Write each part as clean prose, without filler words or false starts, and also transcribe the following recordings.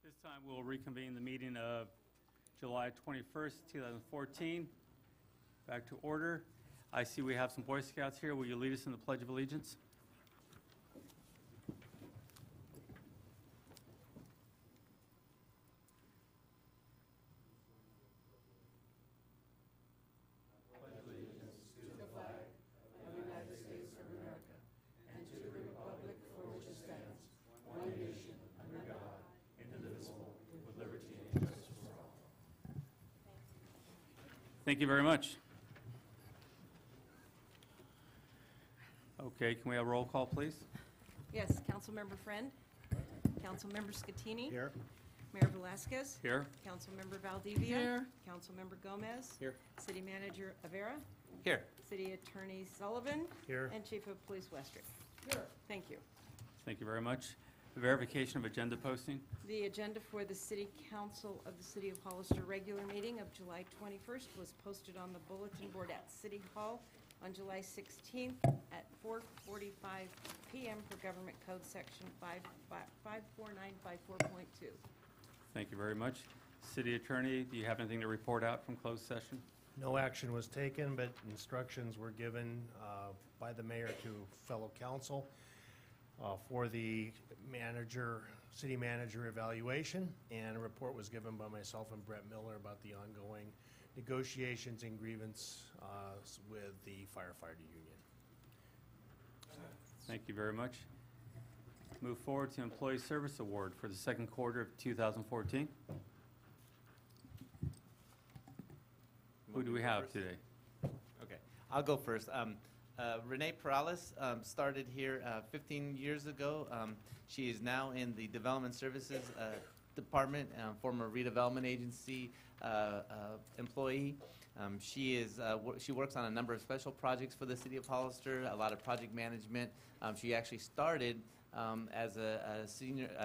This time we'll reconvene the meeting of July 21st, 2014. Back to order. I see we have some Boy Scouts here. Will you lead us in the Pledge of Allegiance? Thank you very much. Okay, can we have a roll call, please? Yes, Councilmember Friend, Councilmember Scatini. Here. Mayor Velazquez. Here. Councilmember Valdivia. Here. Councilmember Gomez. Here. City Manager Avera. Here. City Attorney Sullivan. Here. And Chief of Police Westrick. Here. Thank you. Thank you very much. Verification of agenda posting. The agenda for the City Council of the City of Hollister regular meeting of July 21st was posted on the bulletin board at City Hall on July 16th at 4:45 p.m. for Government Code Section 54954.2. Thank you very much. City Attorney, do you have anything to report out from closed session? No action was taken, but instructions were given by the mayor to fellow council for the city manager evaluation, and a report was given by myself and Brett Miller about the ongoing negotiations and grievance with the firefighter union. Thank you very much. Move forward to Employee Service Award for the second quarter of 2014. Who do we have today? Okay, I'll go first. Renee Perales started here 15 years ago. She is now in the Development Services Department, former redevelopment agency employee. She works on a number of special projects for the City of Hollister, a lot of project management. She actually started as a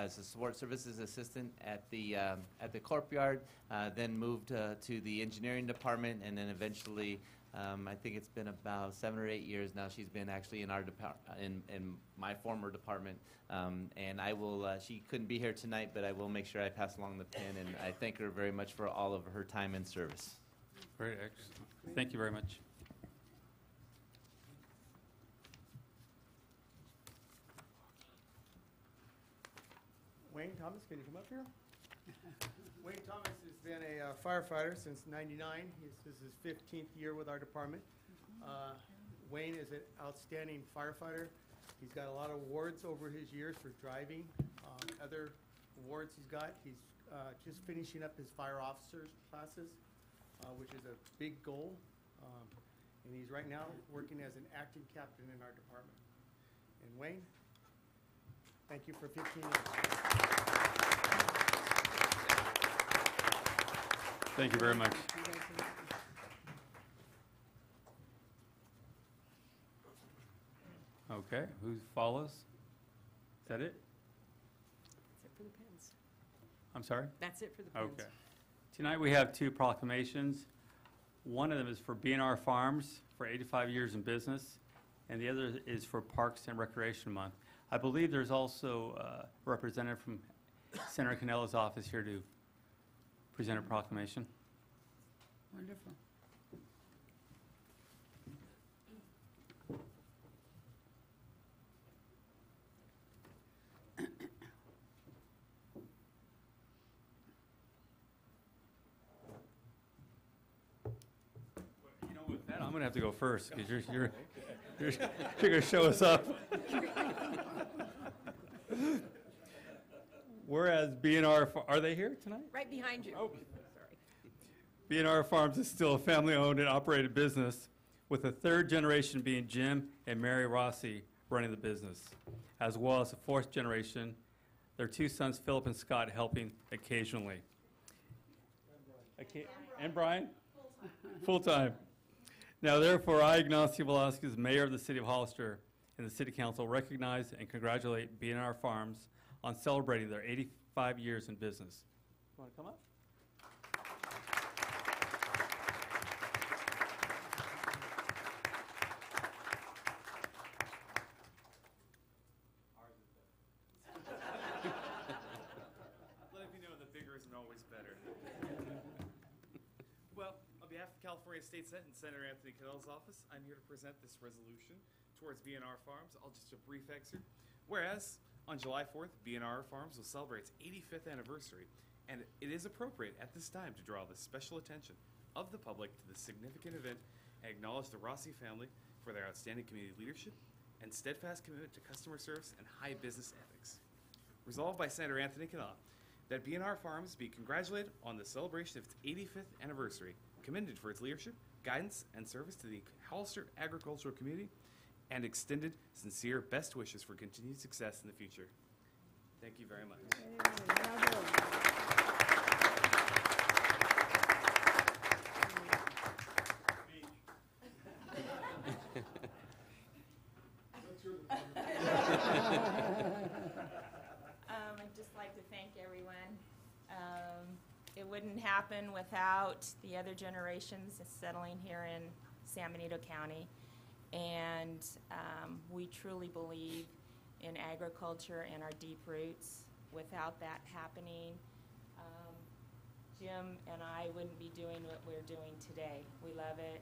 support services assistant at the courtyard, then moved to the engineering department, and then eventually, I think it's been about 7 or 8 years now. She's been actually in our in my former department, and I will. She couldn't be here tonight, but I will make sure I pass along the pin, and I thank her very much for all of her time and service. Very excellent. Thank you very much. Wayne Thomas, can you come up here? Wayne Thomas has been a firefighter since '99. This is his 15th year with our department. Wayne is an outstanding firefighter. He's got a lot of awards over his years for driving. Other awards he's got. He's just finishing up his fire officers classes, which is a big goal. And he's right now working as an acting captain in our department. And Wayne, thank you for 15 years. Thank you very much. Okay, who follows? Is that it? That's it for the pins. I'm sorry? That's it for the pins. Okay. Tonight we have two proclamations. One of them is for B&R Farms for 85 years in business, and the other is for Parks and Recreation Month. I believe there's also a representative from Senator Canella's office here to present a proclamation. Wonderful. You know, with that, I'm going to have to go first because you're going to show us up. Whereas B&R, are they here tonight? Right behind you. Oh. Sorry. B&R Farms is still a family-owned and operated business, with the third generation being Jim and Mary Rossi running the business, as well as the fourth generation, their two sons, Philip and Scott, helping occasionally. And Brian? Full-time. Now, therefore, I, Ignacio Velasquez, Mayor of the City of Hollister, and the City Council recognize and congratulate B&R Farms on celebrating their 85 years in business. You want to come up? California State Senate in Senator Anthony Cannell's office, I'm here to present this resolution towards BNR Farms. I'll just a brief excerpt. Whereas, on July 4th, BNR Farms will celebrate its 85th anniversary, and it is appropriate at this time to draw the special attention of the public to this significant event and acknowledge the Rossi family for their outstanding community leadership and steadfast commitment to customer service and high business ethics. Resolved by Senator Anthony Cannell that BNR Farms be congratulated on the celebration of its 85th anniversary, commended for its leadership, guidance, and service to the Hollister agricultural community, and extended sincere best wishes for continued success in the future. Thank you very much. I'd just like to thank everyone. It wouldn't happen without the other generations settling here in San Benito County. And we truly believe in agriculture and our deep roots. Without that happening, Jim and I wouldn't be doing what we're doing today. We love it.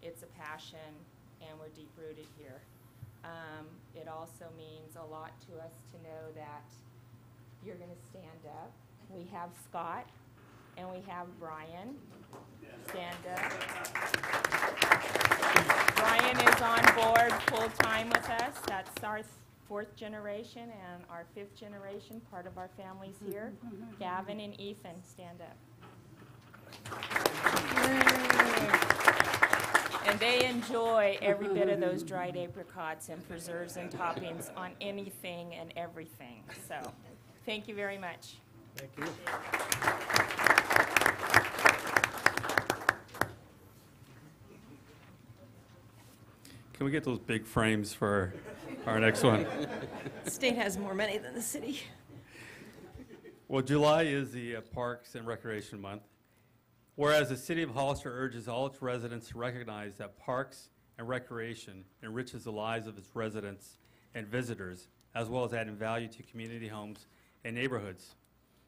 It's a passion, and we're deep-rooted here. It also means a lot to us to know that you're going to stand up. We have Scott, and we have Brian. Stand up. Brian is on board full-time with us. That's our fourth generation, and our fifth generation, part of our families here. Gavin and Ethan, stand up. And they enjoy every bit of those dried apricots and preserves and toppings on anything and everything. So, thank you very much. Thank you. Can we get those big frames for our next one? The state has more money than the city. Well, July is the Parks and Recreation Month. Whereas the City of Hollister urges all its residents to recognize that parks and recreation enriches the lives of its residents and visitors, as well as adding value to community homes and neighborhoods.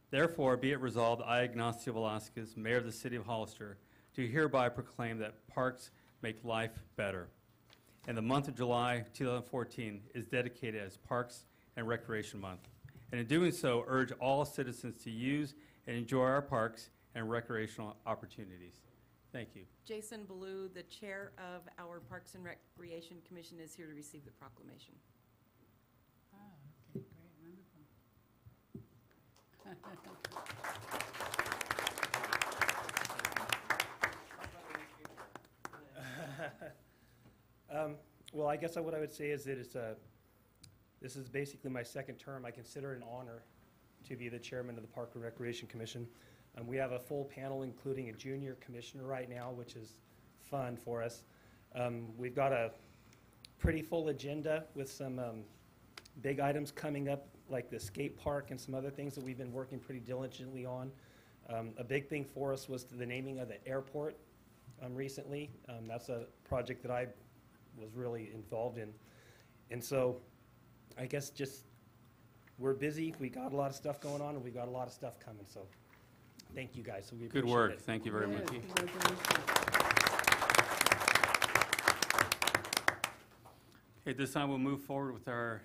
Therefore, be it resolved, I, Ignacio Velasquez, Mayor of the City of Hollister, do hereby proclaim that parks make life better. And the month of July 2014 is dedicated as Parks and Recreation Month. And in doing so, urge all citizens to use and enjoy our parks and recreational opportunities. Thank you. Jason Ballou, the chair of our Parks and Recreation Commission, is here to receive the proclamation. Oh, okay, great, wonderful. Well, I guess what I would say is that this is basically my second term. I consider it an honor to be the chairman of the Park and Recreation Commission. We have a full panel, including a junior commissioner right now, which is fun for us. We've got a pretty full agenda with some big items coming up, like the skate park and some other things that we've been working pretty diligently on. A big thing for us was the naming of the airport recently. That's a project that I was really involved in. And so I guess just we're busy. We got a lot of stuff going on, and we got a lot of stuff coming. So thank you guys. So we Good appreciate work. it. Thank you very much. Okay, at this time we'll move forward with our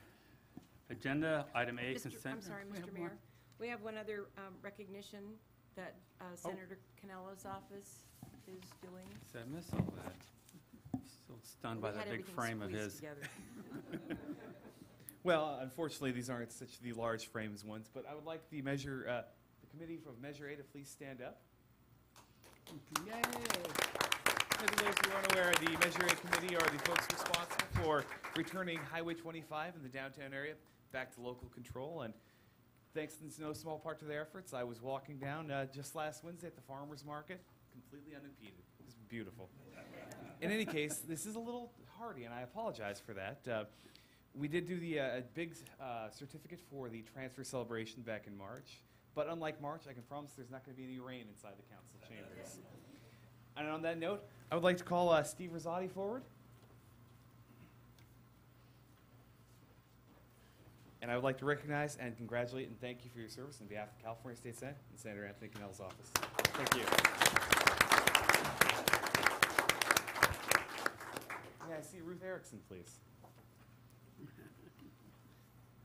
agenda. Item A, consent. I'm sorry, We have Mr. more. Mayor. We have one other recognition that Senator Cannella's office is doing. Did I miss all that? Still stunned by We that had big everything frame of squeezed his. together. Well, unfortunately, these aren't such the large frames ones, but I would like the committee from Measure A to please stand up. Yay. For those who aren't aware, the Measure A committee are the folks responsible for returning Highway 25 in the downtown area back to local control. And thanks in no small part to their efforts, I was walking down just last Wednesday at the farmers market, completely unimpeded. It was beautiful. In any case, this is a little hardy, and I apologize for that. We did do the big certificate for the transfer celebration back in March. But unlike March, I can promise there's not going to be any rain inside the council chambers. And on that note, I would like to call Steve Rosati forward. And I would like to recognize and congratulate and thank you for your service on behalf of California State Senate and Senator Anthony Cannell's office. Thank you. see Ruth Erickson, please?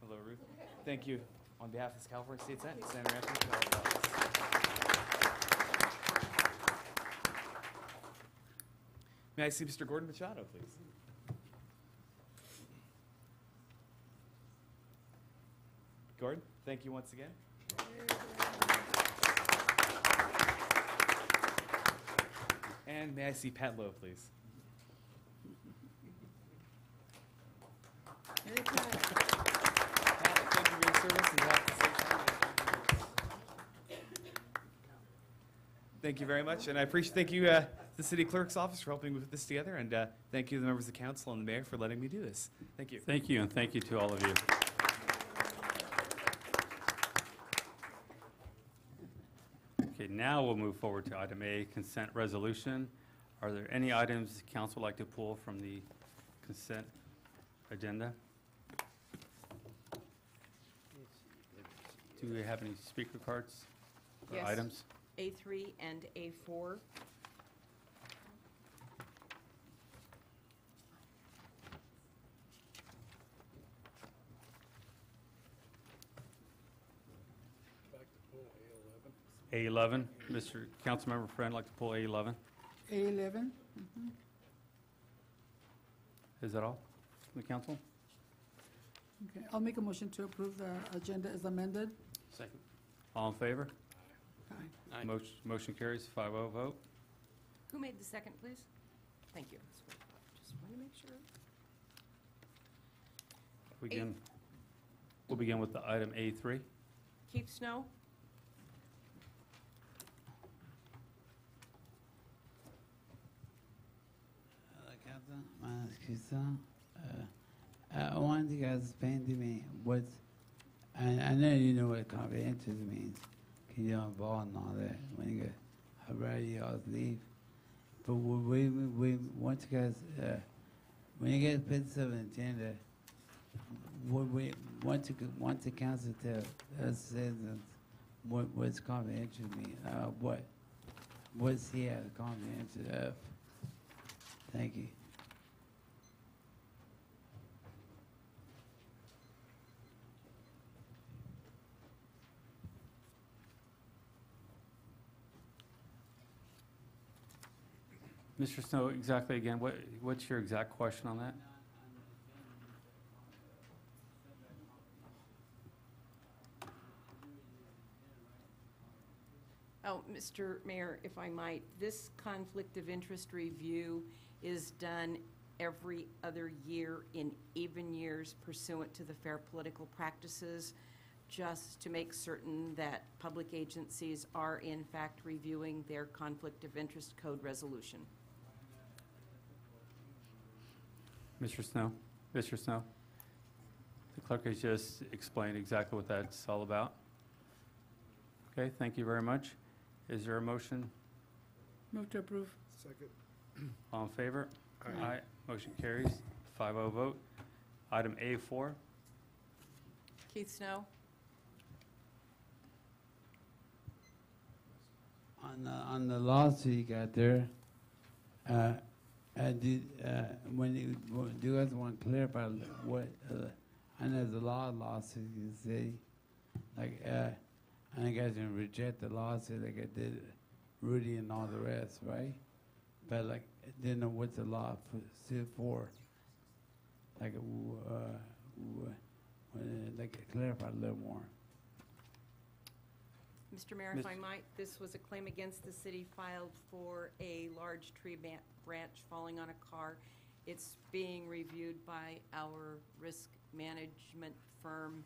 Hello, Ruth. Thank you. On behalf of the California State Senate, Senator Anthony Keller's office. May I see Mr. Gordon Machado, please? Gordon, thank you once again. And may I see Pat Lowe, please? Pat, thank you for your service and behalf of the State Senate. Thank you very much, and I appreciate, thank you, the city clerk's office for helping me put this together, and thank you to the members of the council and the mayor for letting me do this. Thank you. Thank you, and thank you to all of you. Okay, now we'll move forward to item A, consent resolution. Are there any items the council would like to pull from the consent agenda? Do we have any speaker cards or Yes. items? A3 and A4. A11, Mr. Councilmember Friend, like to pull A11. A11. Is that all from the council? Okay, I'll make a motion to approve the agenda as amended. Second. All in favor? Aye. Motion carries 5-0 vote. Who made the second, please? Thank you. Just want to make sure. We'll begin with the item A3. Keith Snow? Hello, Council. My name is Christian. I wanted you guys to explain to me what, I know you know what confidential means, because you're involved in all that when you get already y'all leave. But we want you guys, when you guys put this on the agenda, we want the council to tell us citizens what's confidential mean, what's here confidential of. Thank you. Mr. Snow, exactly again, what's your exact question on that? Oh, Mr. Mayor, if I might, this conflict of interest review is done every other year in even years pursuant to the Fair Political Practices, just to make certain that public agencies are in fact reviewing their conflict of interest code resolution. Mr. Snow? Mr. Snow? The clerk has just explained exactly what that's all about. Okay, thank you very much. Is there a motion? Move to approve. Second. All in favor? Aye. Motion carries 5-0 vote. Item A4. Keith Snow? On the lawsuit you got there, when do you guys want to clarify what, I know there's a lot of lawsuits you say, like, I know you guys can reject the lawsuit like I did Rudy and all the rest, right? But like, I didn't know what's the law suit for. Like, clarify a little more. Mr. Mayor, if I might, this was a claim against the city filed for a large tree branch falling on a car. It's being reviewed by our risk management firm,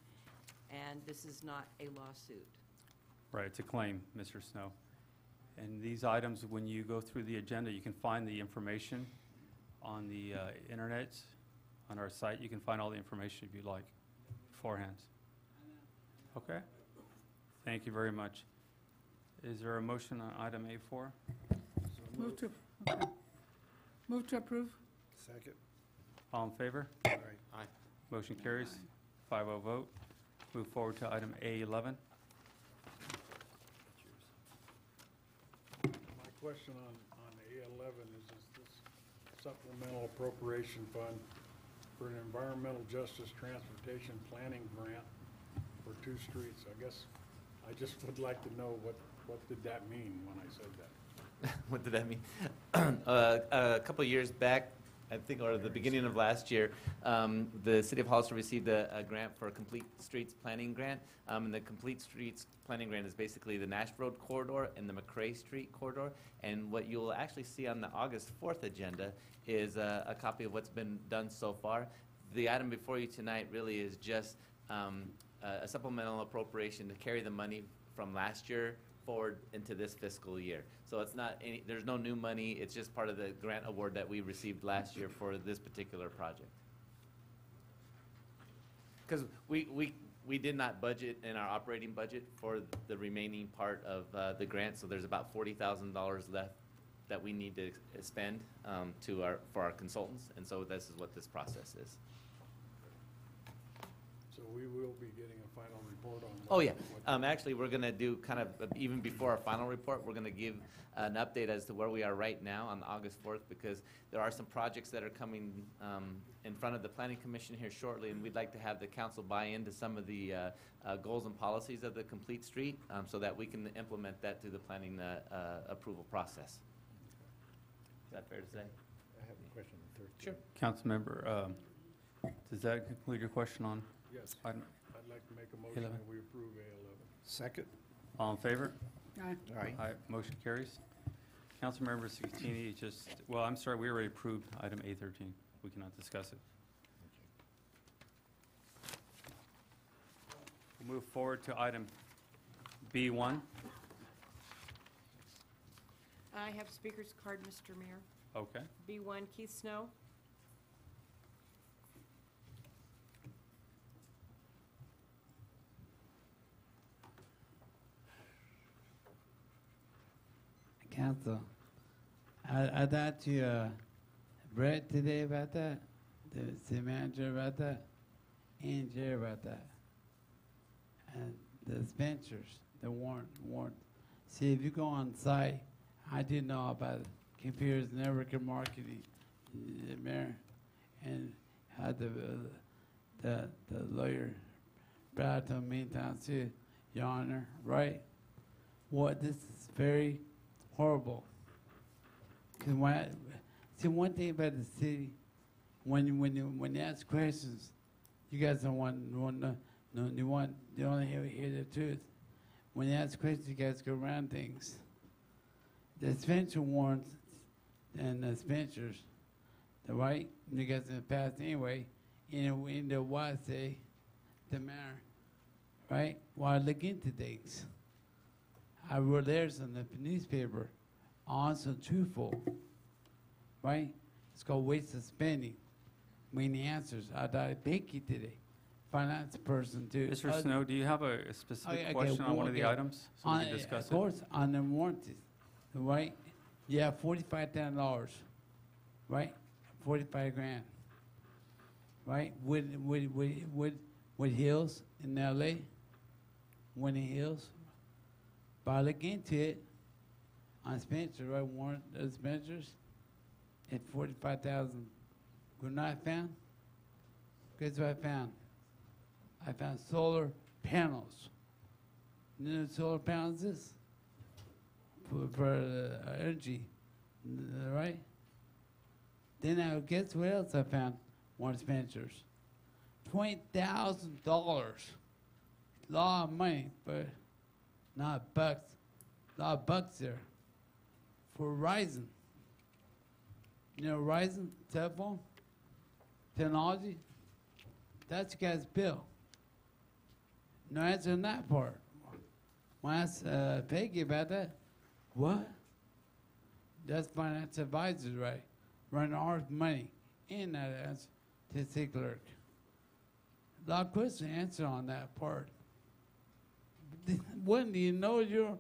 and this is not a lawsuit. Right, it's a claim, Mr. Snow. And these items, when you go through the agenda, you can find the information on the internet, on our site. You can find all the information if you'd like beforehand. Okay? Thank you very much. Is there a motion on item A4? Move to, okay. Move to approve. Second. All in favor? All right. Aye. Motion carries 5-0 vote. Move forward to item A11. My question on A11 is this supplemental appropriation fund for an environmental justice transportation planning grant for 2 streets. I guess, I just would like to know what did that mean when I said that? What did that mean? A couple of years back, I think, or the beginning of last year, the City of Hollister received a grant for a Complete Streets Planning Grant. And the Complete Streets Planning Grant is basically the Nash Road corridor and the McRae Street corridor. And what you'll actually see on the August 4th agenda is a copy of what's been done so far. The item before you tonight really is just a supplemental appropriation to carry the money from last year forward into this fiscal year. So it's not any, there's no new money, it's just part of the grant award that we received last year for this particular project. Because we did not budget in our operating budget for the remaining part of the grant, so there's about $40,000 left that we need to spend for our consultants, and so this is what this process is. So we will be getting a final report on that. Oh, yeah. Actually, we're going to do kind of, even before our final report, we're going to give an update as to where we are right now on August 4th, because there are some projects that are coming in front of the Planning Commission here shortly, and we'd like to have the council buy into some of the goals and policies of the Complete Street so that we can implement that through the planning approval process. Is that fair to say? I have a question on 13. Sure. Councilmember, does that conclude your question on Yes, item? I'd like to make a motion 11. that we approve A11. Second. All in favor? Aye. Aye, motion carries. Councilmember Sixtini, just, well, I'm sorry, we already approved item A13. We cannot discuss it. We'll move forward to item B1. I have speaker's card, Mr. Mayor. Okay. B1, Keith Snow. Council, I thought you read today about that, the city manager about that, and Jerry about that. And the Spencers, the warrant. See, if you go on site, I didn't know about computers, network and marketing, the mayor, and had the lawyer brought out to me meantime too, Your Honor, right? What, this is very horrible. Cause see, one thing about the city, when you ask questions, you guys don't want you only hear the truth. When you ask questions, you guys go around things. The Spencer warrants and the Spencers, the right, you guys in the past anyway, in the what say, the mayor, right? While I look into things. I wrote letters in the newspaper, honest and truthful, right? It's called waste of spending. Many answers. I beg you today, finance person too. Mr. Snow, do you have a specific question on one of the items so we can discuss it? Of course, on the warranties, right? You have $45,000, right? 45 grand, right? With Hills in L.A., Winning Hills. But I look into it on Spencer, right? Warrant the Spencers at 45,000. You know what I found? Guess what I found? I found solar panels. You know what solar panels is? For energy, right? Then I guess what else I found? Warrant Spencers. $20,000. A lot of money, but not bucks. A lot of bucks there for Verizon. You know Verizon cell phone technology? That's your guys' bill. No answer on that part. When I asked Peggy about that, what? That's finance advisors, right? Run our money in that as to city clerk. A lot of questions answered on that part. When do you know your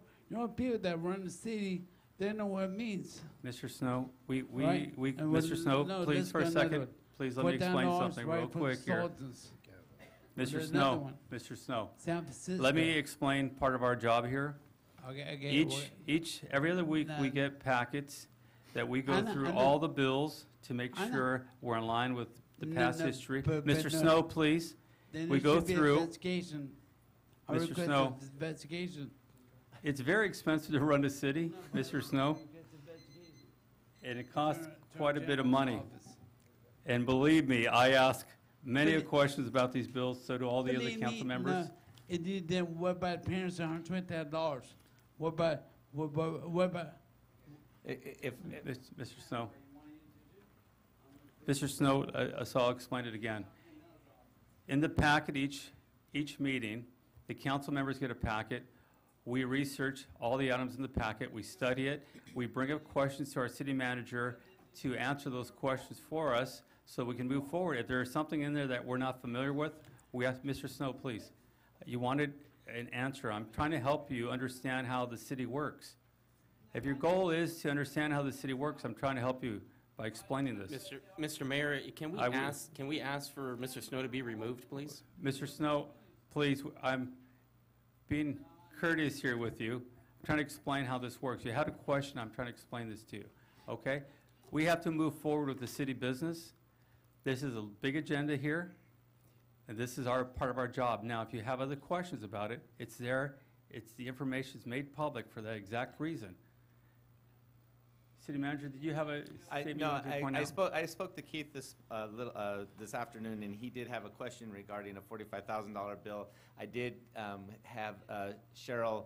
people that run the city, they know what it means. Mr. Snow, Right? And Mr. Snow, no, please let's for a go another second, one. please let me Put down explain the arms, something right, real for quick here. consultants. Mr. There's Snow, another one. Mr. Snow, San Francisco. let me explain part of our job here. Okay, Every other week, we No. get packets that we go I know, through I know. all the bills to make I know. sure we're in line with the No, past no, history. but Mr. no. Snow, please. Then We there go should be an through- investigation. I Mr. request Snow. an investigation. It's very expensive to run the city, Mr. Snow, and it costs quite a bit of money. And believe me, I ask many But it- questions about these bills, so do all the other Believe council me, members. no. Then what about parents, $120,000? What about, what about? If, Mr. Snow. Mr. Snow, so I'll explain it again. In the packet, each meeting, the council members get a packet. We research all the items in the packet, we study it, we bring up questions to our city manager to answer those questions for us so we can move forward. If there is something in there that we're not familiar with, we ask, Mr. Snow, please. You wanted an answer. I'm trying to help you understand how the city works. If your goal is to understand how the city works, I'm trying to help you by explaining this. Mr. Mayor, can we I will- ask for Mr. Snow to be removed, please? Mr. Snow, please, I'm being courteous here with you. I'm trying to explain how this works. You had a question, I'm trying to explain this to you, okay? We have to move forward with the city business. This is a big agenda here, and this is part of our job. Now, if you have other questions about it, it's there. The information's made public for that exact reason. City Manager, did you have a statement you wanted to point out? I spoke to Keith this afternoon, and he did have a question regarding a $45,000 bill. I did have Cheryl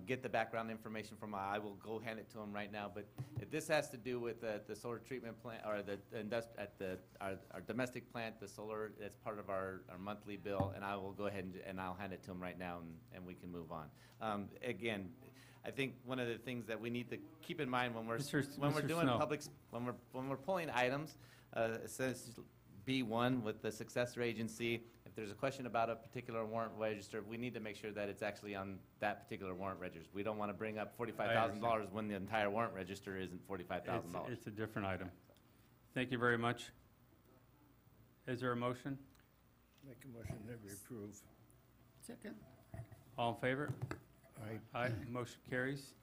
get the background information from him. I will go hand it to him right now. But this has to do with the solar treatment plant, or our domestic plant, the solar. That's part of our monthly bill, and I will go ahead and I'll hand it to him right now, and we can move on. Again, I think one of the things that we need to keep in mind when we're Mr. doing Snow. when we're pulling items, it says B1 with the successor agency. If there's a question about a particular warrant register, we need to make sure that it's actually on that particular warrant register. We don't want to bring up $45,000 when the entire warrant register isn't $45,000. It's a different item. Thank you very much. Is there a motion? Make a motion that we approve. Second. All in favor? Aye. Aye. Motion carries.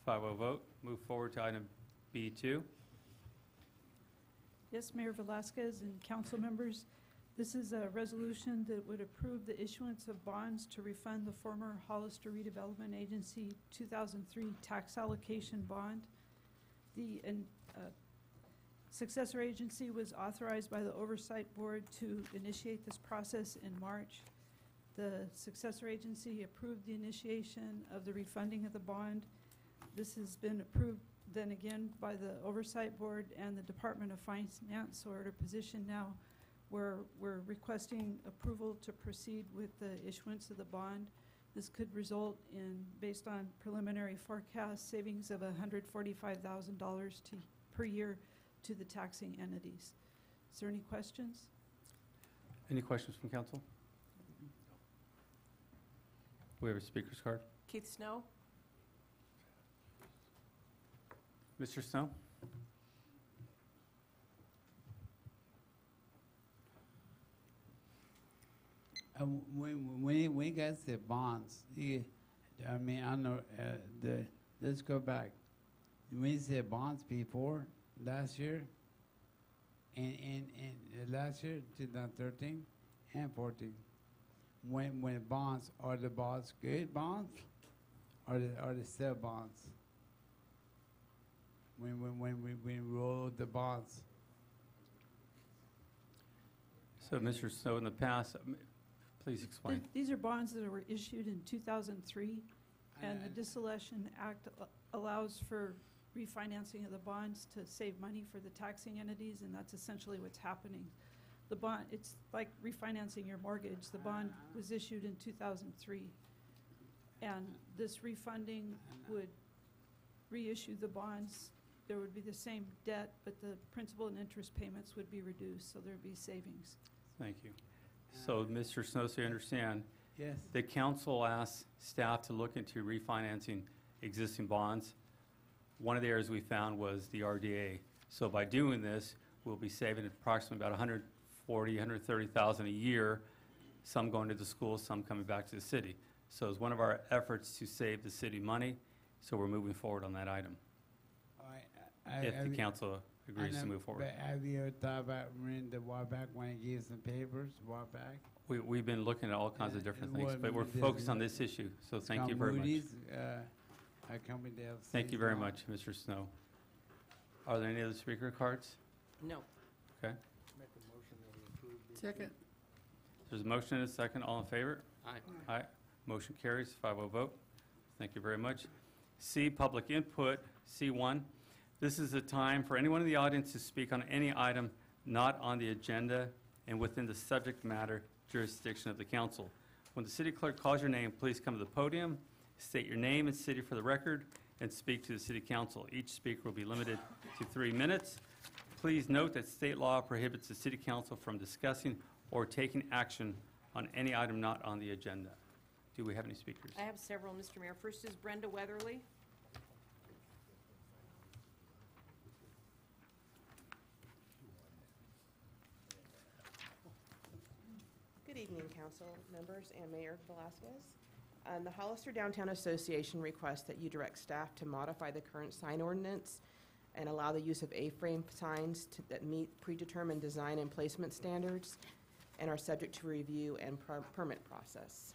5-0 vote. Move forward to item B2. Yes, Mayor Velazquez and council members, this is a resolution that would approve the issuance of bonds to refund the former Hollister Redevelopment Agency 2003 tax allocation bond. The successor agency was authorized by the Oversight Board to initiate this process in March. The successor agency approved the initiation of the refunding of the bond. This has been approved then again by the Oversight Board and the Department of Finance, so we're at a position now where we're requesting approval to proceed with the issuance of the bond. This could result in, based on preliminary forecast, savings of $145,000 per year to the taxing entities. Is there any questions? Any questions from council? We have a speaker's card. Keith Snow? Mr. Snow? When you guys say bonds, I mean, I know, let's go back. When you say bonds before, last year, in last year, 2013 and 14, when bonds, are the bonds good bonds, or the still bonds? When we roll the bonds? So, Mr. Snow, in the past, please explain. These are bonds that were issued in 2003, and the Dissolution Act allows for refinancing of the bonds to save money for the taxing entities, and that's essentially what's happening. The bond, it's like refinancing your mortgage. The bond was issued in 2003, and this refunding would reissue the bonds. There would be the same debt, but the principal and interest payments would be reduced, so there'd be savings. Thank you. So, Mr. Snow, so you understand, Yes. the council asked staff to look into refinancing existing bonds. One of the areas we found was the RDA. So by doing this, we'll be saving approximately about $140,000, $130,000 a year, some going to the schools, some coming back to the city. So it's one of our efforts to save the city money, so we're moving forward on that item, All right, if the council agrees to move forward. But have you ever thought about renting the water back when it gives some papers, water back? We've been looking at all kinds of different things, What but we're Moody's focused on is- this issue, so thank Scott you very much. Moody's, a company that Thank you says very no. much, Mr. Snow. Are there any other speaker cards? No. Okay. Make a motion that we approve these. Second. There's a motion and a second. All in favor? Aye. Aye. Motion carries, 5-0 vote. Thank you very much. C, public input, C1. This is a time for anyone in the audience to speak on any item not on the agenda and within the subject matter jurisdiction of the council. When the city clerk calls your name, please come to the podium, state your name and city for the record, and speak to the city council. Each speaker will be limited to 3 minutes. Please note that state law prohibits the city council from discussing or taking action on any item not on the agenda. Do we have any speakers? I have several, Mr. Mayor. First is Brenda Weatherly. Good evening, council members and Mayor Velasquez. The Hollister Downtown Association requests that you direct staff to modify the current sign ordinance and allow the use of A-frame signs that meet predetermined design and placement standards and are subject to review and permit process.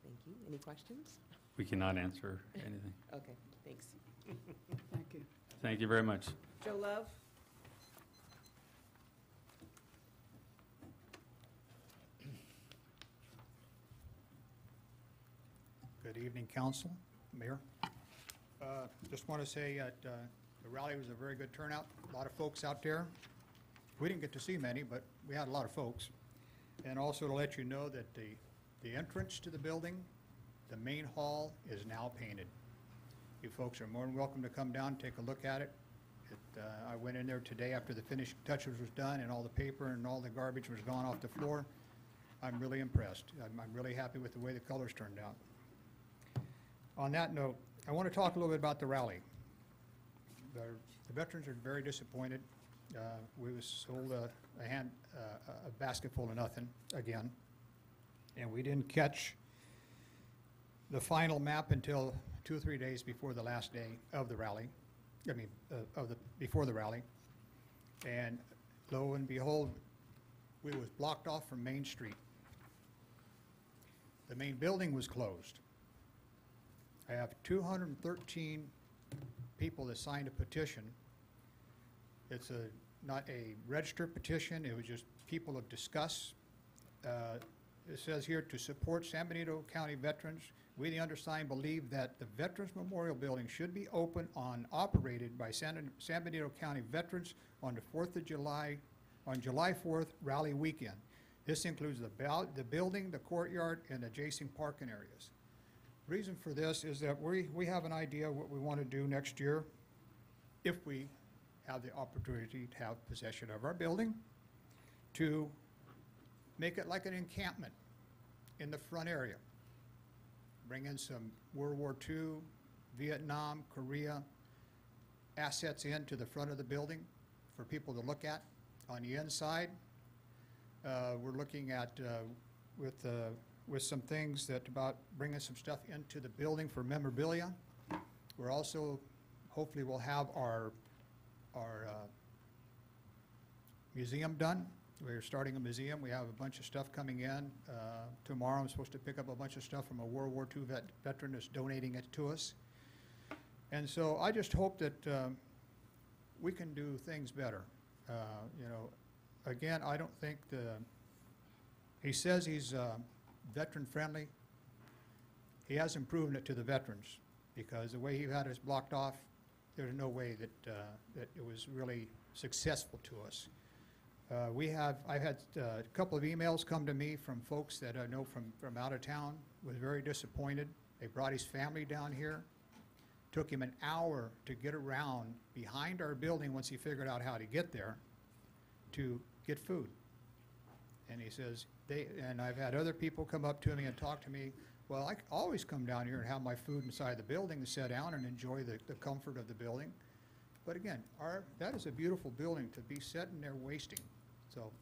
Thank you. Any questions? We cannot answer anything. Okay, thanks. Thank you. Thank you very much. Joe Love. Good evening, council, mayor. Just want to say that the rally was a very good turnout, a lot of folks out there. We didn't get to see many, but we had a lot of folks. And also to let you know that the entrance to the building, the main hall, is now painted. You folks are more than welcome to come down, take a look at it. I went in there today after the finishing touches was done and all the paper and all the garbage was gone off the floor. I'm really impressed. I'm really happy with the way the colors turned out. On that note, I want to talk a little bit about the rally. The veterans are very disappointed. We was sold a basket full of nothing again, and we didn't catch the final map until 2 or 3 days before the last day of the rally. I mean, before the rally, and lo and behold, we was blocked off from Main Street. The main building was closed. I have 213 people that signed a petition. It's not a registered petition, it was just people of discuss. It says here, to support San Benito County veterans, we, the undersigned, believe that the Veterans Memorial Building should be open and operated by San Benito County veterans on the 4th of July, on July 4th rally weekend. This includes the building, the courtyard, and adjacent parking areas. Reason for this is that we have an idea of what we want to do next year if we have the opportunity to have possession of our building, to make it like an encampment in the front area. Bring in some World War II, Vietnam, Korea assets into the front of the building for people to look at. On the inside, we're looking at with some things that about bringing some stuff into the building for memorabilia. We're also, hopefully we'll have our museum done. We're starting a museum. We have a bunch of stuff coming in. Tomorrow I'm supposed to pick up a bunch of stuff from a World War II veteran that's donating it to us. And so I just hope that we can do things better. You know, again, I don't think he says he's veteran friendly. He hasn't proven it to the veterans, because the way he had us blocked off, there's no way that that it was really successful to us. I've had a couple of emails come to me from folks that I know from out of town, was very disappointed. They brought his family down here. Took him an hour to get around behind our building once he figured out how to get there to get food. And he says, and I've had other people come up to me and talk to me, well, I always come down here and have my food inside the building and sit down and enjoy the comfort of the building. But again, that is a beautiful building to be sitting there wasting. So,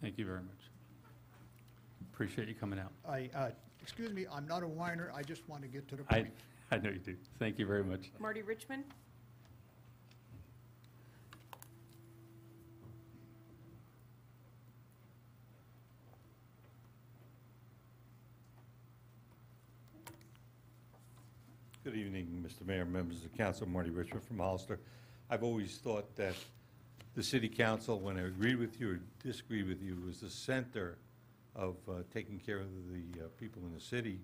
Thank you very much. Appreciate you coming out. excuse me, I'm not a whiner. I just want to get to the point. I know you do. Thank you very much. Marty Richmond. Good evening, Mr. Mayor, members of the council. Marty Richmond from Hollister. I've always thought that the city council, when I agreed with you or disagreed with you, was the center of taking care of the people in the city.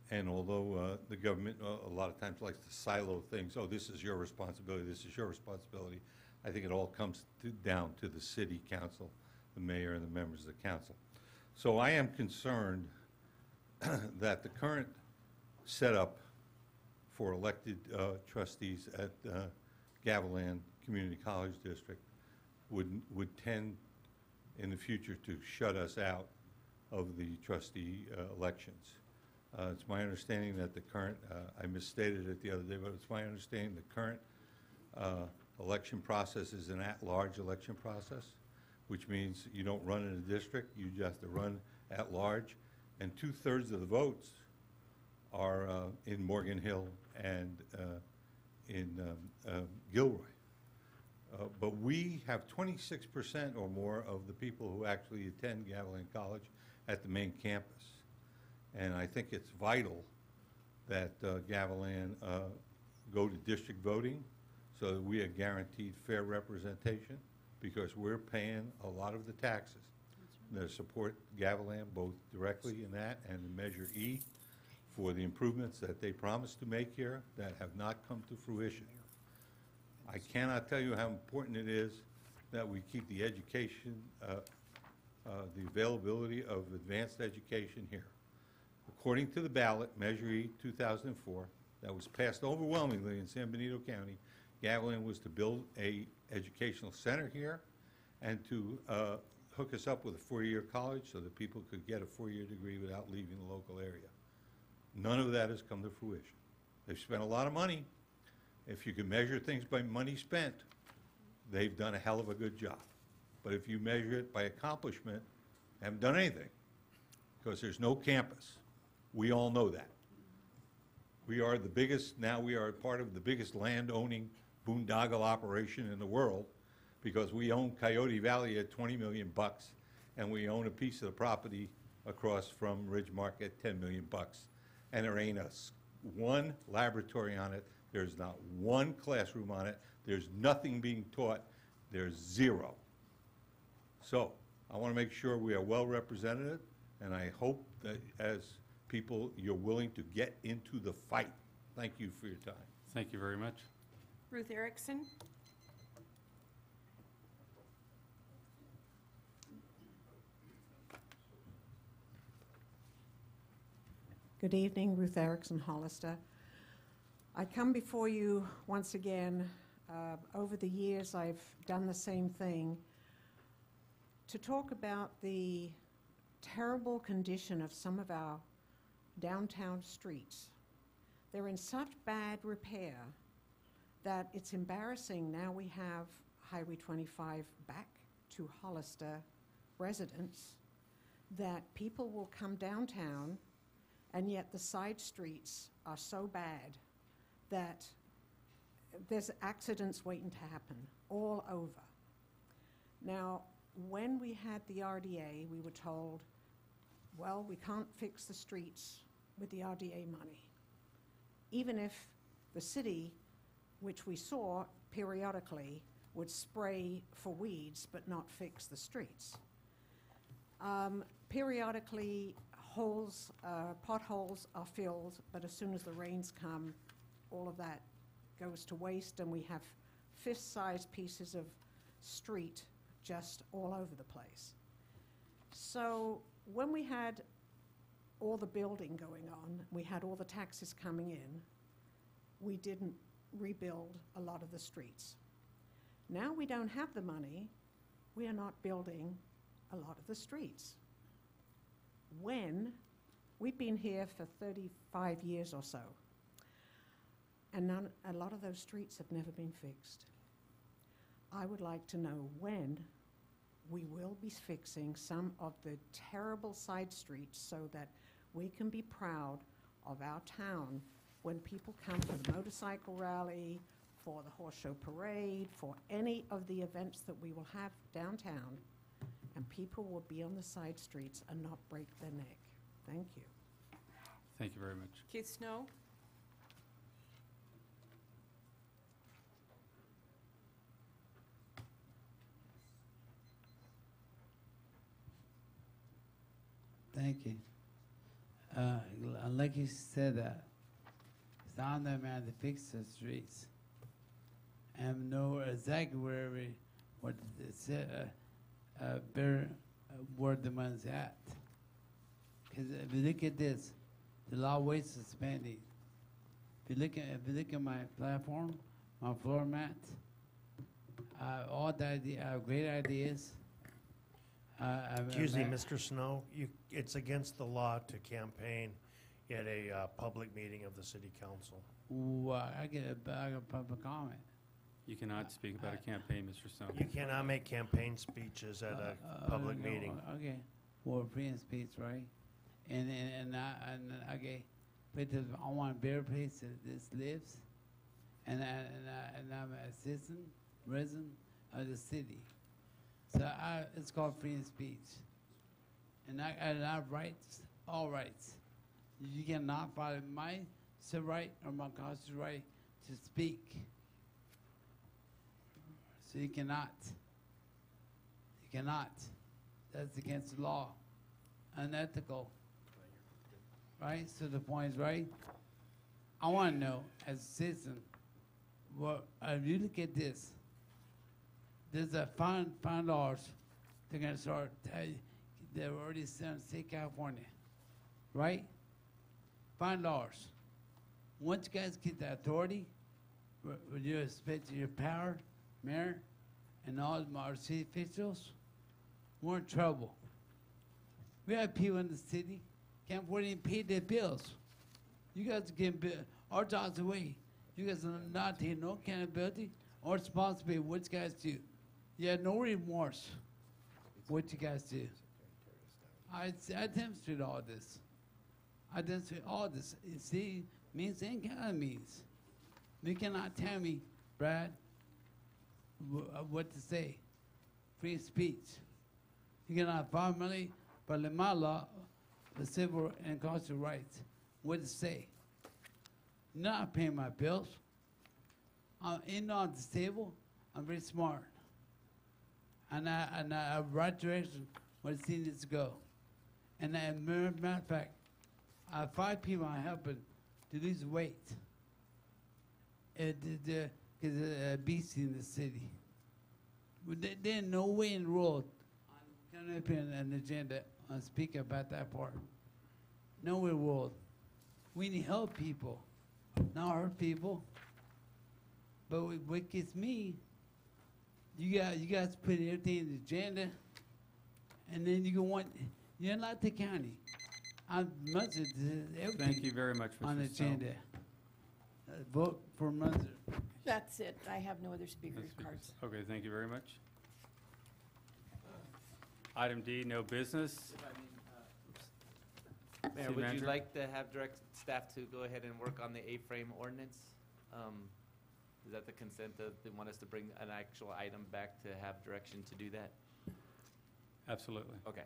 And although the government a lot of times likes to silo things, oh, this is your responsibility, this is your responsibility, I think it all comes down to the city council, the mayor and the members of the council. So I am concerned that the current setup for elected trustees at Gavilan Community College District would tend in the future to shut us out of the trustee elections. It's my understanding that the current, I misstated it the other day, but it's my understanding the current election process is an at-large election process, which means you don't run in a district, you just have to run at large, and 2/3 of the votes are in Morgan Hill and in Gilroy. But we have 26% or more of the people who actually attend Gavilan College at the main campus. And I think it's vital that Gavilan go to district voting so that we are guaranteed fair representation, because we're paying a lot of the taxes that support Gavilan, both directly in that and in Measure E, for the improvements that they promised to make here that have not come to fruition. I cannot tell you how important it is that we keep the education, the availability of advanced education here. According to the ballot, Measure E 2004, that was passed overwhelmingly in San Benito County, Gavilan was to build a educational center here and to hook us up with a 4-year college so that people could get a 4-year degree without leaving the local area. None of that has come to fruition. They've spent a lot of money. If you can measure things by money spent, they've done a hell of a good job. But if you measure it by accomplishment, they haven't done anything, because there's no campus. We all know that. We are the biggest, now we are part of the biggest land-owning boondoggle operation in the world, because we own Coyote Valley at $20 million, and we own a piece of the property across from Ridgemark at $10 million. And there ain't one laboratory on it. There's not one classroom on it. There's nothing being taught. There's zero. So I want to make sure we are well represented, and I hope that as people, you're willing to get into the fight. Thank you for your time. Thank you very much. Ruth Erickson. Good evening, Ruth Erickson, Hollister. I come before you once again. Over the years, I've done the same thing to talk about the terrible condition of some of our downtown streets. They're in such bad repair that it's embarrassing. Now we have Highway 25 back to Hollister residents, that people will come downtown, and yet the side streets are so bad that there's accidents waiting to happen all over. Now, when we had the RDA, we were told, well, we can't fix the streets with the RDA money. Even if the city, which we saw periodically, would spray for weeds but not fix the streets. Periodically, potholes are filled, but as soon as the rains come, all of that goes to waste, and we have fist-sized pieces of street just all over the place. So when we had all the building going on, we had all the taxes coming in, we didn't rebuild a lot of the streets. Now we don't have the money, we are not building a lot of the streets. When we've been here for 35 years or so, and a lot of those streets have never been fixed. I would like to know when we will be fixing some of the terrible side streets so that we can be proud of our town when people come for the motorcycle rally, for the horse show parade, for any of the events that we will have downtown, and people will be on the side streets and not break their neck. Thank you. Thank you very much. Keith Snow. Thank you. Like you said, it's on them man to fix the streets. And know exactly what where the money's at. Because if you look at this, the law waste is spending. If you look at my platform, my floor mat, all the great ideas. Excuse me, Mr. Snow, it's against the law to campaign at a public meeting of the city council. I get a public comment. You cannot speak about a campaign, Mr. Stone. You cannot make campaign speeches at a public no, meeting. Okay, well, free speech, right? And okay, but I want a better place that this lives, and I'm a citizen, resident of the city. So it's called free speech, and I have rights, all rights. You cannot violate my civil right or my constitutional right to speak. So you cannot. You cannot. That's against the law. Unethical. Right? So the point is, right? I want to know, as a citizen, well, if you look at this, there's a $5 they're going to start, they're already selling state California. Right? $5. Once you guys get the authority, with your respect to your power, mayor, and all our city officials, we're in trouble. We have people in the city can't afford to even pay their bills. You guys are getting our jobs away. You guys are not taking no accountability or responsibility. What you guys do? You have no remorse. What you guys do? I demonstrate all this. I demonstrate all this. You see, means and kind of means. You cannot tell me, Brad, what to say. Free speech. You cannot formally, but in my law, the civil and constitutional rights, what to say. You're not paying my bills. I'm on the table. I'm very smart. And I have right direction where the city needs to go. And matter of fact, I have 5 people I'm helping to lose weight. Because of obesity in the city. There's no way in the world I'm coming up in an agenda and speak about that part. No way in the world. We need to help people, not hurt people. But what gets me, you guys put everything in the agenda, and then you're not the county. Munster everything. Thank you very much, Mr. On the Stone. agenda. Vote for Munster. That's it. I have no other speaker That's good. cards. Okay, thank you very much. Item D, no business. Mayor, City would manager? you like to have direct staff to go ahead and work on the A-frame ordinance? Is that the consent that they want us to bring an actual item back to have direction to do that? Absolutely. Okay.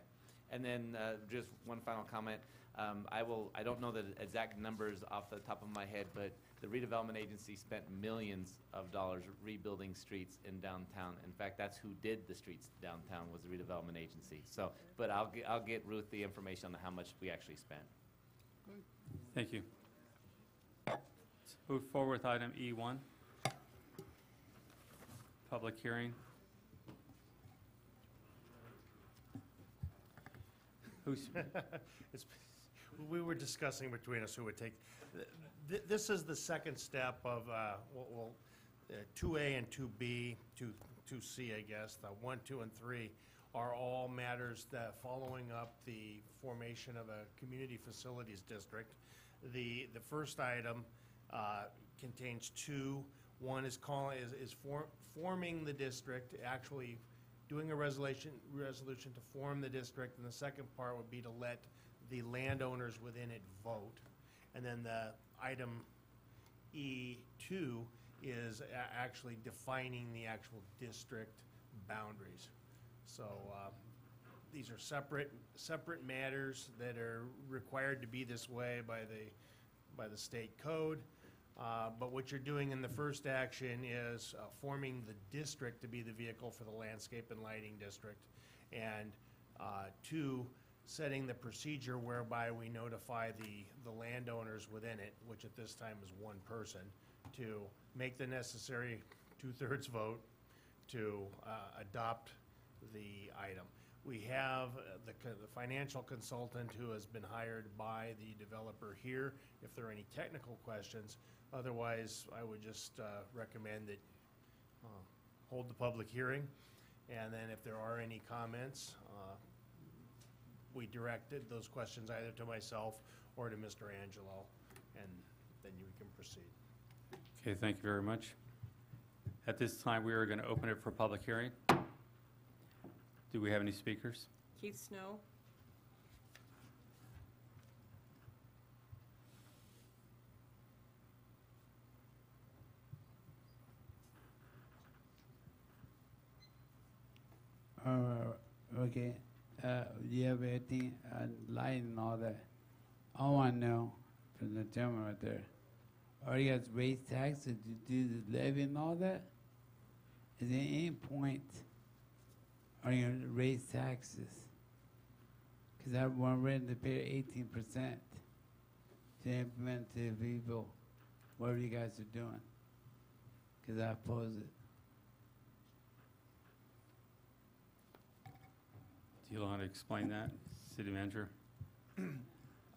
And then just one final comment. I don't know the exact numbers off the top of my head, but the redevelopment agency spent millions of dollars rebuilding streets in downtown. In fact, that's who did the streets downtown, was the redevelopment agency. So, but I'll get Ruth the information on how much we actually spent. Thank you. Move forward with item E1. Public hearing. Who's, We were discussing between us who would take, this is the second step of, 2A and 2B, 2C, I guess, the 1, 2, and 3 are all matters that following up the formation of a community facilities district. The first item contains 2. One is forming the district, actually doing a resolution to form the district, and the second part would be to let the landowners within it vote. And then the item E2 is actually defining the actual district boundaries. So these are separate matters that are required to be this way by the state code. But what you're doing in the first action is forming the district to be the vehicle for the landscape and lighting district. And 2 setting the procedure whereby we notify the landowners within it, which at this time is one person, to make the necessary two-thirds vote to adopt the item. We have the financial consultant who has been hired by the developer here, if there are any technical questions. Otherwise, I would just recommend that hold the public hearing, and then if there are any comments, we directed those questions either to myself or to Mr. Angelo, and then you can proceed. Okay, thank you very much. At this time, we are going to open it for public hearing. Do we have any speakers? Keith Snow. Okay. Do you have anything on light and all that? I want to know from the gentleman right there. Are you guys raise taxes to do the levy and all that? Is there any point are you going to raise taxes? Because I want ready to pay 18% to implement the people, whatever you guys are doing. Because I oppose it. Do you want to explain that, City Manager?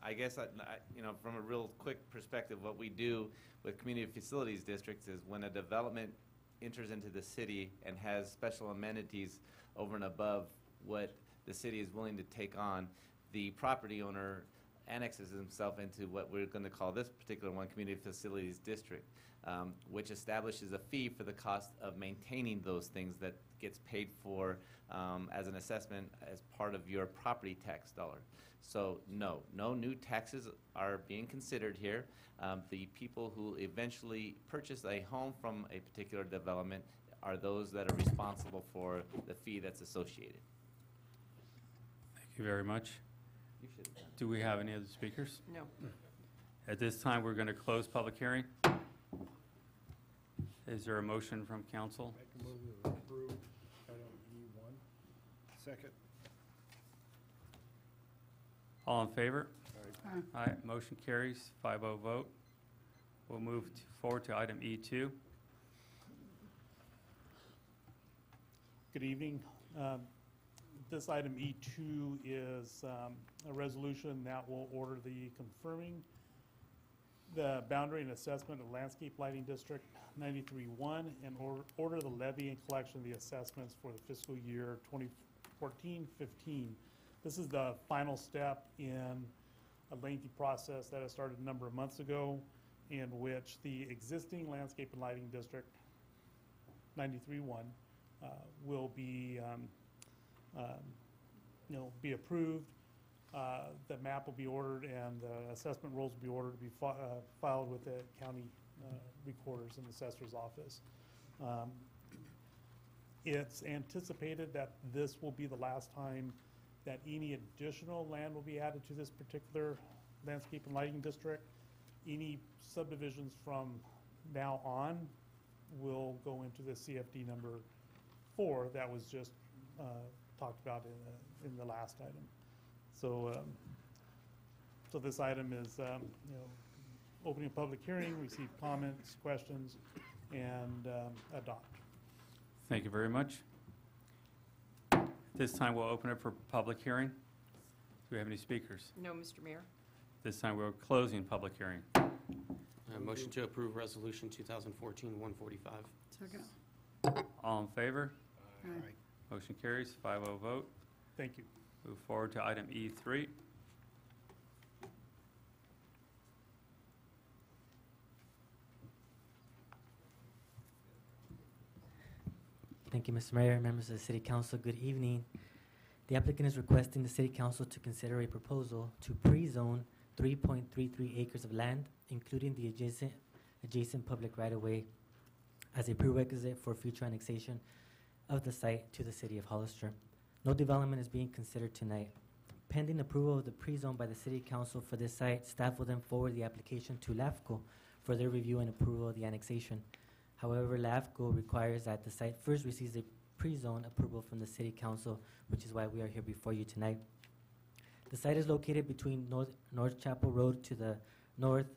I guess, from a real quick perspective, what we do with community facilities districts is when a development enters into the city and has special amenities over and above what the city is willing to take on, the property owner annexes himself into what we're going to call this particular one, community facilities district, which establishes a fee for the cost of maintaining those things that gets paid for as an assessment as part of your property tax dollar. So no new taxes are being considered here. The people who eventually purchase a home from a particular development are those that are responsible for the fee that's associated. Thank you very much. You should. Do we have any other speakers? No. At this time, we're going to close public hearing. Is there a motion from council? Make a move to approve item E1. Second. All in favor? Aye. Aye. Motion carries, 5-0 vote. We'll move forward to item E2. Good evening. This item E2 is a resolution that will order the confirming the boundary and assessment of Landscape Lighting District 93-1 and order the levy and collection of the assessments for the fiscal year 2014-15. This is the final step in a lengthy process that has started a number of months ago, in which the existing Landscape and Lighting District 93-1 will be be approved. The map will be ordered, and the assessment rolls will be ordered to be filed with the county recorders and assessor's office. It's anticipated that this will be the last time that any additional land will be added to this particular landscape and lighting district. Any subdivisions from now on will go into the CFD number 4 that was just talked about in the last item. So, so this item is, opening a public hearing, receive comments, questions, and adopt. Thank you very much. This time, we'll open it for public hearing. Do we have any speakers? No, Mr. Mayor. This time, we're closing public hearing. Motion to approve Resolution 2014-145. Second. All in favor? Aye. Motion carries, 5-0 vote. Thank you. Move forward to item E3. Thank you, Mr. Mayor, members of the City Council. Good evening. The applicant is requesting the City Council to consider a proposal to pre-zone 3.33 acres of land, including the adjacent public right-of-way, as a prerequisite for future annexation of the site to the City of Hollister. No development is being considered tonight. Pending approval of the pre-zone by the City Council for this site, staff will then forward the application to LAFCO for their review and approval of the annexation. However, LAFCO requires that the site first receives a pre-zone approval from the City Council, which is why we are here before you tonight. The site is located between North Chapel Road to the north,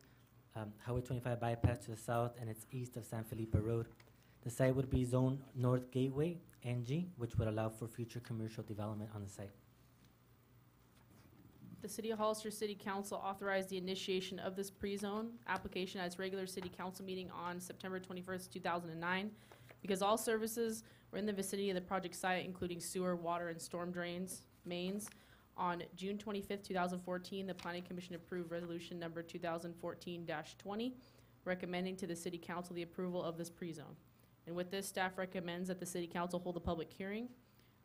Highway 25 bypass to the south, and it's east of San Felipe Road. The site would be Zone North Gateway, NG, which would allow for future commercial development on the site. The City of Hollister City Council authorized the initiation of this pre-zone application at its regular city council meeting on September 21st, 2009. Because all services were in the vicinity of the project site, including sewer, water, and storm drains, mains. On June 25th, 2014, the Planning Commission approved resolution number 2014-20, recommending to the City Council the approval of this pre-zone. And with this, staff recommends that the City Council hold a public hearing,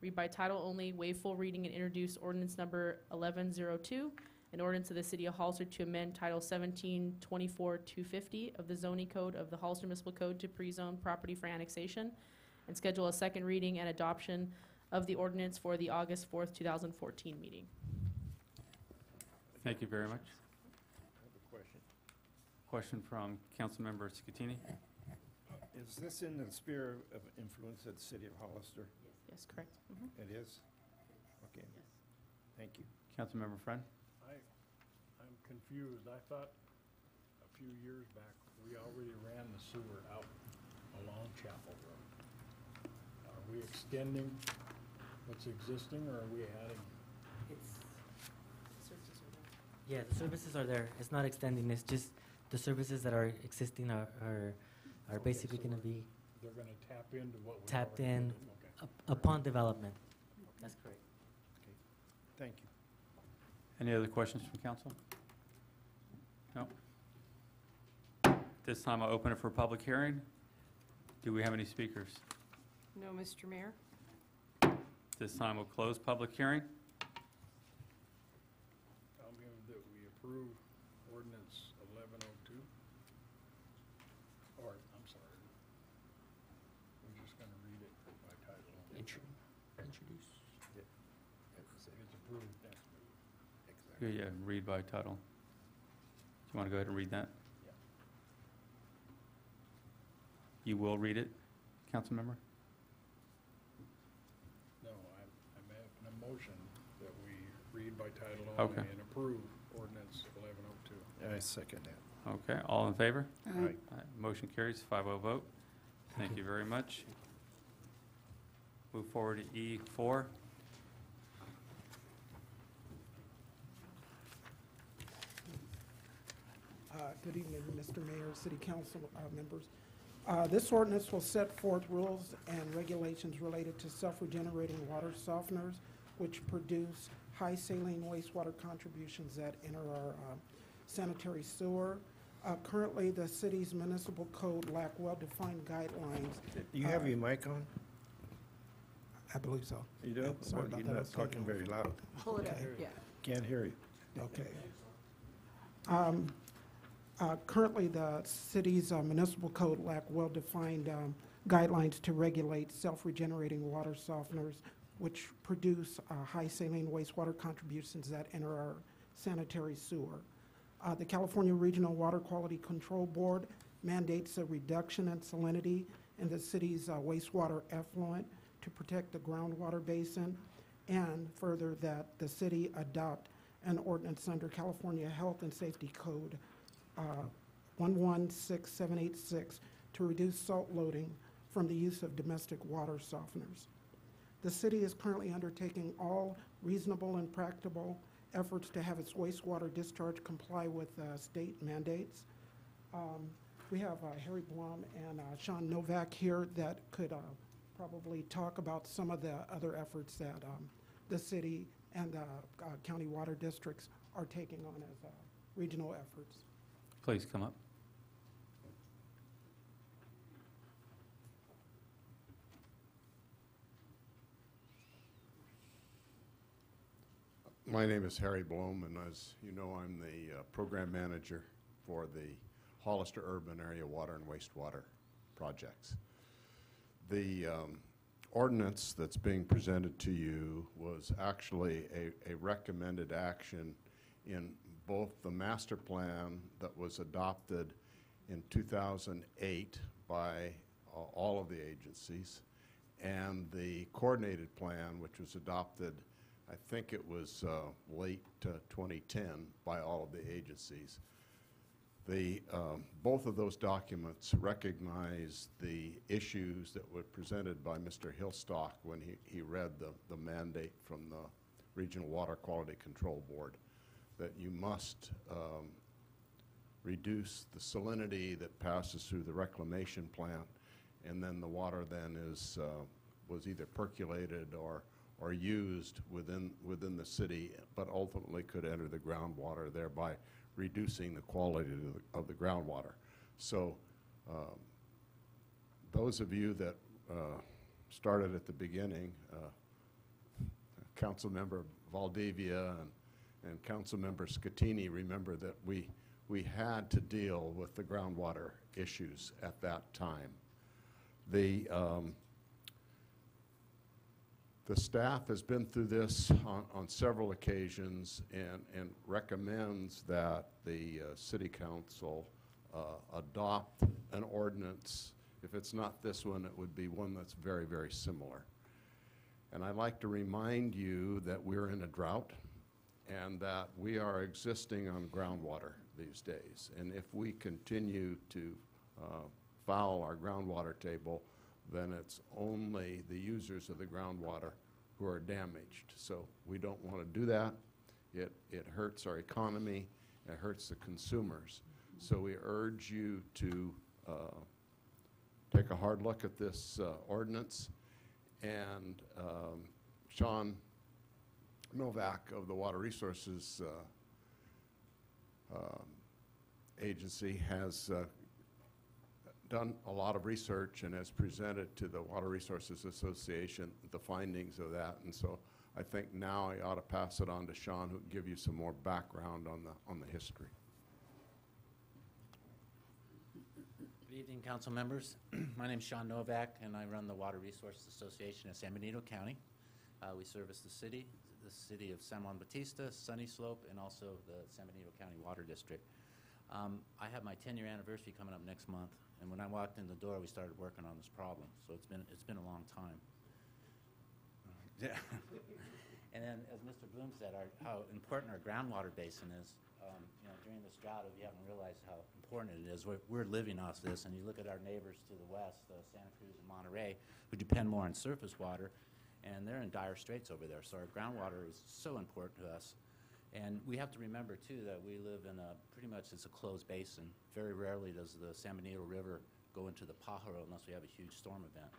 read by title only, waive full reading, and introduce ordinance number 1102, an ordinance of the City of Hollister to amend Title 17-24-250 of the zoning code of the Hollister Municipal Code to pre-zone property for annexation, and schedule a second reading and adoption of the ordinance for the August 4th, 2014 meeting. Thank you very much. I have a question. Question from Councilmember Scatini. Is this in the sphere of influence of the city of Hollister? Yes, correct. Mhm. It is? Okay. Thank you. Councilmember Friend? I'm confused. I thought a few years back, we already ran the sewer out along Chapel Road. Are we extending what's existing, or are we adding? Yeah, the services are there. It's not extending, it's just the services that are existing are basically going to be They're going to tap into what we tapped already in did. Okay. upon development. That's correct. Thank you. Any other questions from council? No? This time I'll open it for public hearing. Do we have any speakers? No, Mr. Mayor. This time we'll close public hearing. I'll move that we approve ordinance 1102. Or, I'm sorry. We're just going to read it by title only. Introduce. It's approved next week. Yeah, read by title. Do you want to go ahead and read that? Yeah. You will read it, council member? No, I'm making a motion that we read by title Okay. only and approve ordinance 1102. I second that. Okay, all in favor? Aye. All right, motion carries, 5-0 vote. Thank you very much. Move forward to E4. Good evening, Mr. Mayor, City Council members. This ordinance will set forth rules and regulations related to self-regenerating water softeners, which produce high saline wastewater contributions that enter our sanitary sewer. Currently, the city's municipal code lack well-defined guidelines. Do you have your mic on? I believe so. You do? Sorry about You're that. not talking very loud. Pull it up, yeah. Can't hear you. Okay. Currently, the city's municipal code lack well-defined guidelines to regulate self-regenerating water softeners, which produce high saline wastewater contributions that enter our sanitary sewer. The California Regional Water Quality Control Board mandates a reduction in salinity in the city's wastewater effluent to protect the groundwater basin, and further that the city adopt an ordinance under California Health and Safety Code 116786 to reduce salt loading from the use of domestic water softeners. The city is currently undertaking all reasonable and practicable efforts to have its wastewater discharge comply with state mandates. We have Harry Blum and Sean Novak here that could probably talk about some of the other efforts that the city and the county water districts are taking on as regional efforts. Please come up. My name is Harry Blom, and as you know, I'm the program manager for the Hollister Urban Area Water and Wastewater projects. The ordinance that's being presented to you was actually a recommended action in both the master plan that was adopted in 2008 by all of the agencies and the coordinated plan, which was adopted I think it was late 2010 by all of the agencies. Both of those documents recognize the issues that were presented by Mr. Hillstock when he read the mandate from the Regional Water Quality Control Board, that you must reduce the salinity that passes through the reclamation plant, and then the water then was either percolated or used within the city, but ultimately could enter the groundwater, thereby reducing the quality of the groundwater. So those of you that started at the beginning, Councilmember Valdivia and Councilmember Scatini, remember that we had to deal with the groundwater issues at that time. The staff has been through this on several occasions and recommends that the City Council adopt an ordinance. If it's not this one, it would be one that's very, very similar. And I'd like to remind you that we're in a drought and that we are existing on groundwater these days. And if we continue to foul our groundwater table, then it's only the users of the groundwater who are damaged. So we don't want to do that. It hurts our economy, it hurts the consumers. So we urge you to take a hard look at this ordinance. And Sean Novak of the Water Resources Agency has done a lot of research and has presented to the Water Resources Association the findings of that. And so I think now I ought to pass it on to Sean, who can give you some more background on the history. Good evening, council members. My name is Sean Novak, and I run the Water Resources Association of San Benito County. We service the city of San Juan Bautista, Sunny Slope, and also the San Benito County Water District. I have my 10-year anniversary coming up next month, and when I walked in the door, we started working on this problem. So it's been a long time. And then, as Mr. Bloom said, how important our groundwater basin is. During this drought, if you haven't realized how important it is, we're living off this. And you look at our neighbors to the west, Santa Cruz and Monterey, who depend more on surface water, and they're in dire straits over there. So our groundwater is so important to us. And we have to remember, too, that we live in pretty much it's a closed basin. Very rarely does the San Benito River go into the Pajaro unless we have a huge storm event.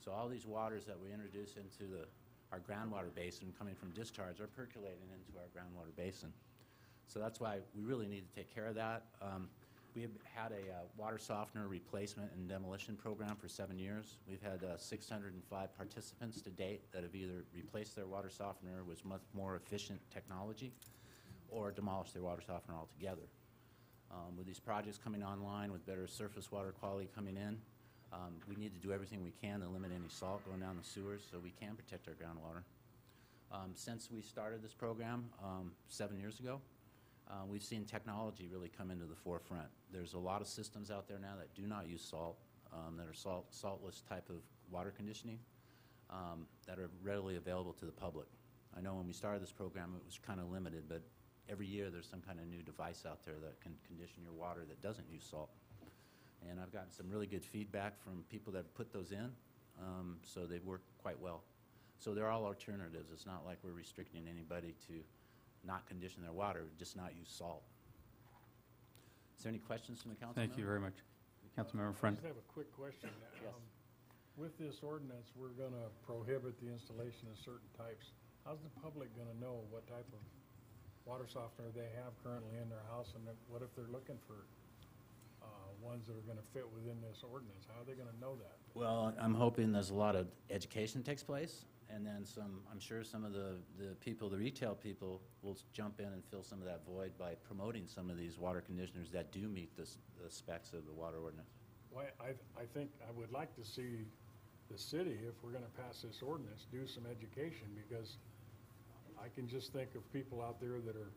So all these waters that we introduce into our groundwater basin coming from discharge are percolating into our groundwater basin. So that's why we really need to take care of that. We have had a water softener replacement and demolition program for 7 years. We've had 605 participants to date that have either replaced their water softener with much more efficient technology or demolished their water softener altogether. With these projects coming online, with better surface water quality coming in, we need to do everything we can to limit any salt going down the sewers so we can protect our groundwater. Since we started this program 7 years ago, we've seen technology really come into the forefront. There's a lot of systems out there now that do not use salt, that are saltless type of water conditioning, that are readily available to the public. I know when we started this program it was kind of limited, but every year there's some kind of new device out there that can condition your water that doesn't use salt. And I've gotten some really good feedback from people that have put those in, so they work quite well. So they're all alternatives. It's not like we're restricting anybody to not condition their water, just not use salt. Is there any questions from the council? Thank you very much. Councilmember Friend. I just have a quick question. Yes. With this ordinance, we're going to prohibit the installation of certain types. How's the public going to know what type of water softener they have currently in their house, and what if they're looking for ones that are going to fit within this ordinance? How are they going to know that? Well, I'm hoping there's a lot of education takes place, and then I'm sure some of the people, the retail people, will jump in and fill some of that void by promoting some of these water conditioners that do meet the specs of the water ordinance. Well, I think I would like to see the city, if we're going to pass this ordinance, do some education, because I can just think of people out there that are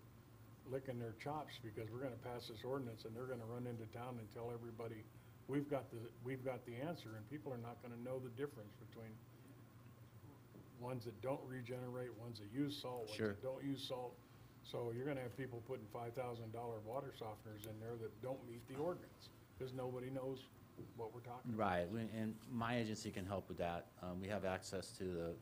licking their chops because we're going to pass this ordinance and they're going to run into town and tell everybody we've got the answer, and people are not going to know the difference between ones that don't regenerate, ones that use salt, ones Sure. that don't use salt. So you're gonna have people putting $5,000 water softeners in there that don't meet the ordinance, because nobody knows what we're talking about. Right, and my agency can help with that. We have access to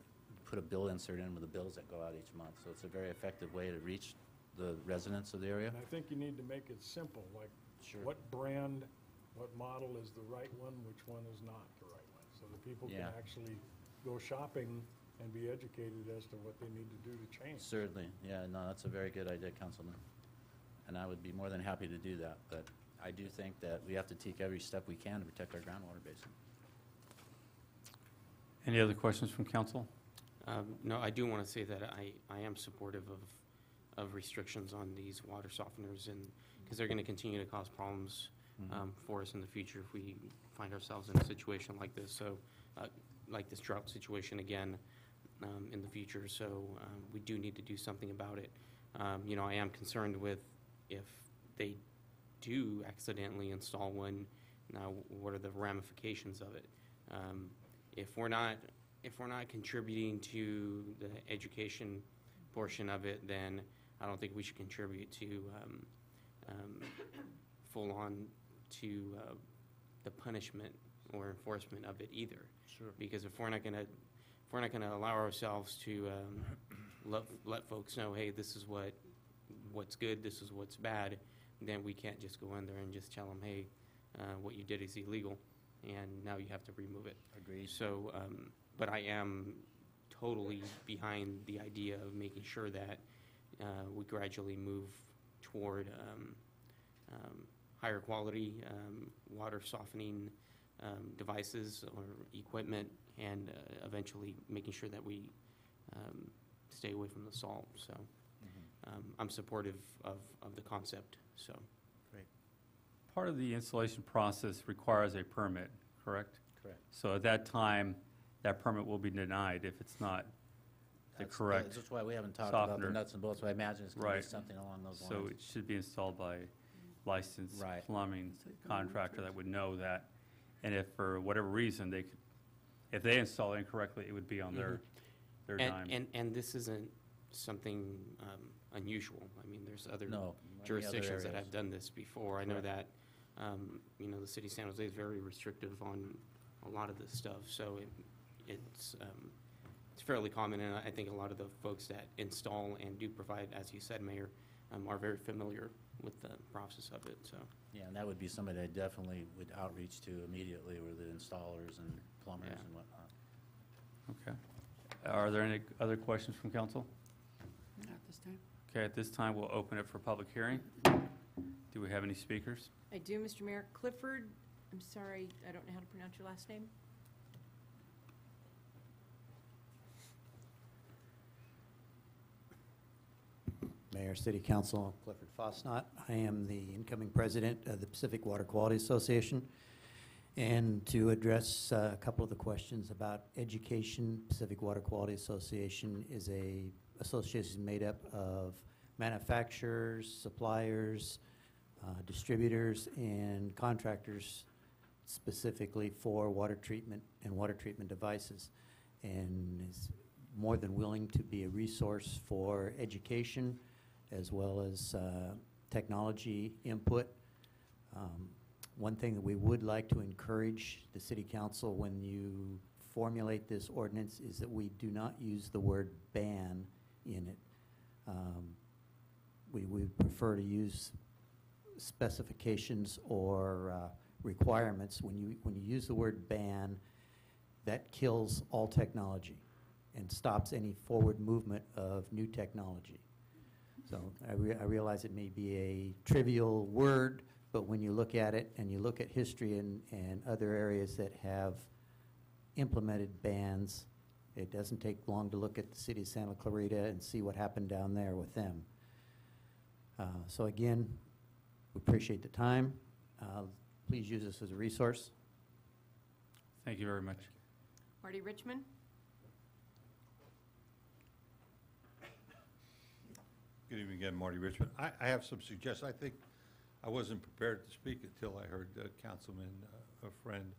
put a bill insert in with the bills that go out each month, so it's a very effective way to reach the residents of the area. And I think you need to make it simple, like Sure. what brand, what model is the right one, which one is not the right one, so that people can Yeah. actually go shopping and be educated as to what they need to do to change. Certainly, yeah, no, that's a very good idea, Councilman. And I would be more than happy to do that, but I do think that we have to take every step we can to protect our groundwater basin. Any other questions from council? No, I do want to say that I am supportive of restrictions on these water softeners, and, because they're going to continue to cause problems for us in the future if we find ourselves in a situation like this, so, like this drought situation again in the future, so we do need to do something about it. You know, I am concerned with if they do accidentally install one, now what are the ramifications of it? If we're not contributing to the education portion of it, then I don't think we should contribute to full on to the punishment or enforcement of it either. Sure. Because if we're not gonna allow ourselves to let folks know, hey, this is what's good, this is what's bad, then we can't just go in there and just tell them, hey, what you did is illegal, and now you have to remove it. Agreed. So, but I am totally behind the idea of making sure that we gradually move toward higher quality water softening devices or equipment, and eventually making sure that we stay away from the salt. So I'm supportive of the concept, so. Great. Part of the installation process requires a permit, correct? Correct. So at that time, that permit will be denied if it's not the correct That's why we haven't talked about the softener. nuts and bolts, but I imagine it's going to be Right. something along those So lines. it should be installed by licensed Right. plumbing contractor that would know that. And if for whatever reason if they install it incorrectly, it would be on their dime. And this isn't something unusual. I mean, there's other No, many jurisdictions other that areas. have done this before. I know Correct. that, you know, the city of San Jose is very restrictive on a lot of this stuff, so it's fairly common, and I think a lot of the folks that install and do provide, as you said, Mayor, are very familiar with the process of it, so. Yeah, and that would be somebody I definitely would outreach to immediately, were the installers and plumbers Yeah. and whatnot. Okay. Are there any other questions from council? Not this time. Okay, at this time, we'll open it for public hearing. Do we have any speakers? I do, Mr. Mayor. Clifford, I'm sorry, I don't know how to pronounce your last name. Mayor, City Council, Clifford Fosnot. I am the incoming president of the Pacific Water Quality Association. And to address a couple of the questions about education, Pacific Water Quality Association is a association made up of manufacturers, suppliers, distributors, and contractors specifically for water treatment and water treatment devices, and is more than willing to be a resource for education as well as technology input. One thing that we would like to encourage the City Council when you formulate this ordinance is that we do not use the word ban in it. We would prefer to use specifications or requirements. When you use the word ban, that kills all technology and stops any forward movement of new technology. So I realize it may be a trivial word, but when you look at it and you look at history and other areas that have implemented bans, it doesn't take long to look at the city of Santa Clarita and see what happened down there with them. So again, we appreciate the time. Please use this as a resource. Thank you very much. Marty Richmond? Good evening again, Marty Richmond. I have some suggestions. I think I wasn't prepared to speak until I heard Councilman, a friend,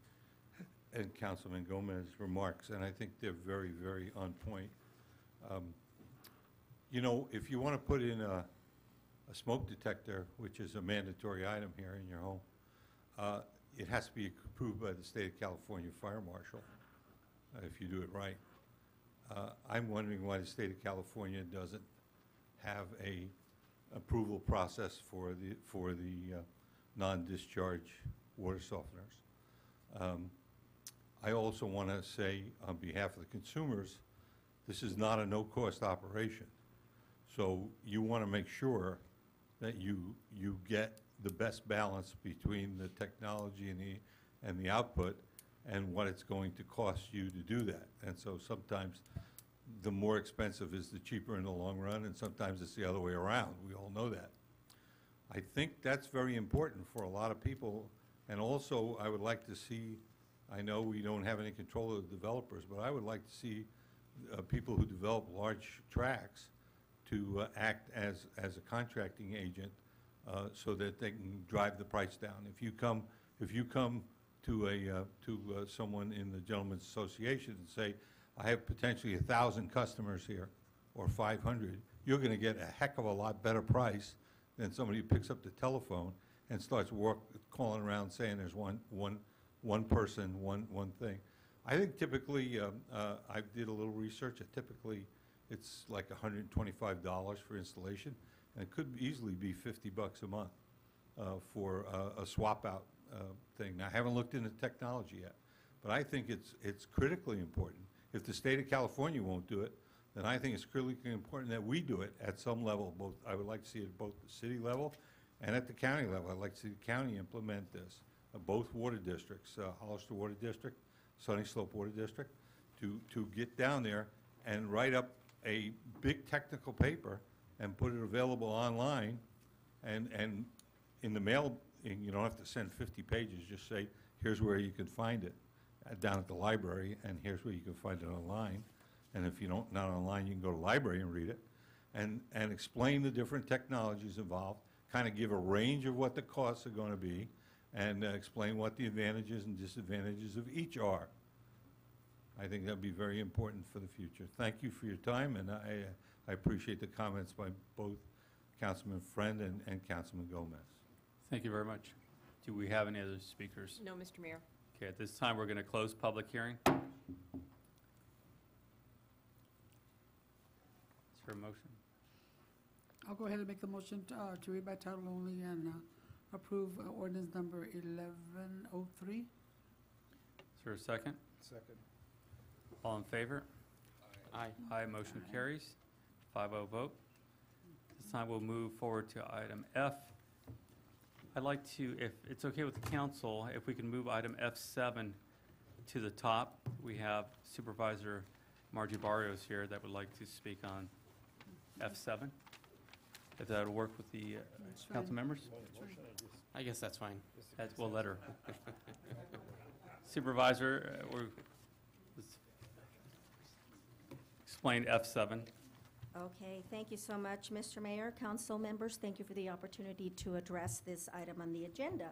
and Councilman Gomez's remarks, and I think they're very, very on point. You know, if you want to put in a smoke detector, which is a mandatory item here in your home, it has to be approved by the State of California Fire Marshal, if you do it right. I'm wondering why the State of California doesn't have a approval process for the non-discharge water softeners. I also want to say, on behalf of the consumers, this is not a no-cost operation. So you want to make sure that you get the best balance between the technology and the output and what it's going to cost you to do that. And so sometimes the more expensive is the cheaper in the long run, and sometimes it's the other way around. We all know that. I think that's very important for a lot of people. And also, I would like to see, I know we don't have any control of the developers, but I would like to see people who develop large tracts to act as a contracting agent so that they can drive the price down. If you come to someone in the Gentlemen's Association and say, I have potentially 1,000 customers here, or 500, you're going to get a heck of a lot better price than somebody who picks up the telephone and starts calling around saying there's one person, one thing. I think typically, I did a little research, typically it's like $125 for installation, and it could easily be $50 a month for a swap out thing. Now, I haven't looked into technology yet, but I think it's critically important. If the State of California won't do it, then I think it's critically important that we do it at some level. I would like to see it at both the city level and at the county level. I'd like to see the county implement this. Both water districts, Hollister Water District, Sunny Slope Water District, to get down there and write up a big technical paper and put it available online, and in the mail, you don't have to send 50 pages, just say, here's where you can find it down at the library, and here's where you can find it online. And if you don't, not online, you can go to the library and read it, and explain the different technologies involved, kind of give a range of what the costs are going to be, and explain what the advantages and disadvantages of each are. I think that'd be very important for the future. Thank you for your time, and I appreciate the comments by both Councilman Friend and Councilman Gomez. Thank you very much. Do we have any other speakers? No, Mr. Mayor. Okay, at this time, we're going to close public hearing. Is there a motion? I'll go ahead and make the motion to read by title only and approve ordinance number 1103. Is there a second? Second. All in favor? Aye. Aye, motion carries. 5-0 vote. This time we'll move forward to item F. I'd like to, if it's okay with the council, if we can move item F7 to the top. We have Supervisor Margie Barrios here that would like to speak on F7. If that would work with the council members? I guess that's fine. We'll let her. Supervisor, let's explain F7. Okay, thank you so much, Mr. Mayor, council members. Thank you for the opportunity to address this item on the agenda.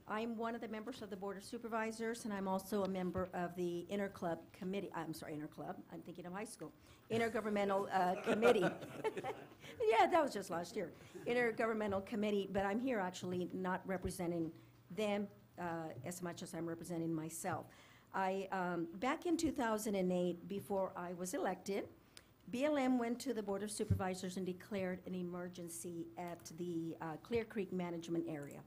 I'm one of the members of the Board of Supervisors, and I'm also a member of the Interclub Committee. I'm sorry, Interclub. I'm thinking of high school. Intergovernmental Committee. Yeah, that was just last year. Intergovernmental Committee, but I'm here actually not representing them as much as I'm representing myself. Back in 2008, before I was elected, BLM went to the Board of Supervisors and declared an emergency at the Clear Creek management area.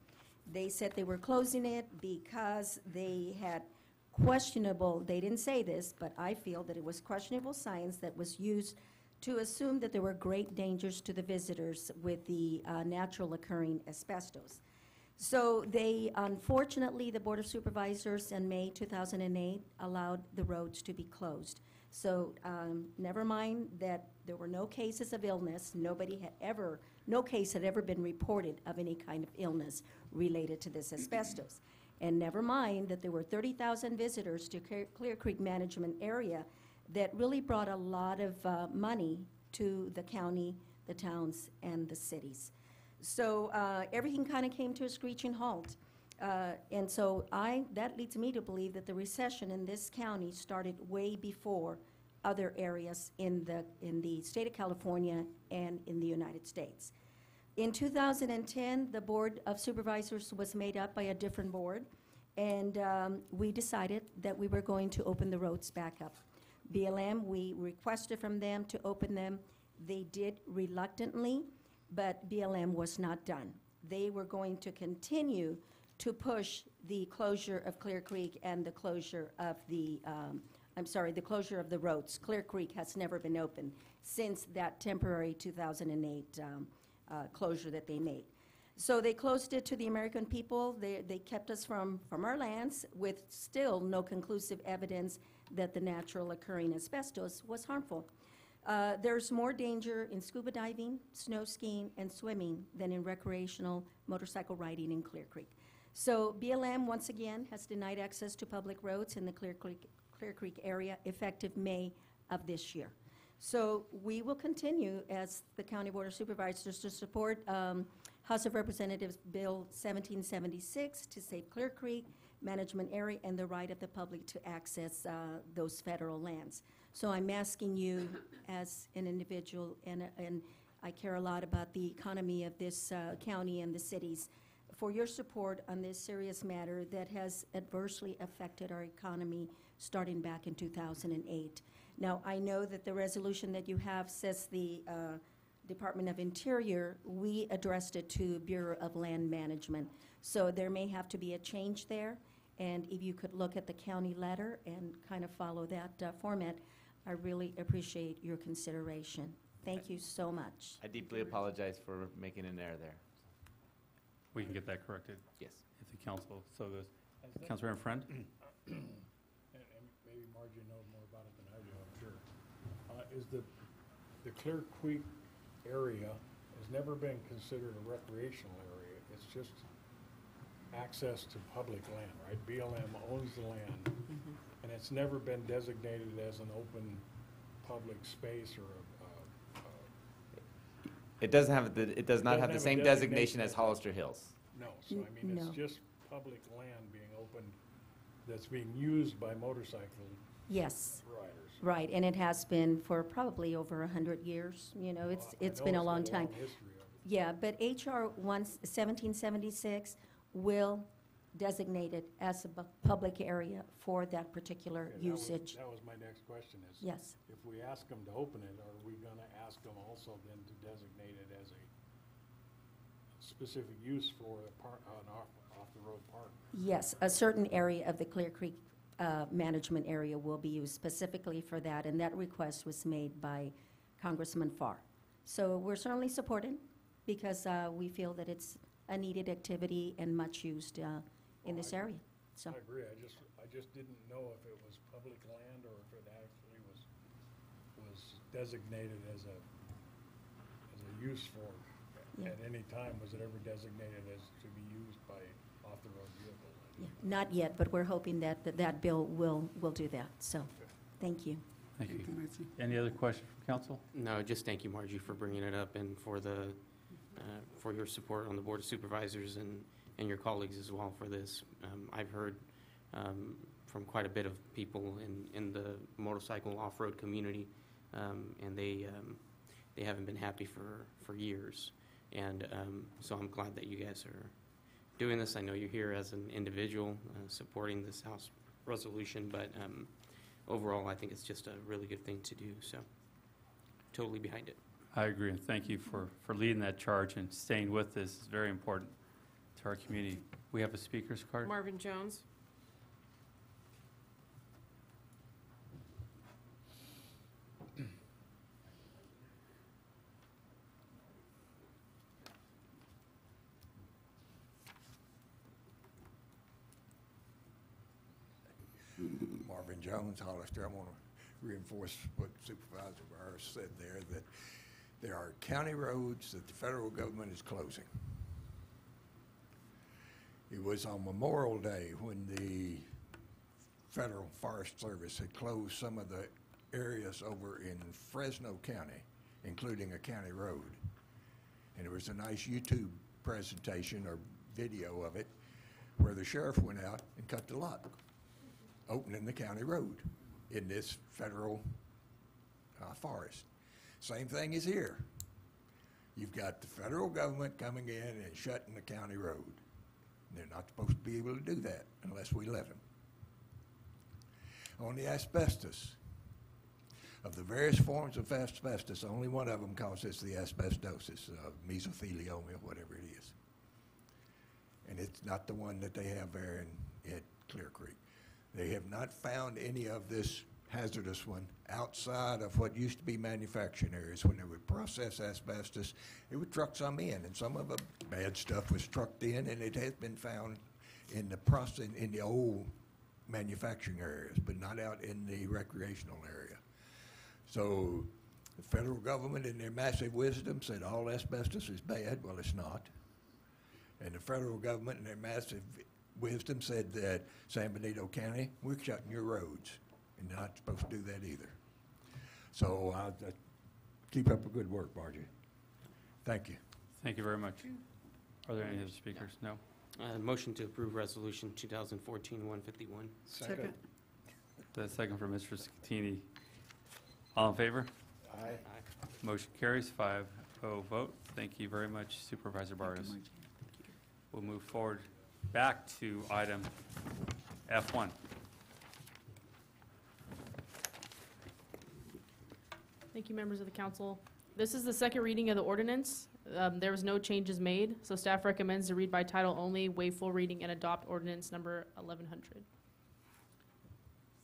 They said they were closing it because they had questionable, they didn't say this, but I feel that it was questionable science that was used to assume that there were great dangers to the visitors with the natural occurring asbestos. So they, unfortunately, the Board of Supervisors in May 2008 allowed the roads to be closed. So never mind that there were no cases of illness, no case had ever been reported of any kind of illness related to this asbestos. And never mind that there were 30,000 visitors to Clear Creek management area that really brought a lot of money to the county, the towns, and the cities. So everything kind of came to a screeching halt. And so that leads me to believe that the recession in this county started way before other areas in the state of California and in the United States. In 2010, the Board of Supervisors was made up by a different board, and we decided that we were going to open the roads back up. BLM, we requested from them to open them. They did reluctantly, but BLM was not done. They were going to continue to push the closure of Clear Creek and the closure of the closure of the roads. Clear Creek has never been opened since that temporary 2008 closure that they made. So they closed it to the American people. They kept us from our lands with still no conclusive evidence that the natural occurring asbestos was harmful. There's more danger in scuba diving, snow skiing, and swimming than in recreational motorcycle riding in Clear Creek. So BLM, once again, has denied access to public roads in the Clear Creek area effective May of this year. So we will continue as the County Board of Supervisors to support House of Representatives Bill 1776 to save Clear Creek management area and the right of the public to access those federal lands. So I'm asking you as an individual, and I care a lot about the economy of this county and the cities, for your support on this serious matter that has adversely affected our economy starting back in 2008. Now, I know that the resolution that you have says the Department of Interior. We addressed it to Bureau of Land Management. So there may have to be a change there. And if you could look at the county letter and kind of follow that format, I really appreciate your consideration. Thank you so much. I deeply apologize for making an error there. We can get that corrected. Yes. If the council so goes. Councilor Friend? And maybe Margie knows more about it than I do, I'm sure. Is the Clear Creek area has never been considered a recreational area. It's just access to public land, right? BLM owns the land, and it's never been designated as an open public space or It does not have the same designation as Hollister Hills. No, so I mean, it's just public land being open that's being used by motorcycle Yes. riders. Right, and it has been for probably over 100 years. You know, it's been a long time. Yeah, but HR 1776 will designate it as a public area for that particular Okay, usage. That was my next question is. Yes. If we ask them to open it, are we gonna ask them also then to designate it as a specific use for an off-the-road park? Yes, a certain area of the Clear Creek management area will be used specifically for that, and that request was made by Congressman Farr. So we're certainly supported because we feel that it's a needed activity and much used in this area. So I agree, I just didn't know if it was public land or if it actually was designated as a use for, at any time, was it ever designated as to be used by off-the-road vehicles? yeah, not yet, but we're hoping that that bill will do that. So thank you. Thank you. Any other questions from council? No, just thank you, Margie, for bringing it up and for for your support on the Board of Supervisors and your colleagues as well for this. I've heard from quite a bit of people in the motorcycle off-road community, and they haven't been happy for years. And so I'm glad that you guys are doing this. I know you're here as an individual supporting this House resolution, but overall, I think it's just a really good thing to do. So totally behind it. I agree, and thank you for leading that charge and staying with this. It's very important to our community. We have a speaker's card. Marvin Jones. Marvin Jones, Hollister. I want to reinforce what Supervisor Burris said there, that there are county roads that the federal government is closing. It was on Memorial Day when the Federal Forest Service had closed some of the areas over in Fresno County, including a county road. And there was a nice YouTube presentation or video of it where the sheriff went out and cut the lot, opening the county road in this federal forest. Same thing is here. You've got the federal government coming in and shutting the county road. They're not supposed to be able to do that unless we let them. On the asbestos, of the various forms of asbestos, only one of them causes the asbestosis, mesothelioma, whatever it is. And it's not the one that they have there in Clear Creek. They have not found any of this hazardous one outside of what used to be manufacturing areas. When they would process asbestos, it would truck some in, and some of the bad stuff was trucked in, and it has been found in the old manufacturing areas, but not out in the recreational area. So the federal government, in their massive wisdom, said all asbestos is bad. Well, it's not. And the federal government, in their massive wisdom, said that San Benito County, we're shutting your roads. And they're not supposed to do that either. So keep up the good work, Margie. Thank you. Thank you very much. Are there any other speakers? No? Motion to approve Resolution 2014-151. Second. The second for Mr. Scatini. All in favor? Aye. Motion carries 5-0 vote. Thank you very much, Supervisor Bartis. We'll move forward back to item F1. Thank you, members of the council. This is the second reading of the ordinance. There was no changes made, so staff recommends to read by title only, waive full reading, and adopt ordinance number 1100.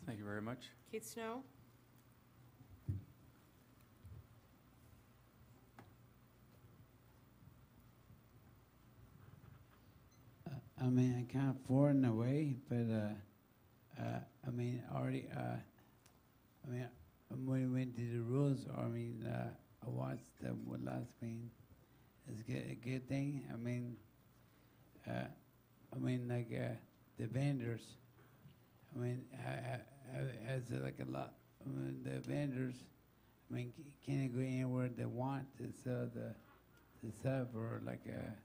Thank you very much. Keith Snow? I mean, I kind of for in a way, but I mean, already, I mean, when we went to the rules, I mean, I watched the last meeting. It's a good thing. I mean, like the vendors. I mean, as like a lot. I mean, the vendors. I mean, can go anywhere they want to sell the stuff, or like I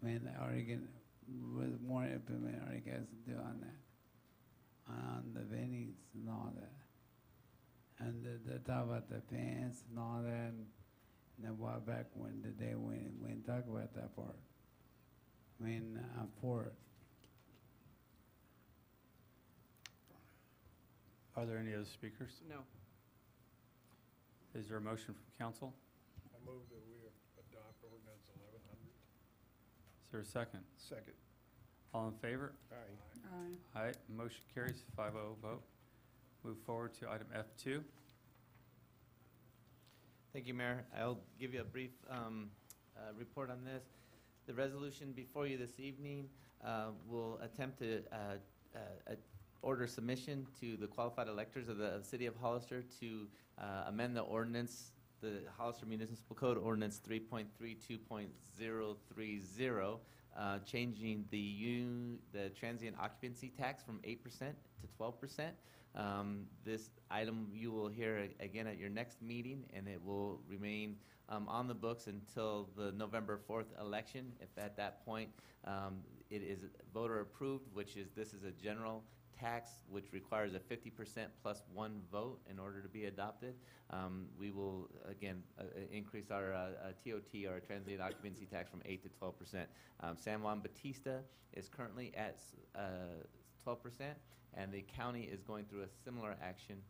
mean, Oregon with more implement are you guys do on that, on the vendings and all that, and the talk about the fence and all that, and a while back when the day when talk about that part. I mean, I'm for it. Are there any other speakers? No. Is there a motion from council? I move that we adopt ordinance 1100. Is there a second? Second. All in favor? Aye. Aye. Aye. Motion carries 5-0 vote. Move forward to item F2. Thank you, Mayor. I'll give you a brief report on this. The resolution before you this evening will attempt to order submission to the qualified electors of the City of Hollister to amend the ordinance, the Hollister Municipal Code Ordinance 3.32.030, changing the transient occupancy tax from 8% to 12%. This item you will hear again at your next meeting, and it will remain on the books until the November 4th election. If at that point it is voter approved, this is a general tax which requires a 50% plus one vote in order to be adopted, we will again increase our TOT, our transient occupancy tax, from 8 to 12%. San Juan Bautista is currently at 12%. And the county is going through a similar action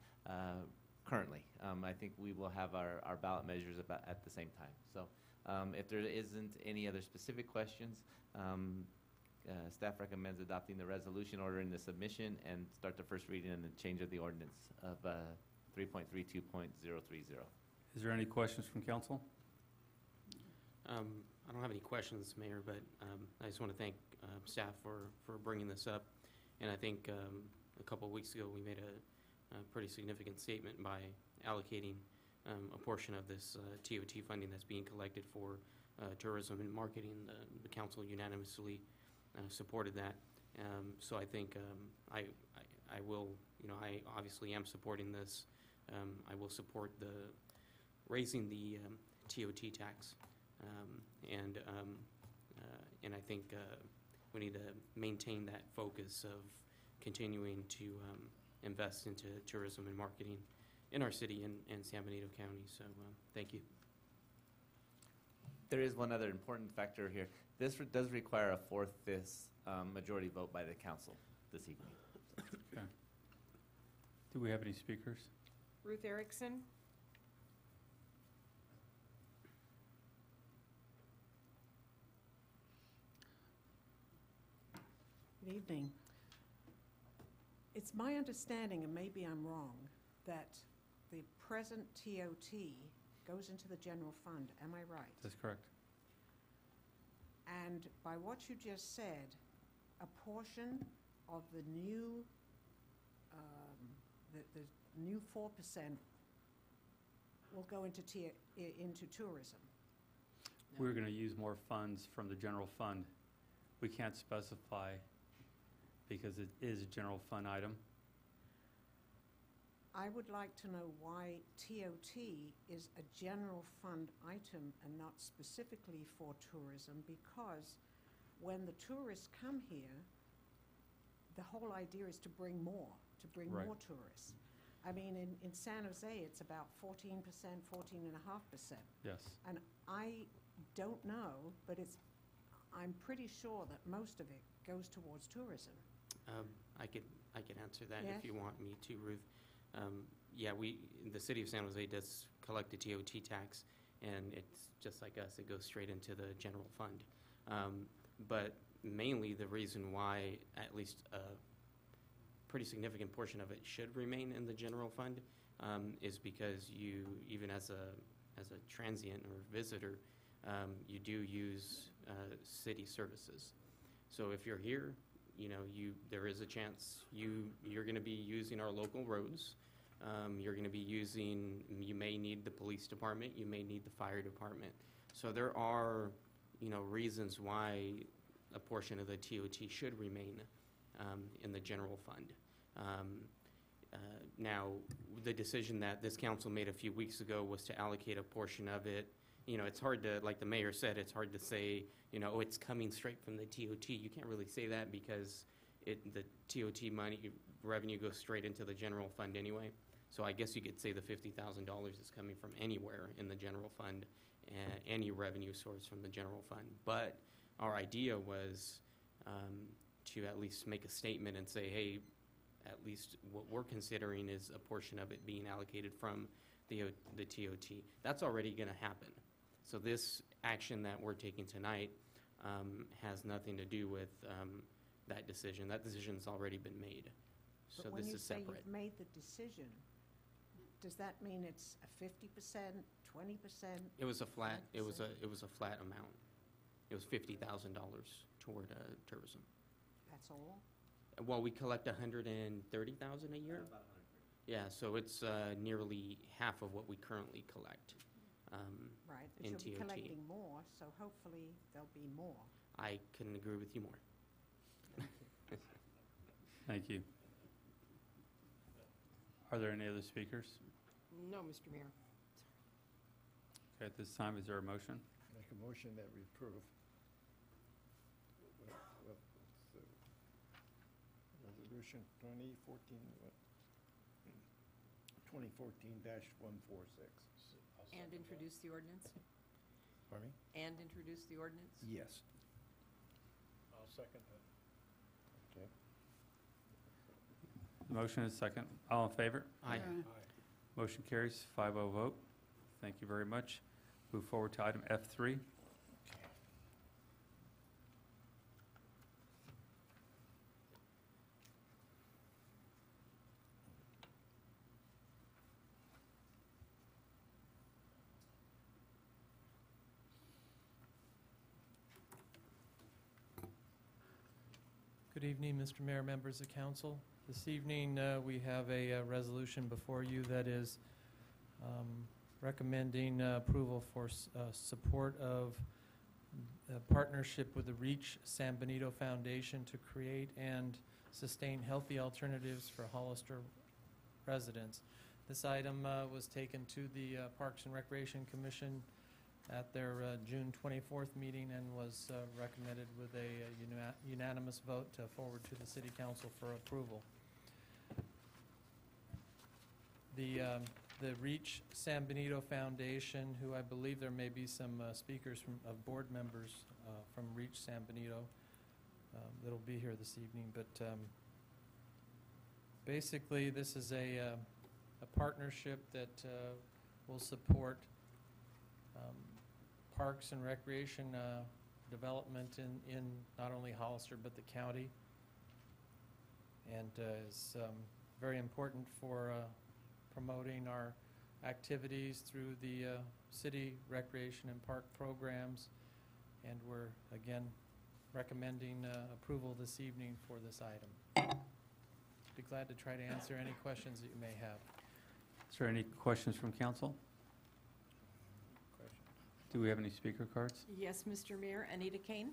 currently. I think we will have our ballot measures at the same time. So if there isn't any other specific questions, staff recommends adopting the resolution, ordering the submission, and start the first reading and the change of the ordinance of 3.32.030. Is there any questions from council? I don't have any questions, Mayor, but I just want to thank staff for bringing this up. And I think a couple of weeks ago we made a pretty significant statement by allocating a portion of this TOT funding that's being collected for tourism and marketing. The council unanimously supported that. So I think I will, I obviously am supporting this. I will support the raising the TOT tax. And I think we need to maintain that focus of continuing to invest into tourism and marketing in our city and San Benito County. So thank you. There is one other important factor here. This does require a 4/5 majority vote by the council this evening. Okay. Do we have any speakers? Ruth Erickson. Good evening. It's my understanding, and maybe I'm wrong, that the present TOT goes into the general fund. Am I right? That's correct. And by what you just said, a portion of the new, the new 4% will go into tourism. We're going to use more funds from the general fund. We can't specify because it is a general fund item. I would like to know why TOT is a general fund item and not specifically for tourism, because when the tourists come here, the whole idea is to bring more Right. more tourists. I mean, in San Jose, it's about 14%, 14.5%. Yes. And I don't know, but I'm pretty sure that most of it goes towards tourism. I could answer that Yes. if you want me to, Ruth. Yeah, the city of San Jose does collect a TOT tax, and it's just like us, it goes straight into the general fund. But mainly the reason why at least a pretty significant portion of it should remain in the general fund is because you, even as a transient or visitor, you do use city services. So if you're here, there is a chance you're going to be using our local roads. You're going to be you may need the police department, you may need the fire department. So there are, reasons why a portion of the TOT should remain in the general fund. Now, the decision that this council made a few weeks ago was to allocate a portion of it. It's hard to, like the mayor said, it's hard to say, oh, it's coming straight from the TOT. You can't really say that because the TOT money revenue goes straight into the general fund anyway. So I guess you could say the $50,000 is coming from anywhere in the general fund, any revenue source from the general fund. But our idea was to at least make a statement and say, hey, at least what we're considering is a portion of it being allocated from the TOT. That's already going to happen. So this action that we're taking tonight has nothing to do with that decision. That decision's already been made. So But when this you is say separate. you've made the decision, does that mean it's a 50%, 20%? It was a flat. It 5%? was a flat amount. It was $50,000 toward tourism. That's all? Well, we collect $130,000 a year. About 130. Yeah, so it's nearly half of what we currently collect. Right, in but you'll be TOT. collecting more, so hopefully there'll be more. I couldn't agree with you more. Thank you. Are there any other speakers? No, Mr. Mayor. Okay, at this time, is there a motion? Make a motion that we approve. Resolution 2014-146. And introduce the ordinance? Pardon me? And introduce the ordinance? Yes. I'll second that. Okay. The motion is second. All in favor? Aye. Motion carries 5-0 vote. Thank you very much. Move forward to item F3. Good evening, Mr. Mayor, members of council. This evening, we have a resolution before you that is recommending approval for support of a partnership with the Reach San Benito Foundation to create and sustain healthy alternatives for Hollister residents. This item was taken to the Parks and Recreation Commission at their June 24th meeting and was recommended with a unanimous vote to forward to the City Council for approval. The Reach San Benito Foundation, who I believe there may be some speakers of board members from Reach San Benito that'll be here this evening, but basically this is a partnership that will support parks and recreation development in not only Hollister but the county, and is very important for promoting our activities through the city recreation and park programs, and we're again recommending approval this evening for this item. Be glad to try to answer any questions that you may have. Is there any questions from council? Do we have any speaker cards? Yes, Mr. Mayor. Anita Kane.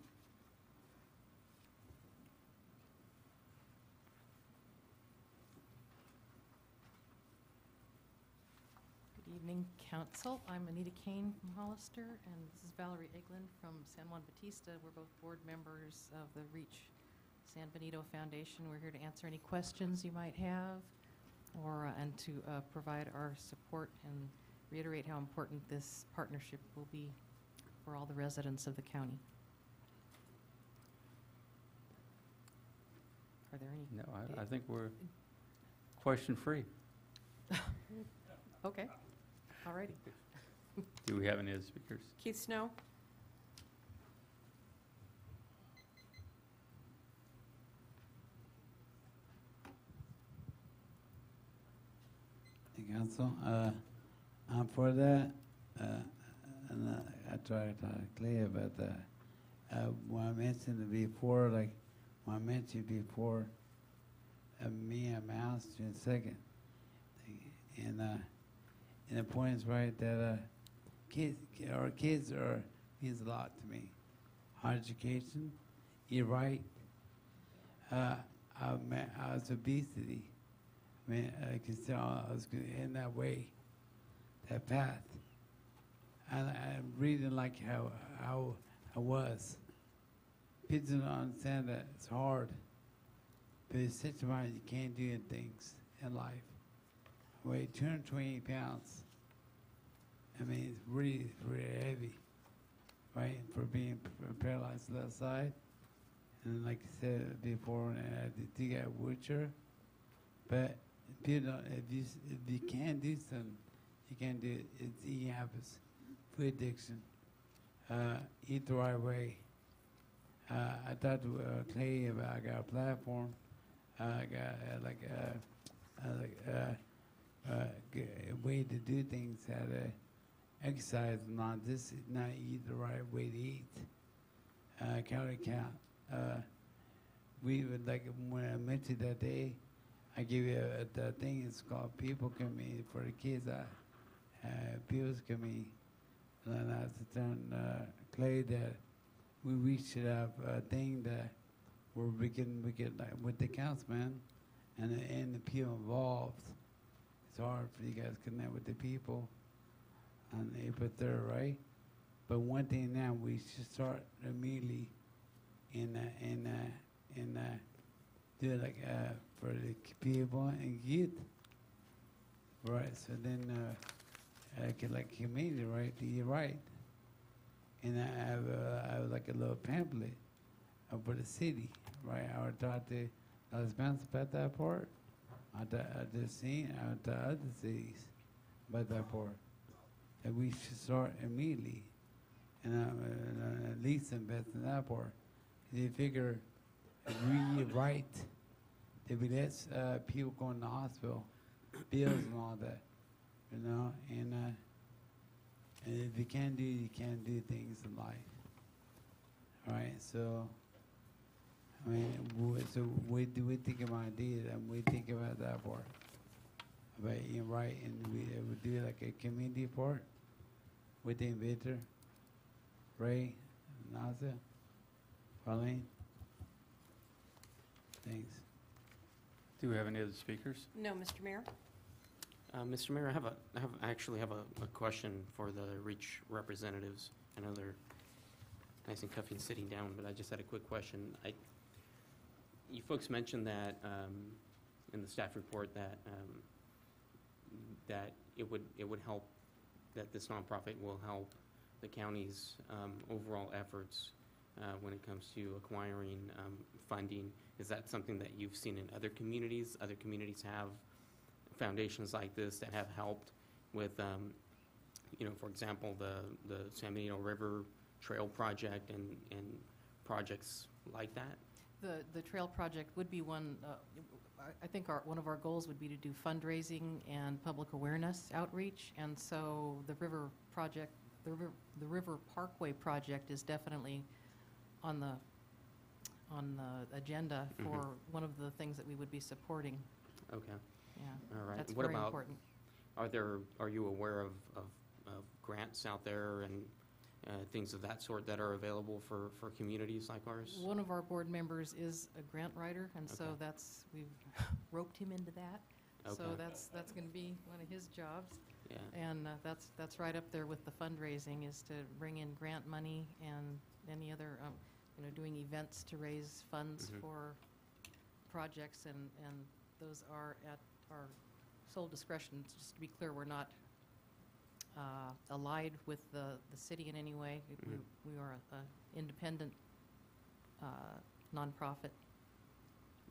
Good evening, council. I'm Anita Kane from Hollister, and this is Valerie Eglin from San Juan Batista. We're both board members of the Reach San Benito Foundation. We're here to answer any questions you might have, or and to provide our support and reiterate how important this partnership will be for all the residents of the county. Are there any? No, I think we're question-free. Okay. All righty. Do we have any other speakers? Keith Snow. The council, I'm for that, and I try to talk clear about that. When I mentioned before, like, when I mentioned before, me and my house in second, and the point is right that our kids means a lot to me. Higher education, you're right. I was obesity. I mean, I could tell I was in that way, that path. And I'm reading like how I was. Kids don't understand that it's hard, but it's such a mind you can't do things in life. I weigh 220 pounds. I mean, it's really, really heavy, right, for being paralyzed left side. And like I said before, I had to get a wheelchair. But if you can't do something, you can't do it. It's eating habits, food addiction, eat the right way. I talked to Clay about I got a platform. I got a way to do things, how to exercise, not eat the right way to eat. Calorie count. We would, like when I mentioned that day, I give you the thing. It's called People Committee for the kids. People's Committee. And I have to tell Clay that we should have a thing that where we can like, with the councilman and the people involved. It's hard for you guys to connect with the people on April 3rd, right? But one thing now, we should start immediately in do it like for the people and youth, right? So then like community, right? You're right. And I have like a little pamphlet for the city, right? I would talk to Los Banos about that part. I just seen out to other cities about that part. That we should start immediately, and at least invest in that part. You figure if we right, there be less people going to the hospital, bills and all that, you know. And if you can't do things in life. All right, so I mean, so we think about ideas, and we think about that part. But you're right, and we would do like a community part with the inventor, Ray, Naza, Pauline. Thanks. Do we have any other speakers? No, Mr. Mayor. Mr. Mayor, I actually have a question for the REACH representatives. I know they're nice and comfy and sitting down, but I just had a quick question. You folks mentioned that in the staff report that that it would help, that this nonprofit will help the county's overall efforts when it comes to acquiring funding. Is that something that you've seen in other communities? Other communities have foundations like this that have helped with, for example, the San Benito River Trail Project and projects like that? The trail project would be one, I think one of our goals would be to do fundraising and public awareness outreach. And so the river project, the River Parkway project is definitely on the agenda for one of the things that we would be supporting. Okay. Yeah. All right. That's What very about, important. are you aware of grants out there and things of that sort that are available for communities like ours? One of our board members is a grant writer, and so Okay. we've roped him into that. So Okay. that's going to be one of his jobs. Yeah. And that's right up there with the fundraising, is to bring in grant money and any other, doing events to raise funds for projects, and those are at our sole discretion. Just to be clear, we're not allied with the city in any way. We are an independent nonprofit.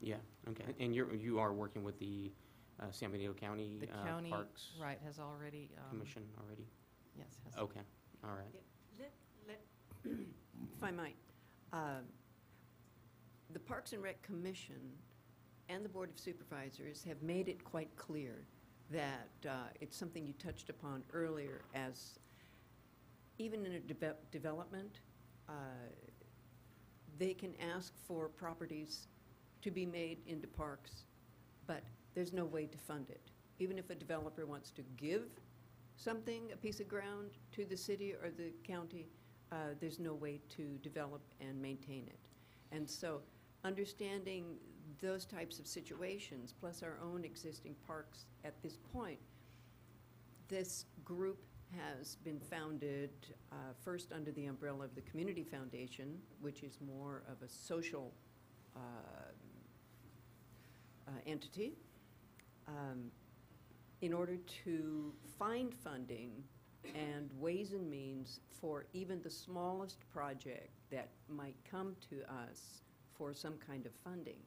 Yeah, okay. And you are working with the San Benito County The county, Parks right, has already. Commission already? Yes, has. Okay, all right. If I might, the Parks and Rec Commission and the Board of Supervisors have made it quite clear that it's something you touched upon earlier, as even in a development, they can ask for properties to be made into parks, but there's no way to fund it. Even if a developer wants to give something, a piece of ground, to the city or the county, there's no way to develop and maintain it. And so understanding those types of situations, plus our own existing parks at this point, this group has been founded first under the umbrella of the Community Foundation, which is more of a social entity, in order to find funding and ways and means for even the smallest project that might come to us for some kind of funding,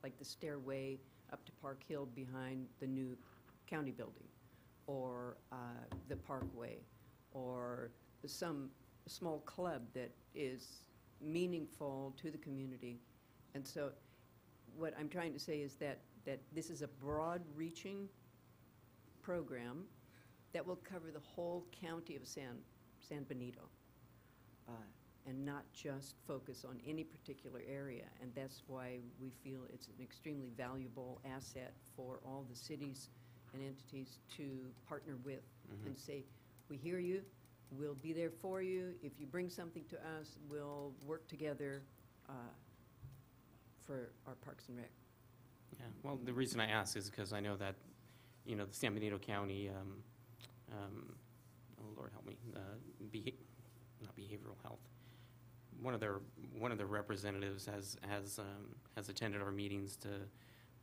like the stairway up to Park Hill behind the new county building, or the Parkway, or some small club that is meaningful to the community. And so what I'm trying to say is that this is a broad-reaching program that will cover the whole county of San Benito, and not just focus on any particular area. And that's why we feel it's an extremely valuable asset for all the cities and entities to partner with and say, we hear you, we'll be there for you. If you bring something to us, we'll work together for our Parks and Rec. Yeah, well, the reason I ask is because I know that, the San Benito County, oh Lord help me, not behavioral health. One of their representatives has attended our meetings to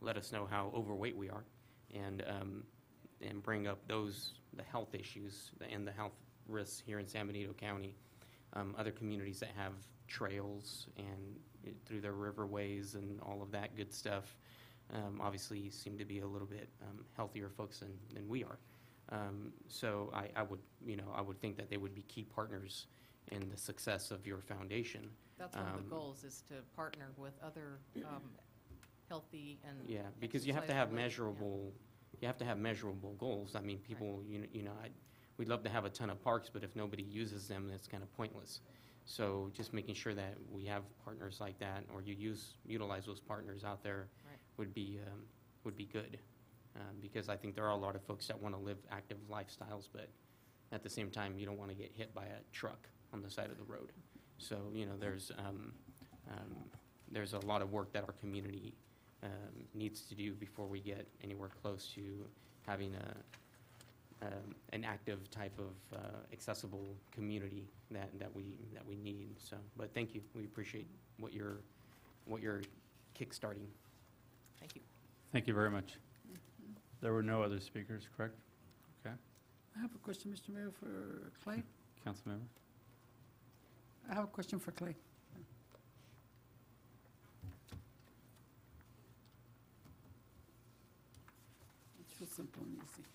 let us know how overweight we are, and bring up the health issues and the health risks here in San Benito County. Other communities that have trails and through their riverways and all of that good stuff, obviously seem to be a little bit healthier folks than we are. So I would think that they would be key partners in the success of your foundation. That's one of the goals, is to partner with other healthy and Yeah, because you have to have exercise-related, measurable. You have to have measurable goals. I mean, people, we'd love to have a ton of parks, but if nobody uses them, it's kind of pointless. So just making sure that we have partners like that, or you utilize those partners out there, would be good. Because I think there are a lot of folks that want to live active lifestyles, but at the same time, you don't want to get hit by a truck on the side of the road. So, there's a lot of work that our community needs to do before we get anywhere close to having an active type of accessible community that we need. So, but thank you. We appreciate what you're kickstarting. Thank you. Thank you very much. There were no other speakers, correct? Okay. I have a question, Mr. Mayor, for Clay. Councilmember? I have a question for Clay. It's real simple and easy.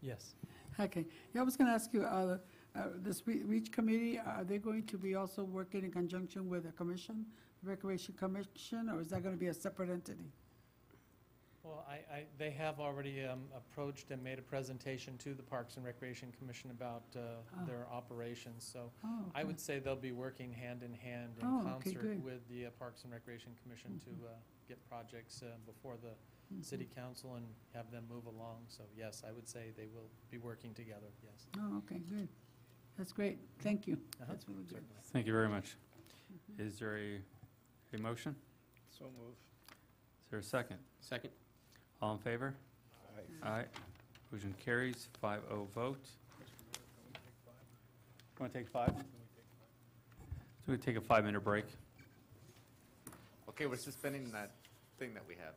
Yes. Okay. Yeah, I was going to ask you, this REACH committee, are they going to be also working in conjunction with the commission, Recreation Commission, or is that going to be a separate entity? Well, they have already approached and made a presentation to the Parks and Recreation Commission about their operations. So I would say they'll be working hand in hand in concert good. with the Parks and Recreation Commission to get projects before the City Council and have them move along. So yes, I would say they will be working together, yes. Oh, okay, good. That's great. Thank you. That's really good. Thank you very much. Is there a motion? So move. Is there a second? Second. All in favor? Aye. Aye. Motion carries, 5-0 vote. Want to take 5? So we take a 5-minute break. Okay, we're suspending that thing that we have.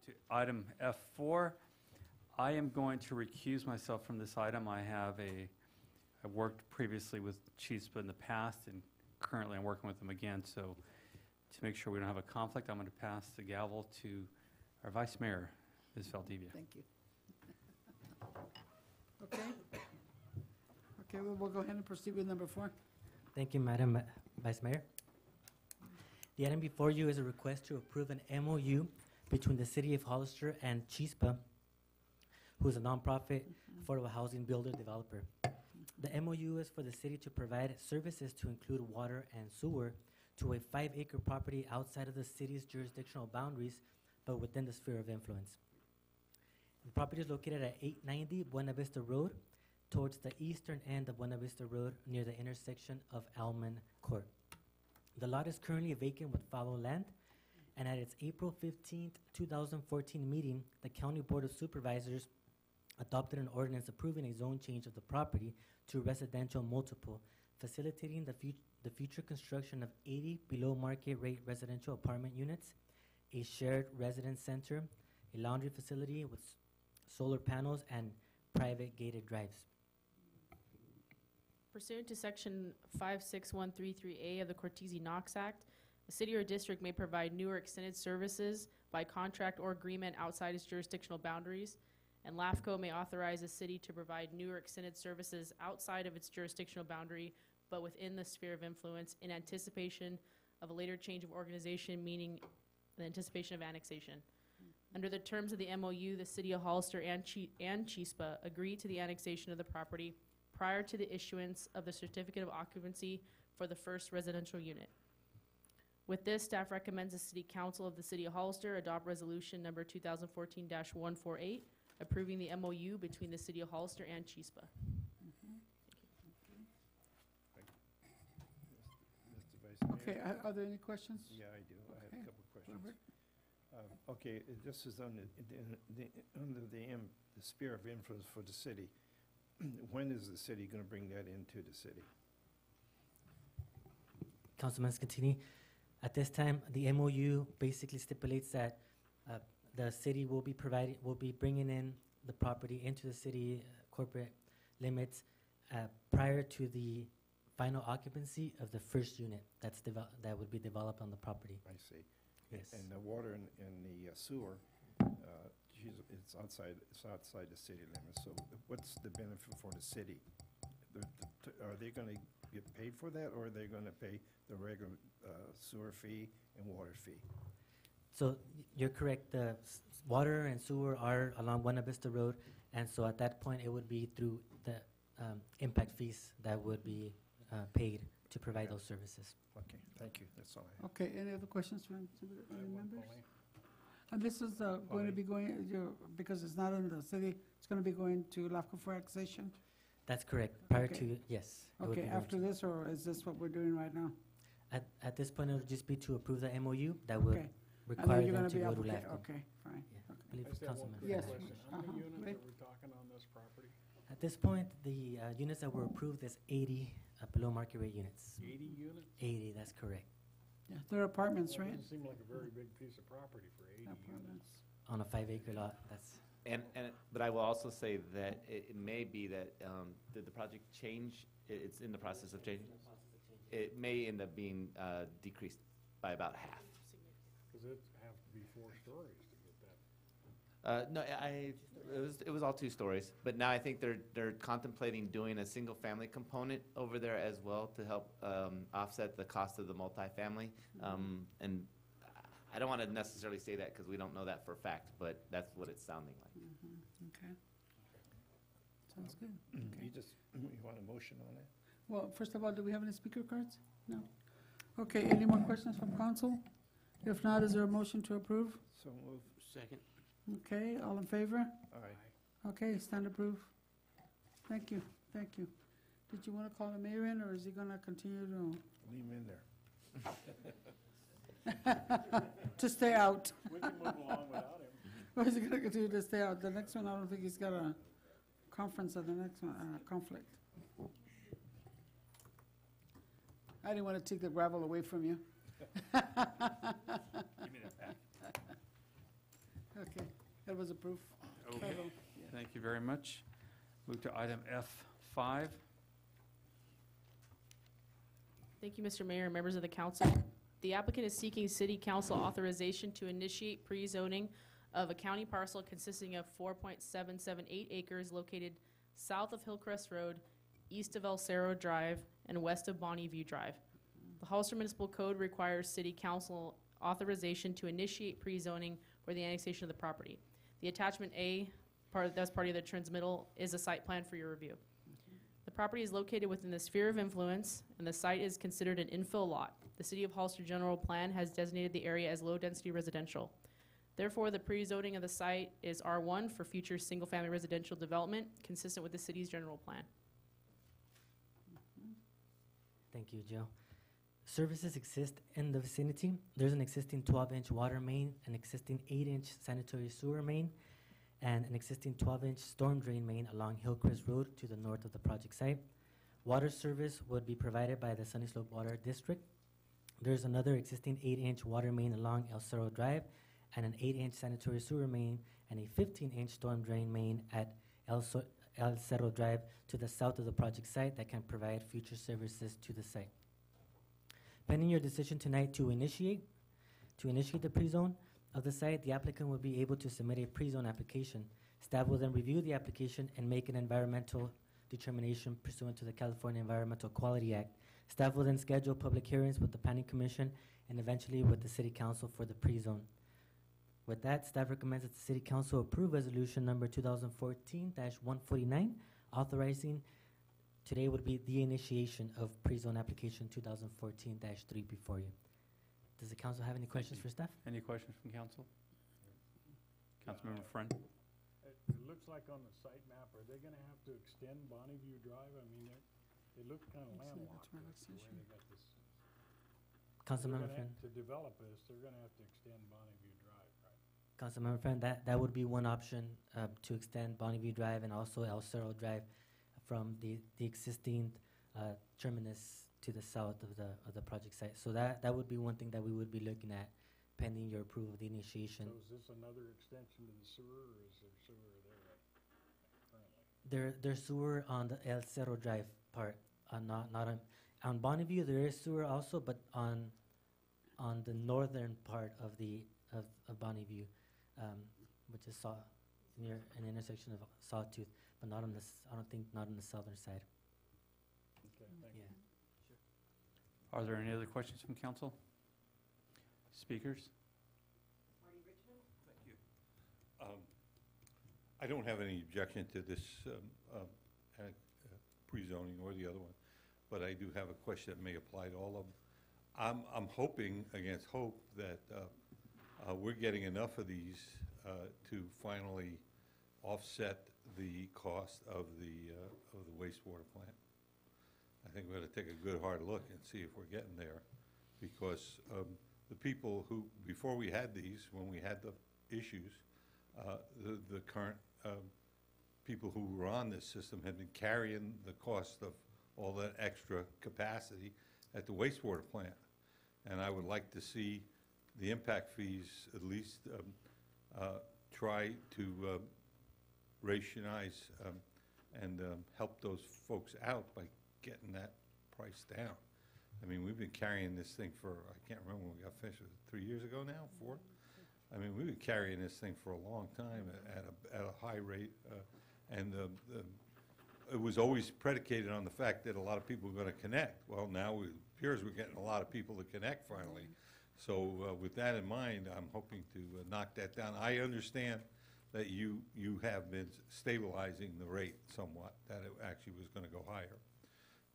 to item F4. I am going to recuse myself from this item. I worked previously with Chispa in the past, and currently I'm working with them again. So to make sure we don't have a conflict, I'm going to pass the gavel to our Vice Mayor, Ms. Valdivia. Thank you. Okay. Okay, we'll go ahead and proceed with number 4. Thank you, Madam Vice Mayor. The item before you is a request to approve an MOU between the City of Hollister and Chispa, who is a nonprofit affordable housing builder developer. The MOU is for the city to provide services to include water and sewer to a 5-acre property outside of the city's jurisdictional boundaries, but within the sphere of influence. The property is located at 890 Buena Vista Road, towards the eastern end of Buena Vista Road, near the intersection of Alman Court. The lot is currently vacant with fallow land, and at its April 15th, 2014 meeting, the County Board of Supervisors adopted an ordinance approving a zone change of the property to residential multiple, facilitating the future construction of 80 below market rate residential apartment units, a shared residence center, a laundry facility with solar panels, and private gated drives. Pursuant to Section 56133A of the Cortese-Knox Act, a city or district may provide new or extended services by contract or agreement outside its jurisdictional boundaries, and LAFCO may authorize a city to provide new or extended services outside of its jurisdictional boundary, but within the sphere of influence, in anticipation of a later change of organization, meaning in anticipation of annexation. Under the terms of the MOU, the City of Hollister and Chispa agree to the annexation of the property prior to the issuance of the certificate of occupancy for the first residential unit. With this, staff recommends the City Council of the City of Hollister adopt resolution number 2014-148, approving the MOU between the City of Hollister and Chispa. Mr. Vice Mayor? Okay, are there any questions? Yeah, I do. I have Okay. a couple of questions. Robert? Okay, this is under the sphere of influence for the city. When is the city going to bring that into the city? Councilman Scatini, at this time, the MOU basically stipulates that the city will be bringing in the property into the city corporate limits prior to the final occupancy of the first unit that would be developed on the property. I see. Yes. And the water and the sewer, it's outside the city limits. So what's the benefit for the city? Are they going to get paid for that, or are they going to pay the regular sewer fee and water fee? So you're correct. The water and sewer are along Buena Vista Road, and so at that point, it would be through the impact fees that would be paid to provide those services. Okay, thank you. That's all I have. Okay, any other questions from any members? And this is going to be going, because it's not in the city, it's going to be going to LAFCO for annexation? That's correct. Prior Okay. to, yes. it would Okay, be going after to- this, or is this what we're doing right now? At this point, it would just be to approve the MOU that would Okay. And then require you're them gonna to be go to applica- LAFCO. Okay, fine. Yeah, Okay. I believe I just have one Councilman. quick Yes. question. How many units Right. are we talking on this property? At this point, the units that were approved is 80 below market rate units. 80 units? 80, that's correct. Yeah, they're apartments, That right? doesn't seem like a very big piece of property for 80 units. Apartments. On a 5-acre lot, that's, But I will also say that it may be that, did the project change? It's in the process of changing? It may end up being decreased by about half. Because it have to be 4 stories to get that. No, it was all 2 stories, but now I think they're contemplating doing a single-family component over there as well to help offset the cost of the multifamily. And I don't want to necessarily say that because we don't know that for a fact, but that's what it's sounding like. Okay. Sounds good. You want a motion on that? Well, first of all, do we have any speaker cards? No? Okay, any more questions from council? If not, is there a motion to approve? So move. Second. Okay, all in favor? Aye. Okay, stand approved. Thank you, thank you. Did you want to call the mayor in, or is he going to continue to? Leave him in there. To stay out? We can move along without him. Or is he going to continue to stay out? The next one, I don't think he's got a conference at the next one, conflict. I didn't want to take the gravel away from you. Give me that back. Okay. That was approved. Okay. Federal, yeah. Thank you very much. Move to item F5. Thank you, Mr. Mayor and members of the council. The applicant is seeking city council authorization to initiate pre-zoning of a county parcel consisting of 4.778 acres located south of Hillcrest Road, east of El Cerro Drive, and west of Bonnie View Drive. The Hollister Municipal Code requires city council authorization to initiate pre-zoning for the annexation of the property. The attachment A, that's part of the transmittal, is a site plan for your review. The property is located within the sphere of influence, and the site is considered an infill lot. The City of Hollister General Plan has designated the area as low-density residential. Therefore, the pre-zoning of the site is R1 for future single-family residential development, consistent with the city's general plan. Thank you, Jill. Services exist in the vicinity. There's an existing 12-inch water main, an existing 8-inch sanitary sewer main, and an existing 12-inch storm drain main along Hillcrest Road to the north of the project site. Water service would be provided by the Sunny Slope Water District. There's another existing 8-inch water main along El Cerro Drive, and an 8-inch sanitary sewer main, and a 15-inch storm drain main at El Cerro Drive to the south of the project site that can provide future services to the site. Pending your decision tonight to initiate the pre-zone of the site, the applicant will be able to submit a pre-zone application. Staff will then review the application and make an environmental determination pursuant to the California Environmental Quality Act. Staff will then schedule public hearings with the Planning Commission and eventually with the City Council for the pre-zone. With that, staff recommends that the City Council approve resolution number 2014-149, authorizing, today would be the initiation of pre-zone application 2014-3 before you. Does the council have any questions for staff? Any questions from council? Councilmember Friend? It looks like on the site map, are they gonna have to extend Bonnie View Drive? I mean, they look kind of landlocked, the way they got this. Councilmember They're gonna Friend? To develop this, they're gonna have to extend Bonnie View Drive, right? Councilmember Friend, that would be one option to extend Bonnie View Drive and also El Cerro Drive from the existing terminus to the south of the project site. So that would be one thing that we would be looking at pending your approval of the initiation. So is this another extension to the sewer, or is there sewer there currently? There's sewer on the El Cerro Drive part, not on Bonnie View. There is sewer also, but on the northern part of Bonnie View, which is near an intersection of Sawtooth, but not on this. I don't think not on the southern side. Okay, thank you. Are there any other questions from council? Speakers? Thank you. I don't have any objection to this pre-zoning or the other one, but I do have a question that may apply to all of them. I'm hoping against hope that we're getting enough of these to finally offset the cost of the wastewater plant. I think we ought to take a good hard look and see if we're getting there, because the people who, before we had these, when we had the issues, the current people who were on this system had been carrying the cost of all that extra capacity at the wastewater plant. And I would like to see the impact fees at least try to rationize and help those folks out by getting that price down. I mean, we've been carrying this thing for, I can't remember when we got finished, 3 years ago now, 4? I mean, we've been carrying this thing for a long time at a high rate, and it was always predicated on the fact that a lot of people were going to connect. Well, now it appears we're getting a lot of people to connect finally. So with that in mind, I'm hoping to knock that down. I understand that you have been stabilizing the rate somewhat, that it actually was going to go higher.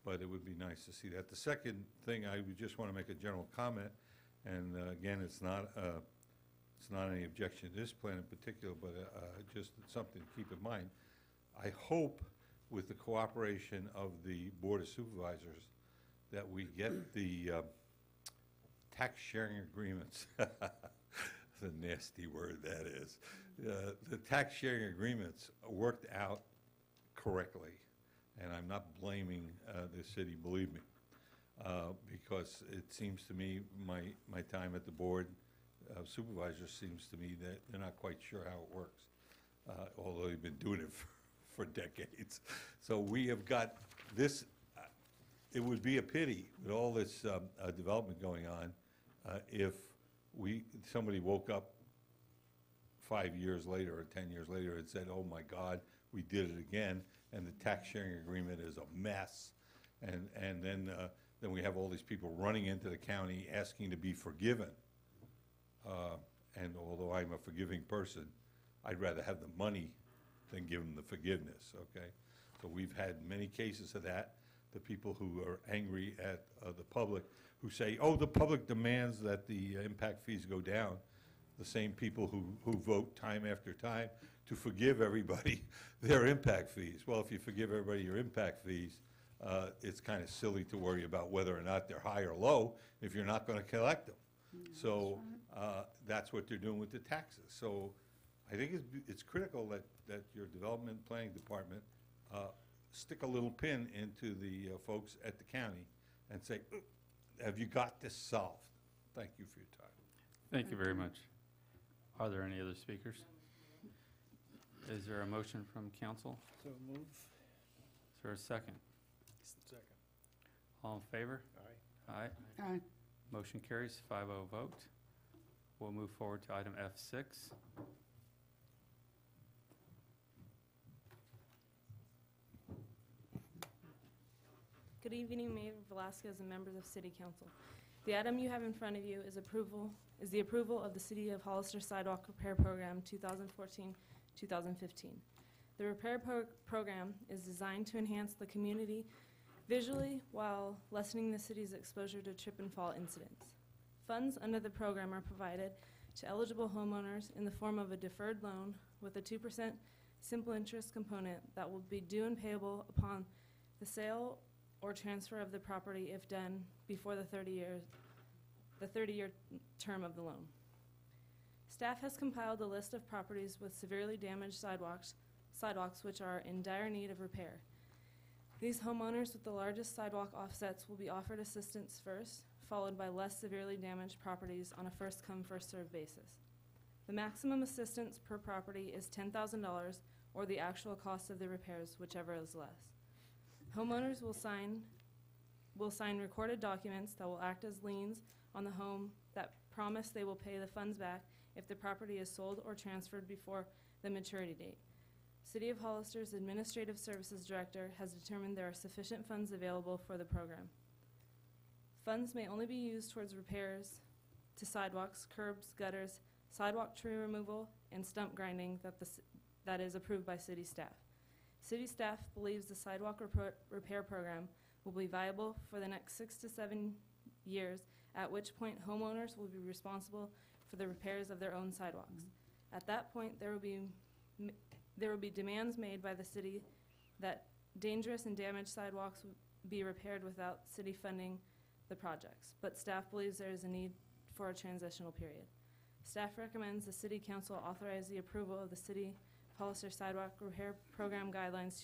But it would be nice to see that. The second thing, I would just want to make a general comment, and again, it's not any objection to this plan in particular, but just something to keep in mind. I hope with the cooperation of the Board of Supervisors that we get the tax sharing agreements. That's a nasty word, that is. The tax sharing agreements worked out correctly. And I'm not blaming the city, believe me, because it seems to me my time at the board, supervisor seems to me that they're not quite sure how it works, although they've been doing it for decades. So we have got this, it would be a pity with all this development going on if somebody woke up 5 years later or 10 years later and said, oh my God, we did it again, and the tax sharing agreement is a mess. And then we have all these people running into the county asking to be forgiven. And although I'm a forgiving person, I'd rather have the money than give them the forgiveness, okay? So we've had many cases of that. The people who are angry at the public who say, oh, the public demands that the impact fees go down. The same people who vote time after time to forgive everybody their impact fees. Well, if you forgive everybody your impact fees, it's kind of silly to worry about whether or not they're high or low if you're not going to collect them. So that's what they're doing with the taxes. So I think it's critical that your development planning department stick a little pin into the folks at the county and say, have you got this solved? Thank you for your time. Thank you very much. Are there any other speakers? Is there a motion from council? So move. Is there a second? Second. All in favor? Aye. Aye. Aye. Motion carries 5-0 vote. We'll move forward to item F6. Good evening, Mayor Velasquez and members of City Council. The item you have in front of you is the approval of the City of Hollister Sidewalk Repair Program 2014-2015. The repair program is designed to enhance the community visually while lessening the city's exposure to trip and fall incidents. Funds under the program are provided to eligible homeowners in the form of a deferred loan with a 2% simple interest component that will be due and payable upon the sale or transfer of the property if done before the 30-year term of the loan. Staff has compiled a list of properties with severely damaged sidewalks which are in dire need of repair. These homeowners with the largest sidewalk offsets will be offered assistance first, followed by less severely damaged properties on a first-come, first-served basis. The maximum assistance per property is $10,000 or the actual cost of the repairs, whichever is less. Homeowners will sign recorded documents that will act as liens on the home that promise they will pay the funds back if the property is sold or transferred before the maturity date. City of Hollister's Administrative Services Director has determined there are sufficient funds available for the program. Funds may only be used towards repairs to sidewalks, curbs, gutters, sidewalk tree removal, and stump grinding that is approved by city staff. City staff believes the sidewalk repair program will be viable for the next 6 to 7 years, at which point homeowners will be responsible for the repairs of their own sidewalks. At that point, there will be demands made by the city that dangerous and damaged sidewalks be repaired without city funding the projects, but staff believes there is a need for a transitional period. Staff recommends the City Council authorize the approval of the City Hollister Sidewalk Repair Program Guidelines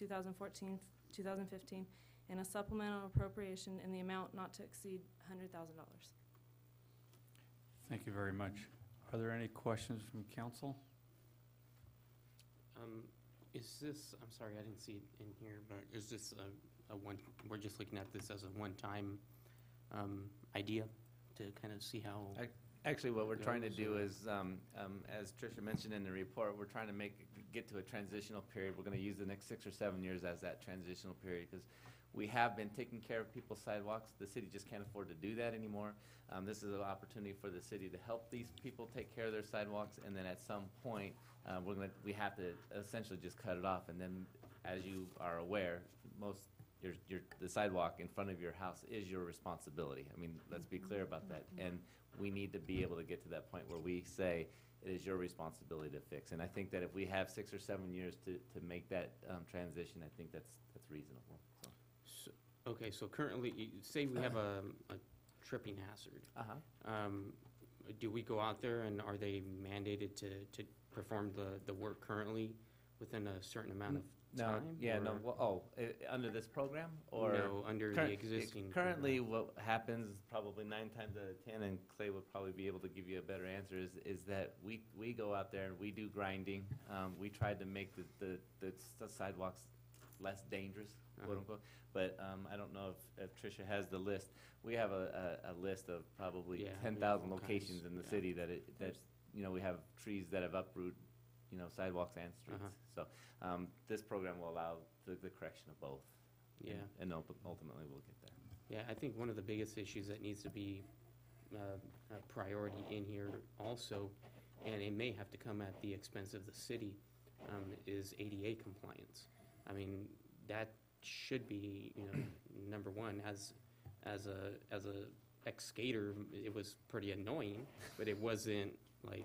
2014-2015 and a supplemental appropriation in the amount not to exceed $100,000. Thank you very much. Are there any questions from council? Is this, I'm sorry, I didn't see it in here, but is this a one, we're just looking at this as a one-time idea to kind of see how? Actually, what we're trying to goes, do or- is, as Tricia mentioned in the report, we're trying to get to a transitional period. We're going to use the next 6 or 7 years as that transitional period because we have been taking care of people's sidewalks. The city just can't afford to do that anymore. This is an opportunity for the city to help these people take care of their sidewalks, and then at some point, we have to essentially just cut it off. And then, as you are aware, the sidewalk in front of your house is your responsibility. I mean, let's be clear about that. And we need to be able to get to that point where we say it is your responsibility to fix. And I think that if we have 6 or 7 years to make that transition, I think that's reasonable. So. Okay, so currently, say we have a tripping hazard. Do we go out there and are they mandated to perform the work currently within a certain amount of No, time? yeah, no, or- well, under this program, or? No, under the current- existing Currently, what happens, probably 9 times out of 10, and Clay would probably be able to give you a better answer, is that we go out there and we do grinding. We tried to make the sidewalks less dangerous, quote unquote. But I don't know if Tricia has the list. We have a list of probably Yeah, 10,000 all kinds, locations in the city that we have trees that have uprooted, sidewalks and streets. So this program will allow the correction of both. Yeah. And ultimately, we'll get there. Yeah, I think one of the biggest issues that needs to be a priority in here also, and it may have to come at the expense of the city, is ADA compliance. I mean, that should be, number one, as a ex-skater, it was pretty annoying, but it wasn't like,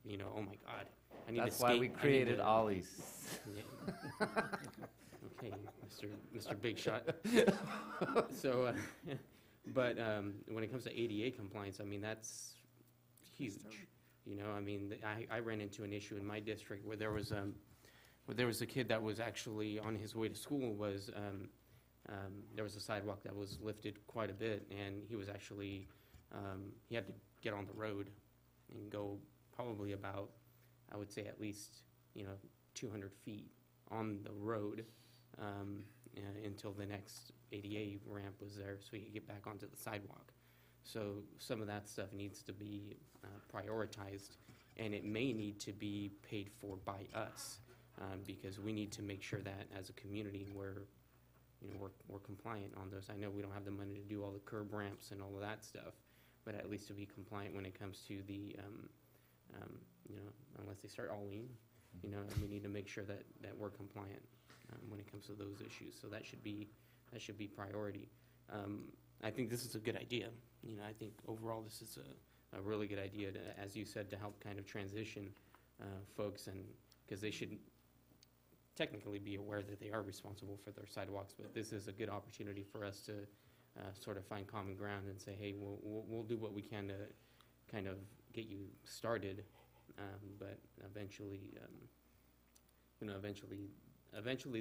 oh my God, I need to skate. That's why we created ollies. Yeah. Okay, Mr. Big Shot. So, but when it comes to ADA compliance, I mean, that's huge. I mean, I ran into an issue in my district where there was a kid that was actually on his way to school. There was a sidewalk that was lifted quite a bit, and he was actually he had to get on the road and go probably about, I would say, at least 200 feet on the road until the next ADA ramp was there, so he could get back onto the sidewalk. So some of that stuff needs to be prioritized, and it may need to be paid for by us, because we need to make sure that as a community we're compliant on those. I know we don't have the money to do all the curb ramps and all of that stuff, but at least to be compliant when it comes to the unless they start all-in, we need to make sure that we're compliant when it comes to those issues. So that should be priority. I think this is a good idea. I think overall this is a really good idea, as you said, to help kind of transition folks, and because they should technically be aware that they are responsible for their sidewalks, but this is a good opportunity for us to sort of find common ground and say, hey, we'll do what we can to kind of get you started, but eventually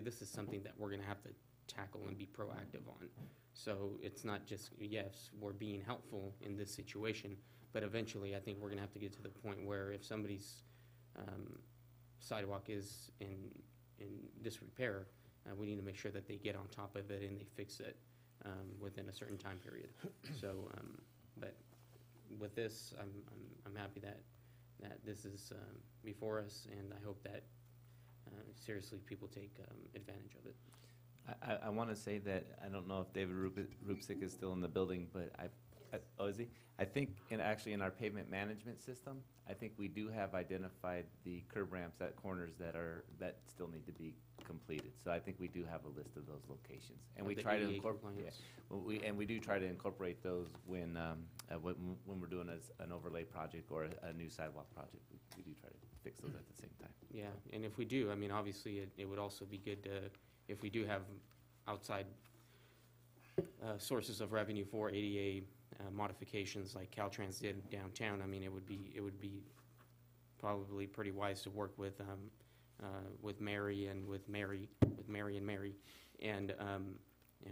this is something that we're going to have to tackle and be proactive on. So it's not just, yes, we're being helpful in this situation, but eventually I think we're going to have to get to the point where if somebody's sidewalk is in disrepair, we need to make sure that they get on top of it and they fix it within a certain time period. So, but with this, I'm happy that this is before us, and I hope that seriously people take advantage of it. I want to say that I don't know if David Rupsik is still in the building, but is he? I think in our pavement management system, I think we do have identified the curb ramps at corners that still need to be completed. So I think we do have a list of those locations, and we try to incorporate. We do try to incorporate those when we're doing an overlay project or a new sidewalk project. We do try to fix those at the same time. Yeah, and if we do, I mean, obviously, it would also be good to, if we do have outside sources of revenue for ADA modifications like Caltrans did downtown, I mean, it would be probably pretty wise to work with Mary and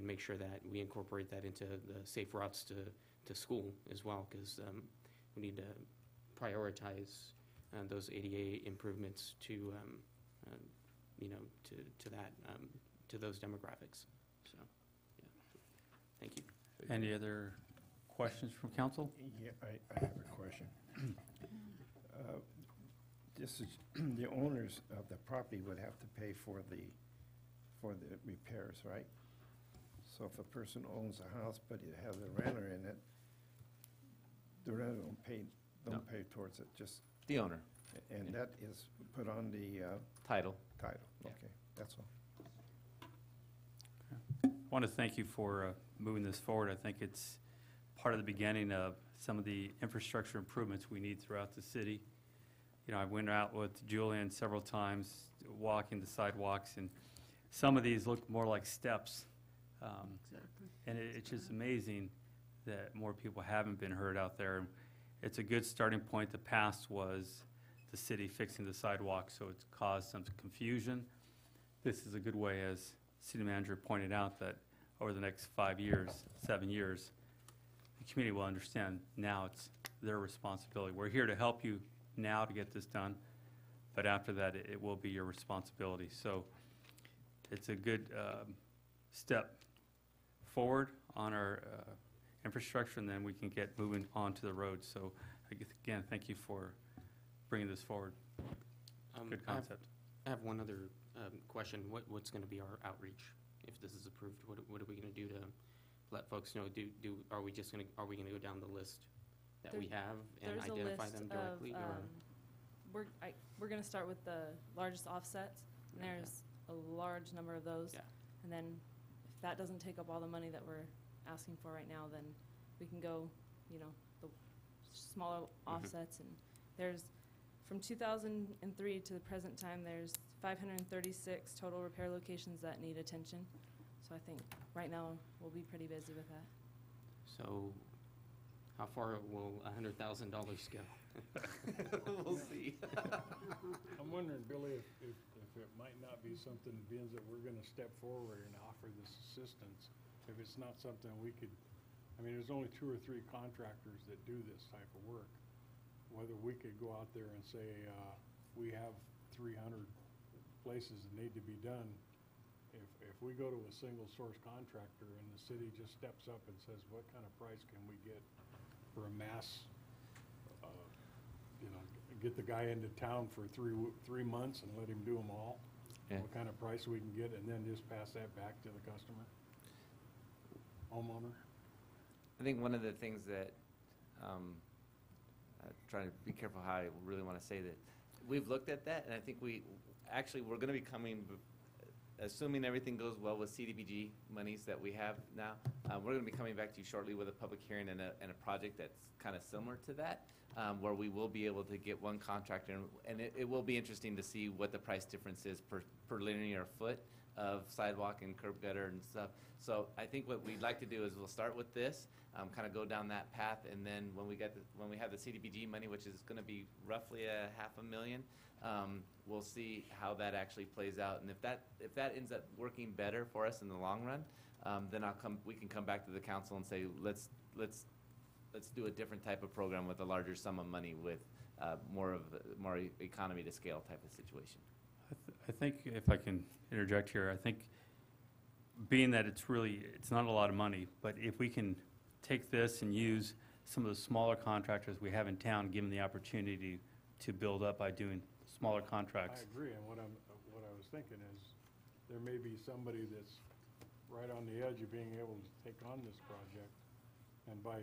make sure that we incorporate that into the safe routes to school as well, because we need to prioritize those ADA improvements to to those demographics. So, yeah. Thank you. Any other questions from council? Yeah, I have a question. This is, the owners of the property would have to pay for the repairs, right? So if a person owns a house but it has a renter in it, the renter don't pay towards it, just the owner. And that is put on the title. Title. Okay, that's all. I want to thank you for moving this forward. I think it's part of the beginning of some of the infrastructure improvements we need throughout the city. I went out with Julian several times, walking the sidewalks, and some of these look more like steps. And it's just amazing that more people haven't been heard out there. It's a good starting point. The past was the city fixing the sidewalks, so it's caused some confusion. this is a good way, as city manager pointed out, that over the next 5 years, 7 years, the community will understand now it's their responsibility. We're here to help you now to get this done, but after that, it will be your responsibility. So it's a good step forward on our infrastructure, and then we can get moving on to the roads. So again, thank you for bringing this forward. Good concept. I have one other question. What's going to be our outreach if this is approved? What are we going to do to let folks know? Are we going to go down the list that we have and There's identify a list them directly? of, we're going to start with the largest offsets, and there's a large number of those. Yeah. And then if that doesn't take up all the money that we're asking for right now, then we can go, the smaller offsets. And there's, from 2003 to the present time, there's 536 total repair locations that need attention. So I think right now we'll be pretty busy with that. So how far will $100,000 go? We'll see. I'm wondering, Billy, if it might not be something, being that we're gonna step forward and offer this assistance, if it's not something we could, there's only 2 or 3 contractors that do this type of work. Whether we could go out there and say, we have 300 places that need to be done. If we go to a single source contractor and the city just steps up and says, what kind of price can we get for a mass, get the guy into town for 3 months and let him do them all? Yeah. What kind of price we can get, and then just pass that back to the customer, homeowner? I think one of the things that, trying to be careful how I really want to say that, we've looked at that, and I think we're going to be coming, assuming everything goes well with CDBG monies that we have now, we're going to be coming back to you shortly with a public hearing and a project that's kind of similar to that, where we will be able to get one contractor, and it will be interesting to see what the price difference is per linear foot of sidewalk and curb gutter and stuff. So I think what we'd like to do is we'll start with this, kind of go down that path, and then when we have the CDBG money, which is going to be roughly $500,000, we'll see how that actually plays out. And if that ends up working better for us in the long run, then we can come back to the council and say, let's do a different type of program with a larger sum of money with more economy to scale type of situation. I think if I can interject here, I think being that it's not a lot of money, but if we can take this and use some of the smaller contractors we have in town, give them the opportunity to build up by doing smaller contracts. I agree, and what I was thinking is, there may be somebody that's right on the edge of being able to take on this project, and by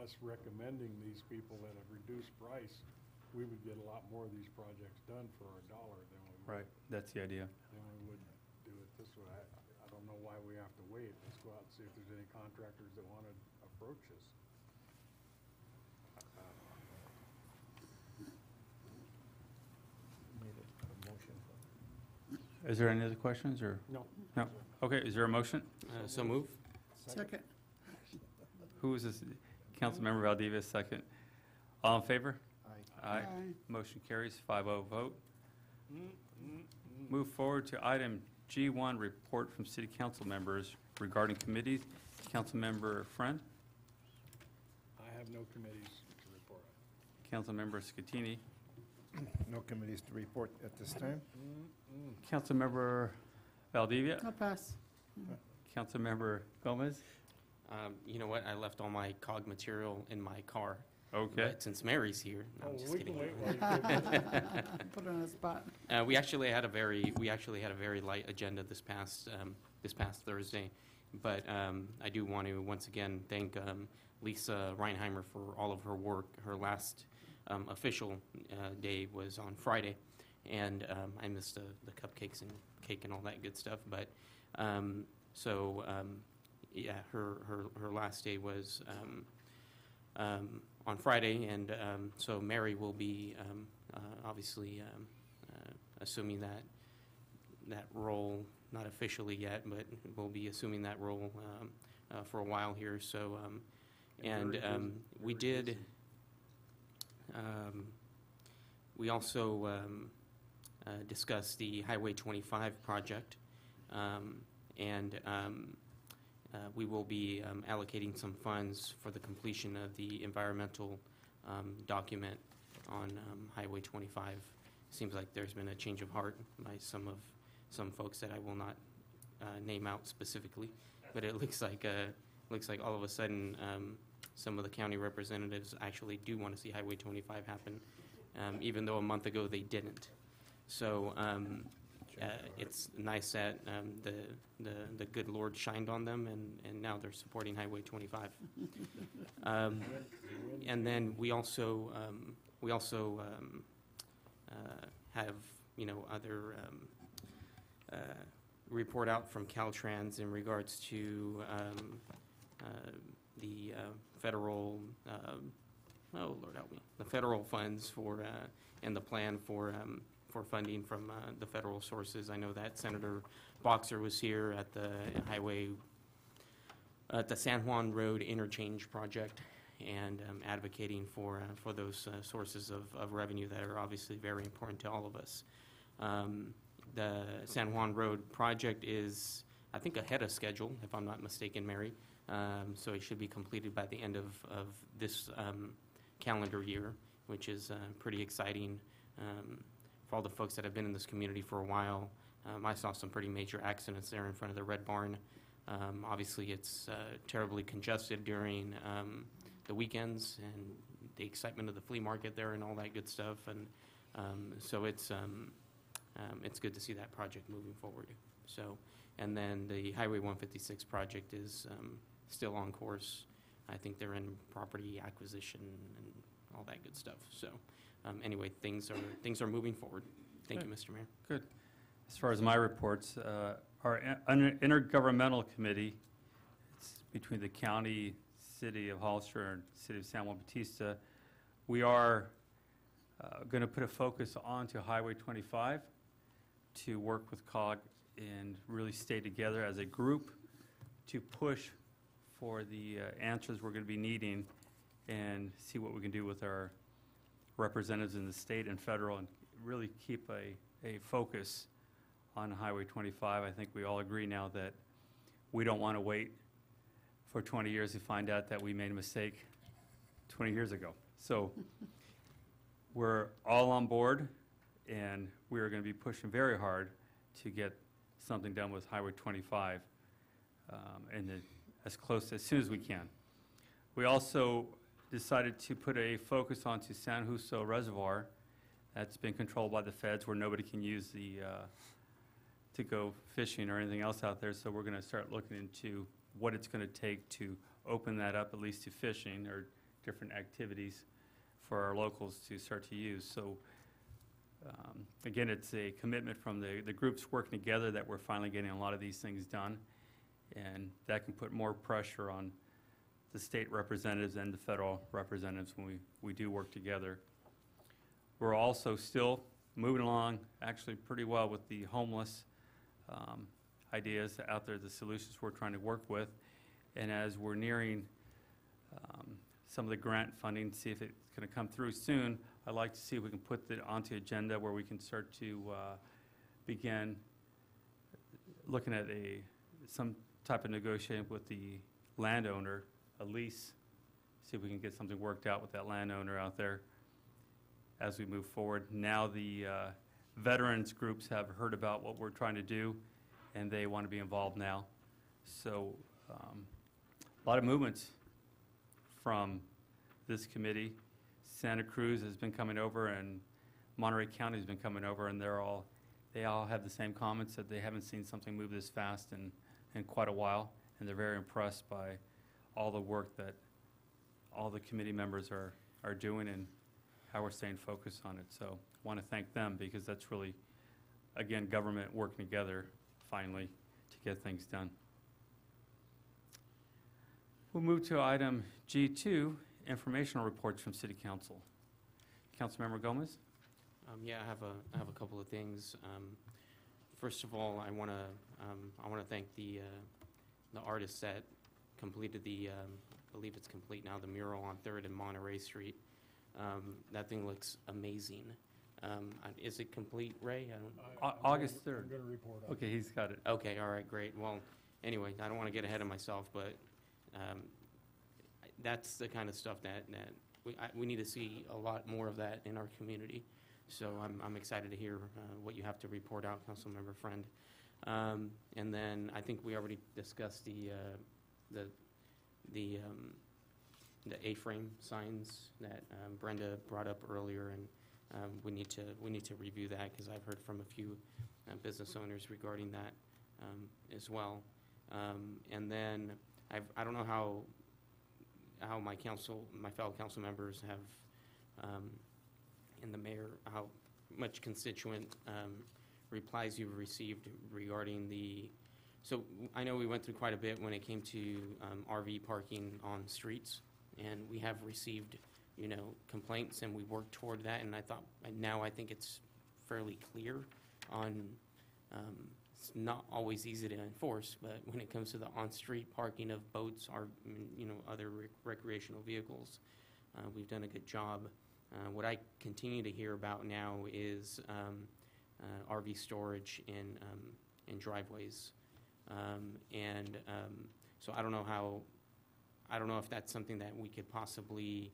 us recommending these people at a reduced price, we would get a lot more of these projects done for our dollar than we would. Right, that's the idea. Than we would do it this way. I don't know why we have to wait. Let's go out and see if there's any contractors that want to approach us. Is there any other questions, or? No. No? Okay, is there a motion? So move. Second. Who is this? Councilmember Valdivia, second. All in favor? Aye. Aye. Motion carries 5-0 vote. Move forward to item G1, report from city council members regarding committees. Councilmember Friend, I have no committees to report. Councilmember Scatini, No committees to report at this time. Councilmember Valdivia, I'll pass. Councilmember Gomez. You know what? I left all my COG material in my car. Okay. But since Mary's here, no, I'm just we kidding. can wait while you Put it on the spot. We actually had a very light agenda this past Thursday, but I do want to once again thank Lisa Reinheimer for all of her work. Her last official day was on Friday, and I missed the cupcakes and cake and all that good stuff. But yeah, her last day was on Friday, and so Mary will be obviously assuming that role, not officially yet, but will be assuming that role for a while here. So, we also discuss the Highway 25 project. We will be allocating some funds for the completion of the environmental document on Highway 25. Seems like there's been a change of heart by some folks that I will not name out specifically, but it looks like all of a sudden some of the county representatives actually do want to see Highway 25 happen, even though a month ago they didn't. So it's nice that the good Lord shined on them, and now they're supporting Highway 25. And then we also have, other report out from Caltrans in regards to the federal, oh Lord help me, the federal funds for and the plan for funding from the federal sources. I know that Senator Boxer was here at the San Juan Road interchange project and advocating for those sources of revenue that are obviously very important to all of us. The San Juan Road project is, I think, ahead of schedule, if I'm not mistaken, Mary. So it should be completed by the end of this calendar year, which is pretty exciting for all the folks that have been in this community for a while. I saw some pretty major accidents there in front of the Red Barn. Obviously, it's terribly congested during the weekends and the excitement of the flea market there and all that good stuff. And so it's good to see that project moving forward. So, and then the Highway 156 project is still on course. I think they're in property acquisition and all that good stuff. So, anyway, things are moving forward. Thank you, Mr. Mayor. Good. As far as my reports, our intergovernmental committee, it's between the county, city of Hollister, and city of San Juan Bautista. We are going to put a focus onto Highway 25 to work with COG and really stay together as a group to push for the answers we're going to be needing and see what we can do with our representatives in the state and federal and really keep a focus on Highway 25. I think we all agree now that we don't want to wait for 20 years to find out that we made a mistake 20 years ago. So we're all on board, and we are going to be pushing very hard to get something done with Highway 25 as soon as we can. We also decided to put a focus onto San Justo Reservoir. That's been controlled by the feds, where nobody can use to go fishing or anything else out there. So we're going to start looking into what it's going to take to open that up, at least to fishing or different activities for our locals to start to use. So again, it's a commitment from the groups working together that we're finally getting a lot of these things done, and that can put more pressure on the state representatives and the federal representatives when we do work together. We're also still moving along actually pretty well with the homeless ideas out there, the solutions we're trying to work with. And as we're nearing some of the grant funding, see if it's going to come through soon, I'd like to see if we can put it onto agenda where we can start to begin looking at some type of negotiating with the landowner, a lease, see if we can get something worked out with that landowner out there as we move forward. Now the veterans groups have heard about what we're trying to do, and they want to be involved now. So a lot of movements from this committee. Santa Cruz has been coming over, and Monterey County has been coming over, and they all have the same comments that they haven't seen something move this fast in quite a while, and they're very impressed by all the work that all the committee members are doing and how we're staying focused on it. So I want to thank them, because that's really, again, government working together finally to get things done. We'll move to item G2, informational reports from City Council. Councilmember Gomez? Yeah, I have a couple of things. First of all, I want to thank the artists that completed the, I believe it's complete now, the mural on 3rd and Monterey Street. That thing looks amazing. Is it complete, Ray? I don't. August 3rd. I'm going to report on it. Okay, he's got it. Okay, all right, great. Well, anyway, I don't want to get ahead of myself, but that's the kind of stuff that we need to see a lot more of that in our community. So I'm excited to hear what you have to report out, Councilmember Friend. And then I think we already discussed the A-frame signs that Brenda brought up earlier, and we need to review that because I've heard from a few business owners regarding that as well. And then I don't know how my fellow council members have, and the mayor, how much constituent replies you've received regarding so I know we went through quite a bit when it came to RV parking on streets, and we have received, complaints, and we worked toward that, and I think it's fairly clear on, it's not always easy to enforce, but when it comes to the on-street parking of boats or, other recreational vehicles, we've done a good job. What I continue to hear about now is RV storage in driveways. So I don't know if that's something that we could possibly,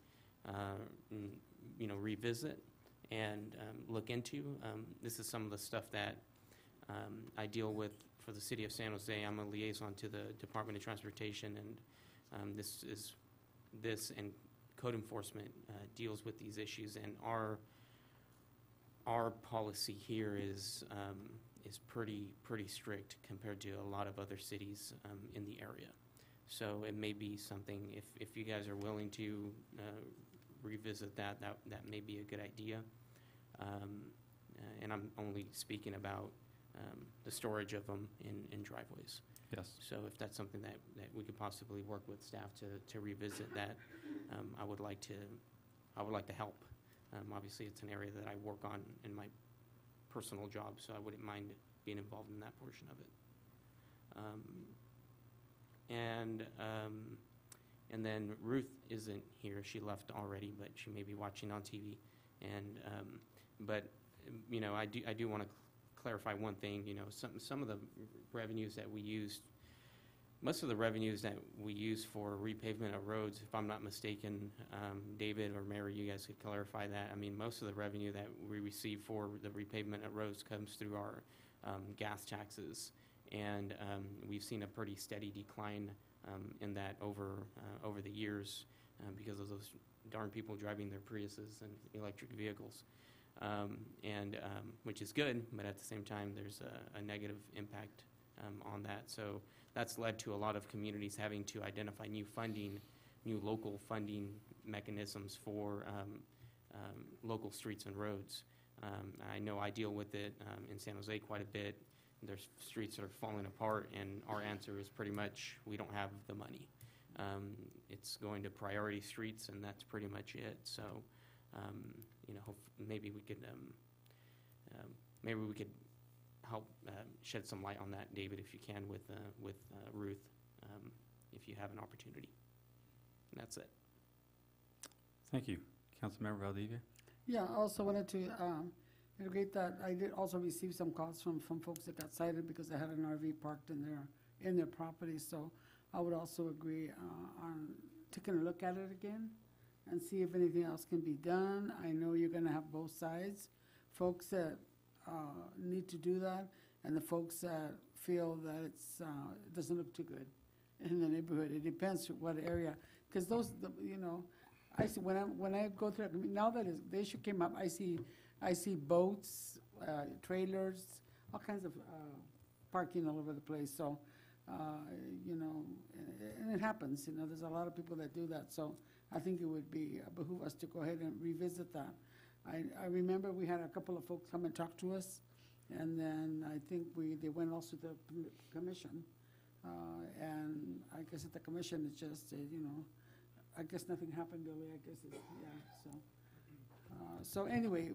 revisit and look into. This is some of the stuff that I deal with for the city of San Jose. I'm a liaison to the Department of Transportation, and this and code enforcement deals with these issues, and our policy here is pretty strict compared to a lot of other cities in the area. So it may be something, if you guys are willing to revisit that may be a good idea. And I'm only speaking about the storage of them in driveways. Yes. So if that's something that we could possibly work with staff to revisit that, I would like to help. Obviously, it's an area that I work on in my personal job, so I wouldn't mind being involved in that portion of it. And then Ruth isn't here. She left already, but she may be watching on TV. And but I do want to clarify one thing. Some of the revenues that we used, most of the revenues that we use for repavement of roads, if I'm not mistaken, David or Mary, you guys could clarify that. I mean, most of the revenue that we receive for the repavement of roads comes through our gas taxes, and we've seen a pretty steady decline in that over the years because of those darn people driving their Priuses and electric vehicles, which is good, but at the same time, there's a negative impact on that. So that's led to a lot of communities having to identify new local funding mechanisms for local streets and roads. I know I deal with it in San Jose quite a bit. There's streets that are falling apart, and our answer is pretty much we don't have the money. It's going to priority streets, and that's pretty much it. So, maybe we could help shed some light on that, David, if you can, with Ruth, if you have an opportunity. And that's it. Thank you. Councilmember Valdivia? Yeah, I also wanted to indicate that I did also receive some calls from folks that got cited because they had an RV parked in their property. So I would also agree on taking a look at it again and see if anything else can be done. I know you're going to have both sides, folks that need to do that, and the folks that feel that it doesn't look too good in the neighborhood. It depends what area, because I see when I go through. Now that the issue came up, I see boats, trailers, all kinds of parking all over the place. So, and it happens. There's a lot of people that do that. So I think it would behoove us to go ahead and revisit that. I remember we had a couple of folks come and talk to us, and then I think they went also to the commission, and I guess at the commission it's just I guess nothing happened really. I guess so anyway,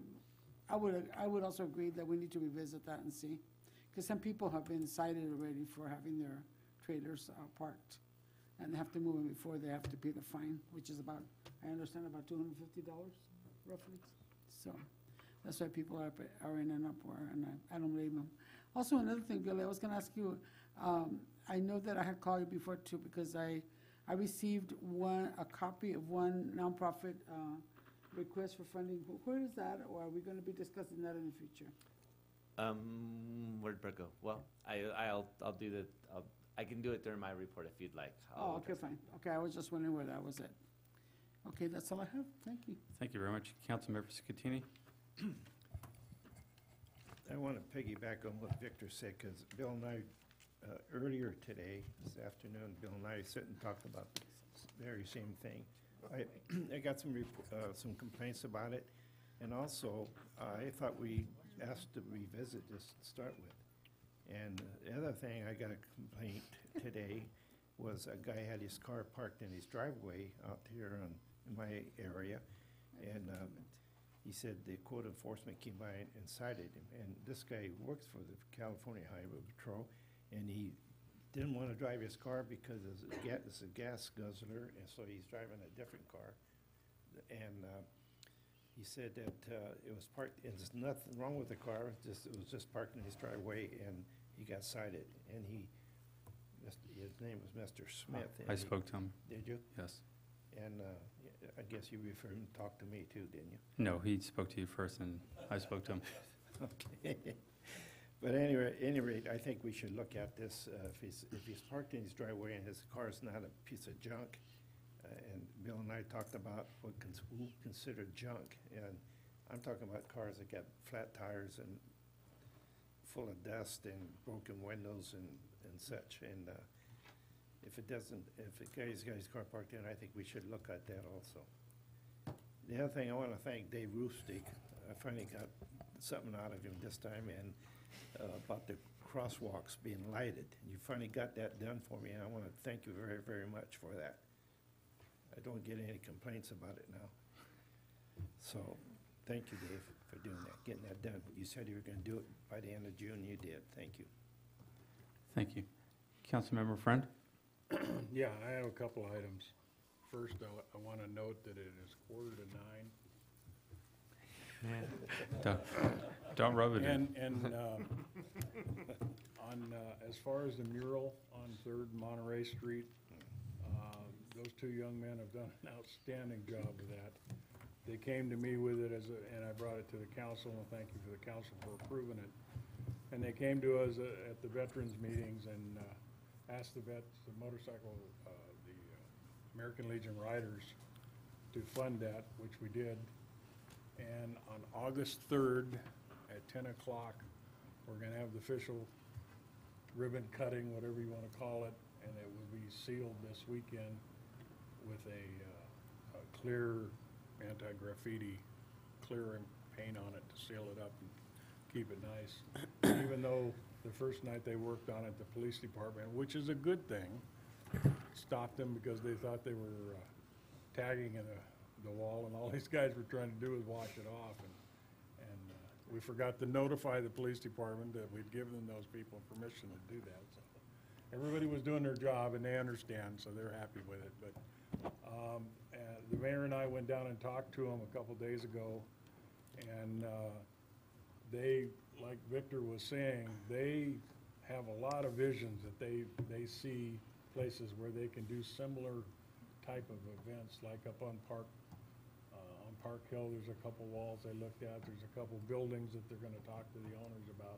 I would also agree that we need to revisit that and see, because some people have been cited already for having their trailers parked, and they have to move them before they have to pay the fine, which is I understand about $250 roughly. So, that's why people are in an uproar, and I don't blame them. Also, another thing, Billy, I was gonna ask you, I know that I had called you before too, because I received a copy of one nonprofit, request for funding. Where is that, or are we gonna be discussing that in the future? Where'd Brett go? Well, I'll do the, I can do it during my report if you'd like. Oh, okay, fine. Okay, I was just wondering where that was at. Okay, that's all I have. Thank you. Thank you very much. Councilmember Scatini? I want to piggyback on what Victor said, because Bill and I, earlier today, this afternoon, Bill and I sit and talked about the very same thing. I got some complaints about it, and also, I thought we asked to revisit this to start with. And the other thing, I got a complaint today, was a guy had his car parked in his driveway out here in my area, and he said the code enforcement came by and cited him. And this guy works for the California Highway Patrol, and he didn't want to drive his car because it's a gas guzzler, and so he's driving a different car. And he said that it was parked, and there's nothing wrong with the car, it was just parked in his driveway, and he got cited. And his name was Mr. Smith. I spoke to him. Did you? Yes. And I guess you referred him to talk to me too, didn't you? No, he spoke to you first, and I spoke to him. Okay. But anyway, at any rate, I think we should look at this. If he's parked in his driveway and his car is not a piece of junk, and Bill and I talked about what we consider junk, and I'm talking about cars that got flat tires and full of dust and broken windows and such. And if the guy's got his car parked in, I think we should look at that also. The other thing, I want to thank Dave Roofstick. I finally got something out of him this time, and about the crosswalks being lighted. You finally got that done for me, and I want to thank you very, very much for that. I don't get any complaints about it now. So, thank you, Dave, for doing that, getting that done. You said you were going to do it by the end of June, you did. Thank you. Thank you. Councilmember Friend? Yeah, I have a couple items. First, I want to note that it is 8:45. Don't rub it in. And as far as the mural on 3rd Monterey Street, those two young men have done an outstanding job with that. They came to me with it and I brought it to the council, and thank you for the council for approving it. And they came to us at the veterans meetings and asked the motorcycle, the American Legion Riders to fund that, which we did. And on August 3rd at 10 o'clock, we're going to have the official ribbon cutting, whatever you want to call it, and it will be sealed this weekend with a clear anti-graffiti, clear paint on it to seal it up and keep it nice. Even though the first night they worked on it, the police department, which is a good thing, stopped them because they thought they were tagging in the wall, and all these guys were trying to do was wash it off. And we forgot to notify the police department that we'd given those people permission to do that. So everybody was doing their job, and they understand, so they're happy with it. But the mayor and I went down and talked to them a couple days ago, and they, like Victor was saying, they have a lot of visions that they see places where they can do similar type of events, like up on Park Hill. There's a couple walls they looked at. There's a couple buildings that they're going to talk to the owners about.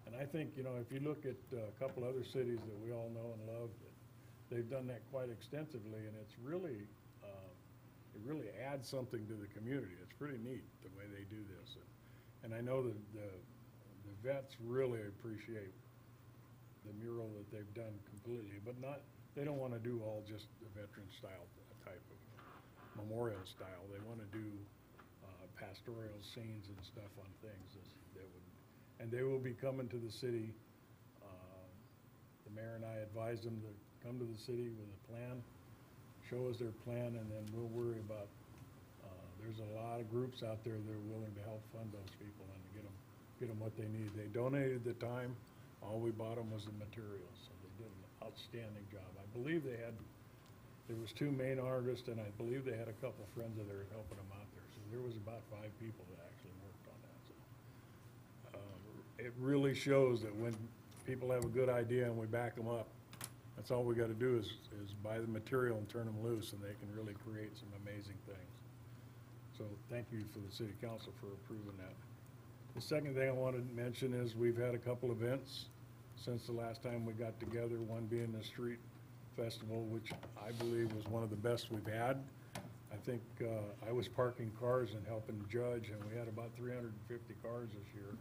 And I think, if you look at a couple other cities that we all know and love, they've done that quite extensively, and it's really, it really adds something to the community. It's pretty neat the way they do this. And I know that the vets really appreciate the mural that they've done completely, but they don't want to do all just the veteran style type of memorial style. They want to do pastoral scenes and stuff on things. And they will be coming to the city. The mayor and I advised them to come to the city with a plan, show us their plan, and then we'll worry about, there's a lot of groups out there that are willing to help fund those people and to get them what they need. They donated the time. All we bought them was the materials, so they did an outstanding job. I believe there was 2 main artists, and I believe they had a couple friends of theirs helping them out there. So there was about 5 people that actually worked on that. it really shows that when people have a good idea and we back them up, that's all we got to do is buy the material and turn them loose, and they can really create some amazing things. So thank you for the city council for approving that. The second thing I wanted to mention is we've had a couple events since the last time we got together, one being the street festival, which I believe was one of the best we've had. I think I was parking cars and helping judge, and we had about 350 cars this year.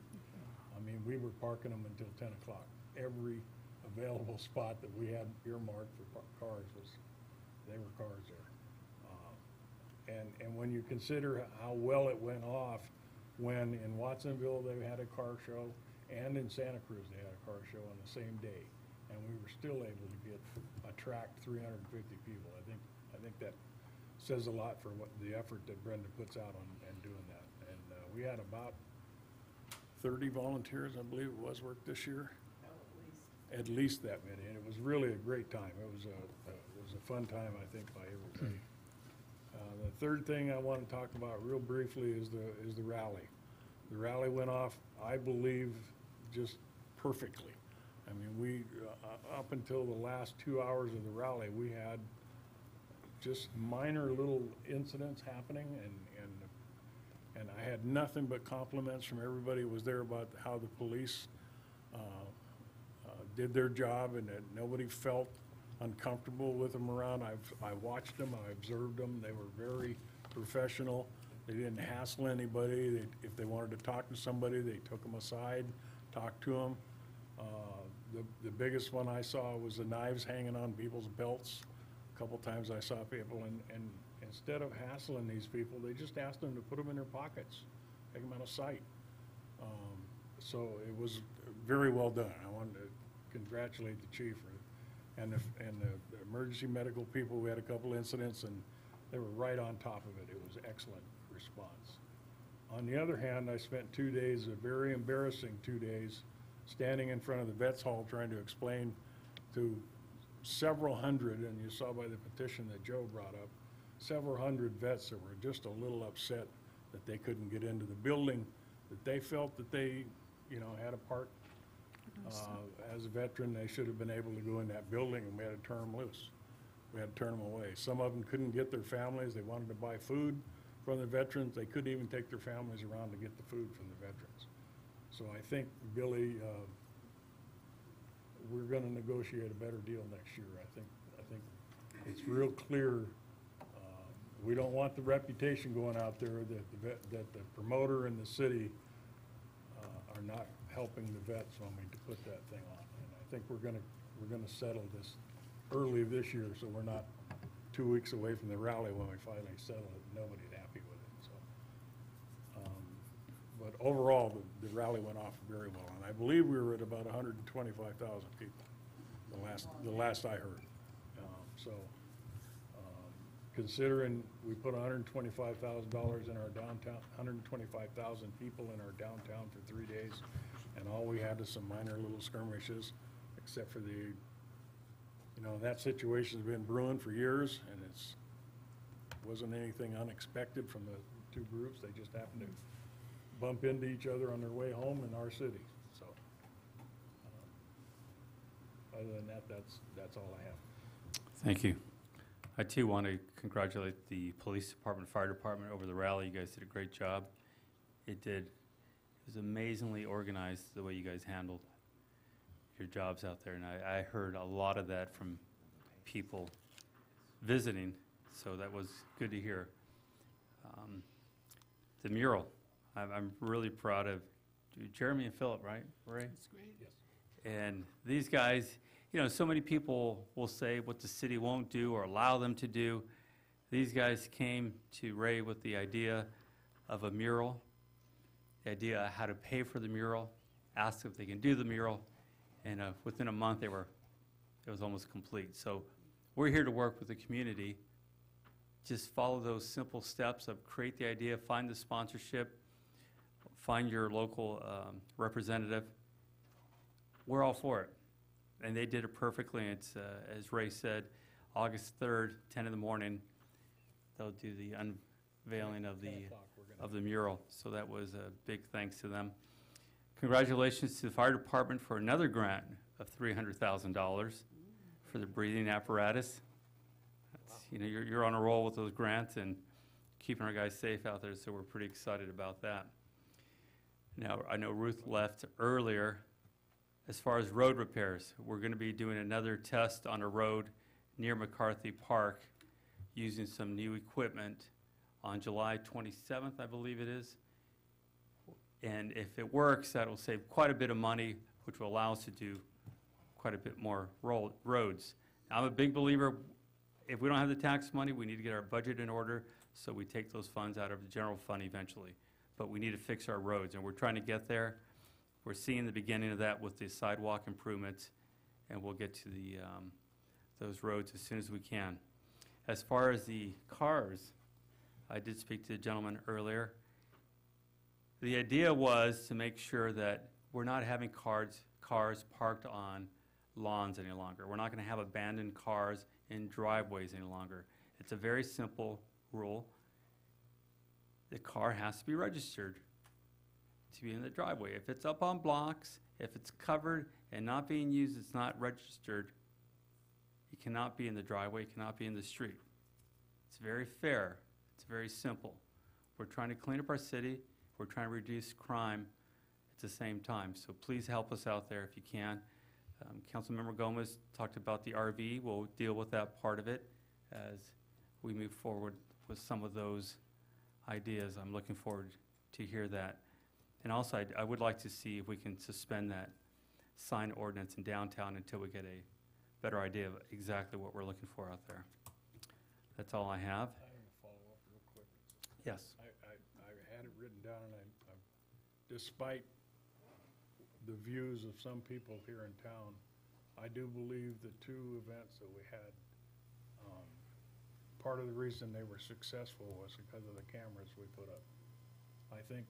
I mean, we were parking them until 10 o'clock. Every available spot that we had earmarked for cars they were cars there. And when you consider how well it went off, when in Watsonville they had a car show, and in Santa Cruz they had a car show on the same day, and we were still able to attract 350 people. I think that says a lot for what the effort that Brenda puts out on and doing that. And we had about 30 volunteers, I believe it was, work this year. At least that many, and it was really a great time. It was a fun time, I think, by everybody. The third thing I want to talk about real briefly is the rally. The rally went off, I believe, just perfectly. I mean, we up until the last 2 hours of the rally, we had just minor little incidents happening, and I had nothing but compliments from everybody who was there about how the police did their job, and that nobody felt uncomfortable with them around. I watched them, I observed them. They were very professional. They didn't hassle anybody. If they wanted to talk to somebody, they took them aside, talked to them. The biggest one I saw was the knives hanging on people's belts. A couple times I saw people, and instead of hassling these people, they just asked them to put them in their pockets, take them out of sight. So it was very well done. I wanted to congratulate the chief and the emergency medical people. We had a couple incidents, and they were right on top of it. It was excellent response. On the other hand, I spent 2 days, a very embarrassing 2 days, standing in front of the Vets Hall trying to explain to several hundred, and you saw by the petition that Joe brought up, several hundred vets that were just a little upset that they couldn't get into the building, that they felt that they, had a part. As a veteran, they should have been able to go in that building, and we had to turn them loose. We had to turn them away. Some of them couldn't get their families. They wanted to buy food from the veterans. They couldn't even take their families around to get the food from the veterans. So I think, Billy, we're going to negotiate a better deal next year. I think it's real clear. We don't want the reputation going out there that the promoter and the city are not helping the vets when we put that thing on. And I think we're gonna settle this early this year, so we're not 2 weeks away from the rally when we finally settle it. Nobody's happy with it. So, but overall, the rally went off very well, and I believe we were at about 125,000 people. The last I heard. Considering we put $125,000 in our downtown, 125,000 people in our downtown for 3 days, and all we had is some minor little skirmishes, except for that situation's been brewing for years, and wasn't anything unexpected from the two groups. They just happened to bump into each other on their way home in our city. So, other than that, that's all I have. Thank you. I too want to congratulate the police department, fire department over the rally. You guys did a great job. It was amazingly organized the way you guys handled your jobs out there, and I heard a lot of that from people visiting, so that was good to hear. The mural, I'm really proud of Jeremy and Philip, right, Ray? That's great. Yes. And these guys, so many people will say what the city won't do or allow them to do. These guys came to Ray with the idea of a mural, the idea of how to pay for the mural, asked if they can do the mural, and within a month it was almost complete. So we're here to work with the community. Just follow those simple steps of create the idea, find the sponsorship, find your local representative. We're all for it. And they did it perfectly. It's, as Ray said, August 3rd, 10 in the morning, they'll do the unveiling of the mural. So that was a big thanks to them. Congratulations to the fire department for another grant of $300,000 for the breathing apparatus. That's, you know, you're on a roll with those grants and keeping our guys safe out there, so we're pretty excited about that. Now, I know Ruth left earlier. As far as road repairs, we're going to be doing another test on a road near McCarthy Park using some new equipment on July 27th, I believe it is. And if it works, that will save quite a bit of money, which will allow us to do quite a bit more roads. Now, I'm a big believer, if we don't have the tax money, we need to get our budget in order, so we take those funds out of the general fund eventually. But we need to fix our roads, and we're trying to get there. We're seeing the beginning of that with the sidewalk improvements, and we'll get to the, those roads as soon as we can. As far as the cars, I did speak to the gentleman earlier. The idea was to make sure that we're not having cars parked on lawns any longer. We're not going to have abandoned cars in driveways any longer. It's a very simple rule. The car has to be registered to be in the driveway. If it's up on blocks, if it's covered and not being used, it's not registered, it cannot be in the driveway, it cannot be in the street. It's very fair. It's very simple. We're trying to clean up our city. We're trying to reduce crime at the same time. So please help us out there if you can. Councilmember Gomez talked about the RV. We'll deal with that part of it as we move forward with some of those ideas. I'm looking forward to hear that. And also, I would like to see if we can suspend that sign ordinance in downtown until we get a better idea of exactly what we're looking for out there. That's all I have. I have a follow-up real quick. Yes. I had it written down, and despite the views of some people here in town, I do believe the two events that we had, part of the reason they were successful was because of the cameras we put up. I think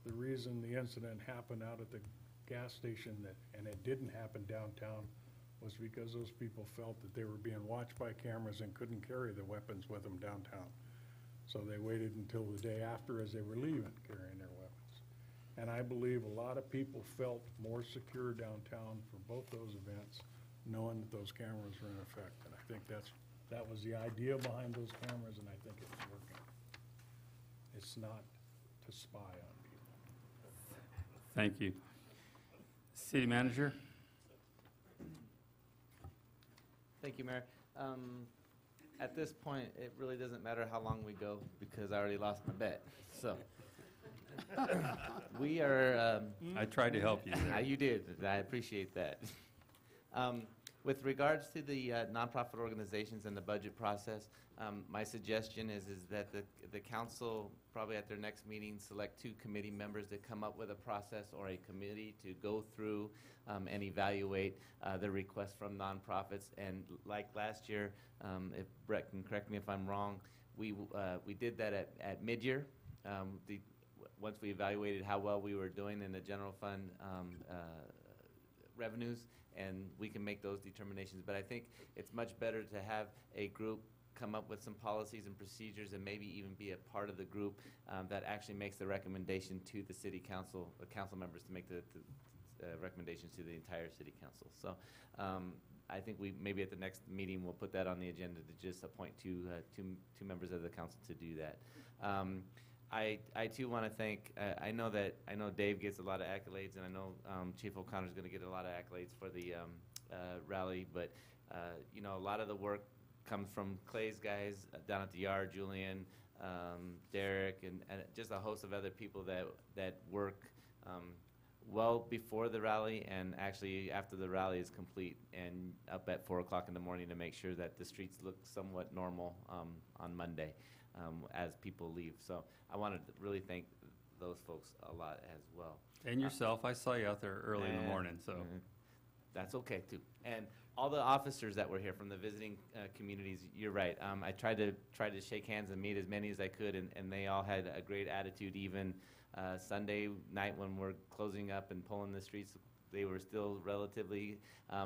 the reason the incident happened out at the gas station and it didn't happen downtown was because those people felt that they were being watched by cameras and couldn't carry the weapons with them downtown. So they waited until the day after as they were leaving, carrying their weapons. And I believe a lot of people felt more secure downtown for both those events, knowing that those cameras were in effect. And I think that was the idea behind those cameras, and I think it's working. It's not to spy on people. Thank you. City Manager? Thank you, Mayor. At this point, it really doesn't matter how long we go because I already lost my bet. So we are. I tried to help you there. You did. I appreciate that. With regards to the nonprofit organizations and the budget process, my suggestion is that the council, probably at their next meeting, select 2 committee members that come up with a process or a committee to go through and evaluate the requests from nonprofits. And like last year, if Brett can correct me if I'm wrong, we did that at mid-year. Once we evaluated how well we were doing in the general fund revenues, and we can make those determinations. But I think it's much better to have a group come up with some policies and procedures and maybe even be a part of the group that actually makes the recommendation to the city council, the council members to make the recommendations to the entire city council. So I think we maybe at the next meeting we'll put that on the agenda to just appoint two members of the council to do that. I too want to thank, I know Dave gets a lot of accolades, and I know Chief O'Connor's going to get a lot of accolades for the rally, but you know, a lot of the work comes from Clay's guys down at the yard, Julian, Derek, and just a host of other people that work well before the rally and actually after the rally is complete and up at 4 o'clock in the morning to make sure that the streets look somewhat normal on Monday as people leave. So I wanted to really thank those folks a lot as well. And yourself, I saw you out there early in the morning, so. That's okay too. And all the officers that were here from the visiting communities, you're right. I tried to shake hands and meet as many as I could, and they all had a great attitude. Even Sunday night when we're closing up and pulling the streets, they were still relatively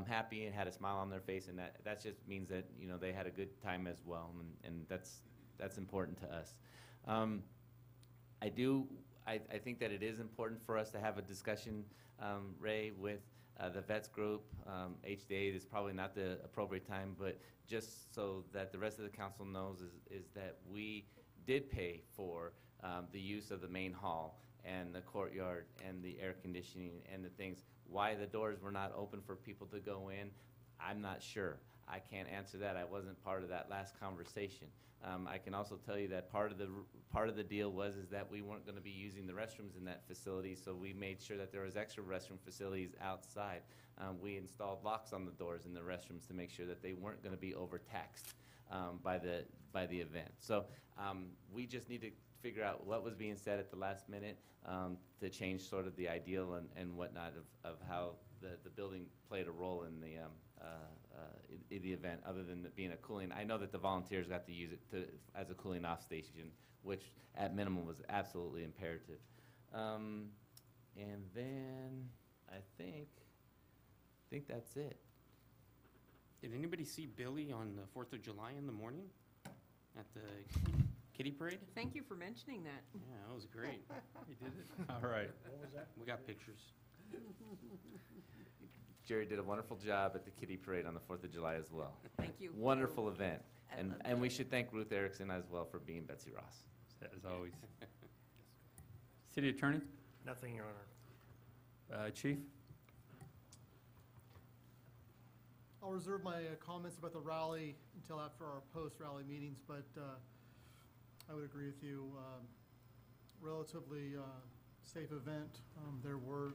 happy and had a smile on their face, and that just means that, you know, they had a good time as well, and that's important to us. I think that it is important for us to have a discussion, Ray, with the vets group. HDA is probably not the appropriate time, but just so that the rest of the council knows is that we did pay for the use of the main hall and the courtyard and the air conditioning and the things. Why the doors were not open for people to go in, I'm not sure. I can't answer that. I wasn't part of that last conversation. I can also tell you that part of the deal was that we weren't going to be using the restrooms in that facility, so we made sure that there was extra restroom facilities outside. We installed locks on the doors in the restrooms to make sure that they weren't going to be overtaxed by the event. So we just need to figure out what was being said at the last minute to change sort of the ideal and whatnot of how the building played a role in the event, other than it being a cooling. I know that the volunteers got to use it as a cooling off station, which at minimum was absolutely imperative. And then I think that's it. Did anybody see Billy on the 4th of July in the morning at the kitty parade? Thank you for mentioning that. Yeah, that was great. He did it? All right. What was that? We got pictures. Jerry did a wonderful job at the kitty parade on the 4th of July as well. Thank you. Wonderful event. I And, love and we that. should thank Ruth Erickson as well for being Betsy Ross. As always. City Attorney? Nothing, Your Honor. Chief? I'll reserve my comments about the rally until after our post-rally meetings, but I would agree with you. Relatively safe event. There were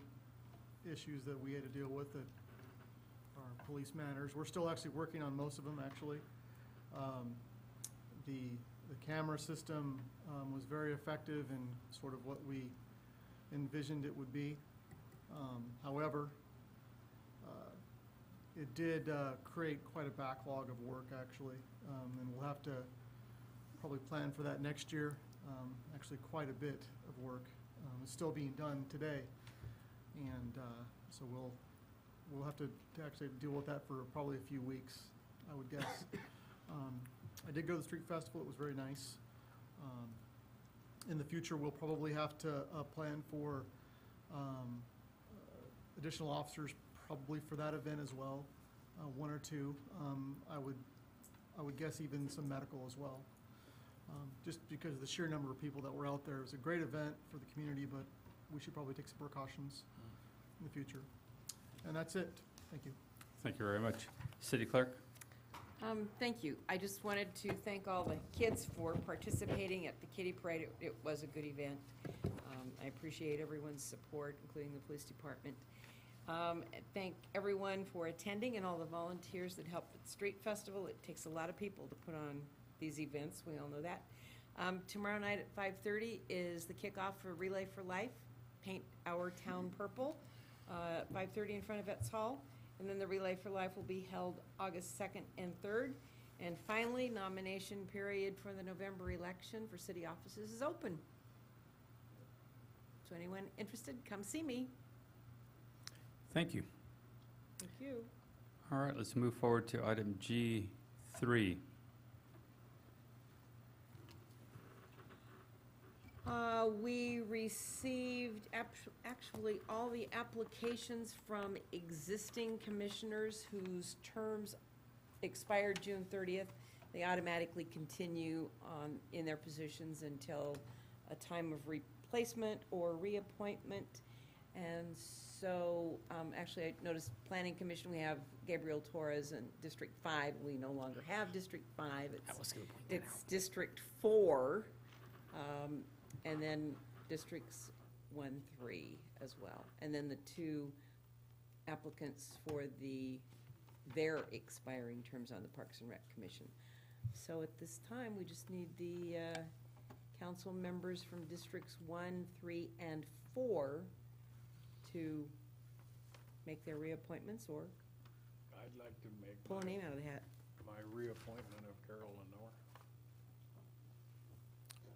issues that we had to deal with that are police matters. We're still actually working on most of them, actually. The camera system was very effective in sort of what we envisioned it would be. However, it did create quite a backlog of work, actually, and we'll have to probably plan for that next year. Actually, quite a bit of work is still being done today, and so we'll have to actually deal with that for probably a few weeks, I would guess. I did go to the street festival. It was very nice. In the future, we'll probably have to plan for additional officers probably for that event as well, one or two. I would guess even some medical as well. Just because of the sheer number of people that were out there. It was a great event for the community, but we should probably take some precautions in the future. And that's it. Thank you. Thank you very much. City Clerk? Thank you. I just wanted to thank all the kids for participating at the kitty parade. It was a good event. I appreciate everyone's support, including the police department. Thank everyone for attending and all the volunteers that helped with the street festival. It takes a lot of people to put on these events. We all know that. Tomorrow night at 5:30 is the kickoff for Relay for Life, Paint Our Town Purple, 5:30 in front of Vets Hall. And then the Relay for Life will be held August 2nd and 3rd. And finally, nomination period for the November election for city offices is open. So anyone interested, come see me. Thank you. Thank you. All right, let's move forward to item G3. We received actually all the applications from existing commissioners whose terms expired June 30th. They automatically continue in their positions until a time of replacement or reappointment. And so, actually, I noticed Planning Commission, we have Gabriel Torres in District 5. We no longer have District 5. It's District 4. And then districts 1, 3 as well. And then the two applicants for their expiring terms on the Parks and Rec Commission. So at this time, we just need the council members from districts 1, 3, and 4 to make their reappointments or I'd like to make pull a name out of the hat. my reappointment of Carol Lenore.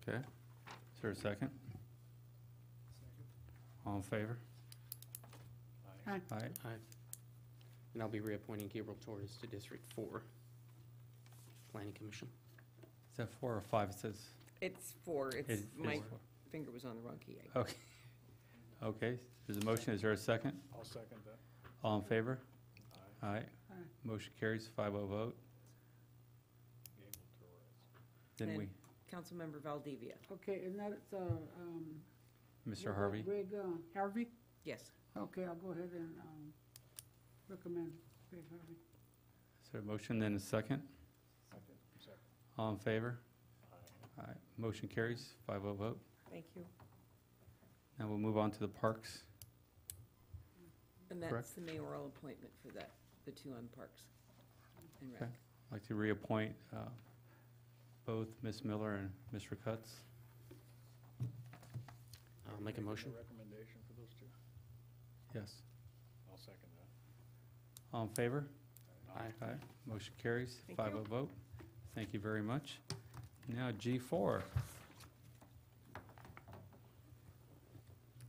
Okay. Is there a second? All in favor? Aye. Aye. Aye. And I'll be reappointing Gabriel Torres to District 4, Planning Commission. Is that 4 or 5? It says. It's 4. It's It my is finger was on the wrong key. Okay. Okay, there's a motion. Is there a second? I'll second that. All in favor? Aye. Aye. Aye. Motion carries 5-0 vote. Then And we, Councilmember Valdivia. Okay, and that's, Mr. Harvey. Greg, Harvey? Yes. Okay, I'll go ahead and, recommend Greg Harvey. Is there a motion, then a second? Second. All in favor? Aye. Motion carries 5-0 vote. Thank you. Now we'll move on to the parks. And that's Correct. the mayoral appointment for that, the two on Parks and Rec. Okay. I'd like to reappoint both Ms. Miller and Mr. Cutts. I'll make a motion. Recommendation for those two? Yes. I'll second that. All in favor? Aye. Aye. Motion carries Thank 5-0 you. vote. Thank you very much. Now G4.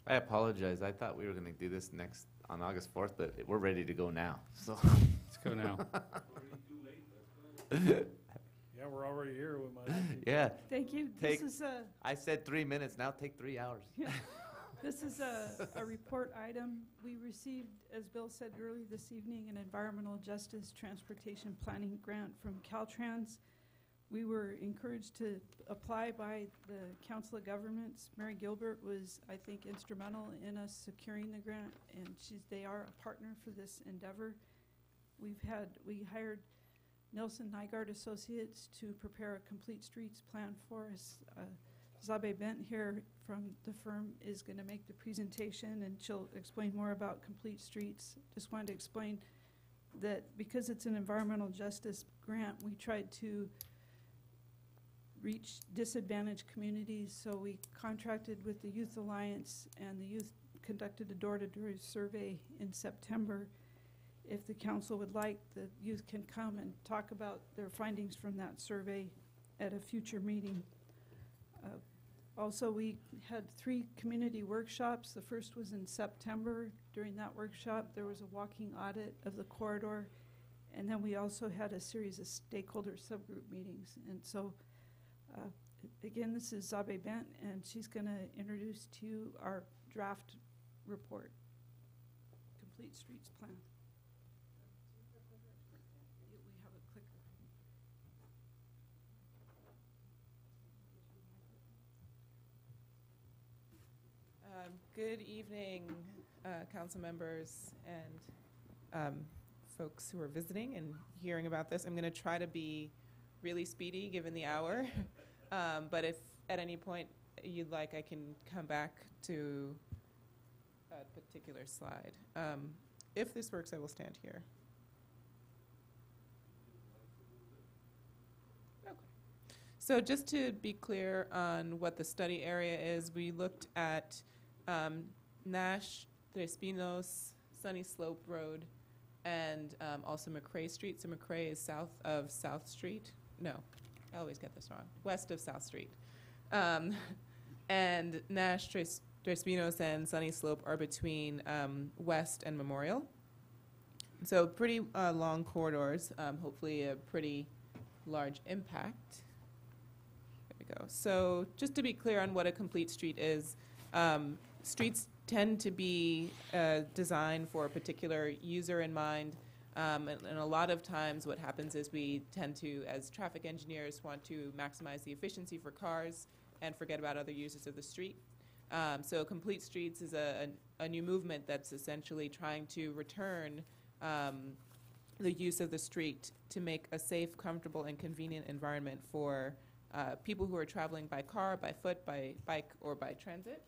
I apologize. I thought we were going to do this next on August 4th, but we're ready to go now. So Let's go now. Yeah, we're already here. We might as well keep yeah, Thank you. Take- This is I said 3 minutes. Now take 3 hours. this is a report item. We received, as Bill said earlier this evening, an environmental justice transportation planning grant from Caltrans. We were encouraged to apply by the Council of Governments. Mary Gilbert was, I think, instrumental in us securing the grant, and they are a partner for this endeavor. We hired Nelson Nygaard Associates to prepare a complete streets plan for us. Zabe Bent here from the firm is going to make the presentation, and she'll explain more about complete streets. Just wanted to explain that because it's an environmental justice grant, we tried to reach disadvantaged communities, so we contracted with the Youth Alliance, and the youth conducted a door-to-door survey in September. If the council would like, the youth can come and talk about their findings from that survey at a future meeting. Also, we had 3 community workshops. The first was in September. During that workshop, there was a walking audit of the corridor, and then we also had a series of stakeholder subgroup meetings. And so, again, this is Zabe Bent, and she's going to introduce to you our draft report, Complete Streets Plan. We have a clicker. Good evening, council members and folks who are visiting and hearing about this. I'm going to try to be really speedy given the hour, but if at any point you'd like, I can come back to a particular slide. If this works, I will stand here. Okay. So just to be clear on what the study area is, we looked at Nash, Tres Pinos, Sunny Slope Road, and also McCrae Street. So McCrae is south of South Street. No, I always get this wrong. West of South Street. And Nash, Tres Pinos, and Sunny Slope are between West and Memorial. So pretty long corridors, hopefully a pretty large impact. There we go. So just to be clear on what a complete street is, streets tend to be designed for a particular user in mind. And a lot of times what happens is we tend to, as traffic engineers, want to maximize the efficiency for cars and forget about other users of the street. So complete streets is a new movement that's essentially trying to return the use of the street to make a safe, comfortable, and convenient environment for people who are traveling by car, by foot, by bike, or by transit.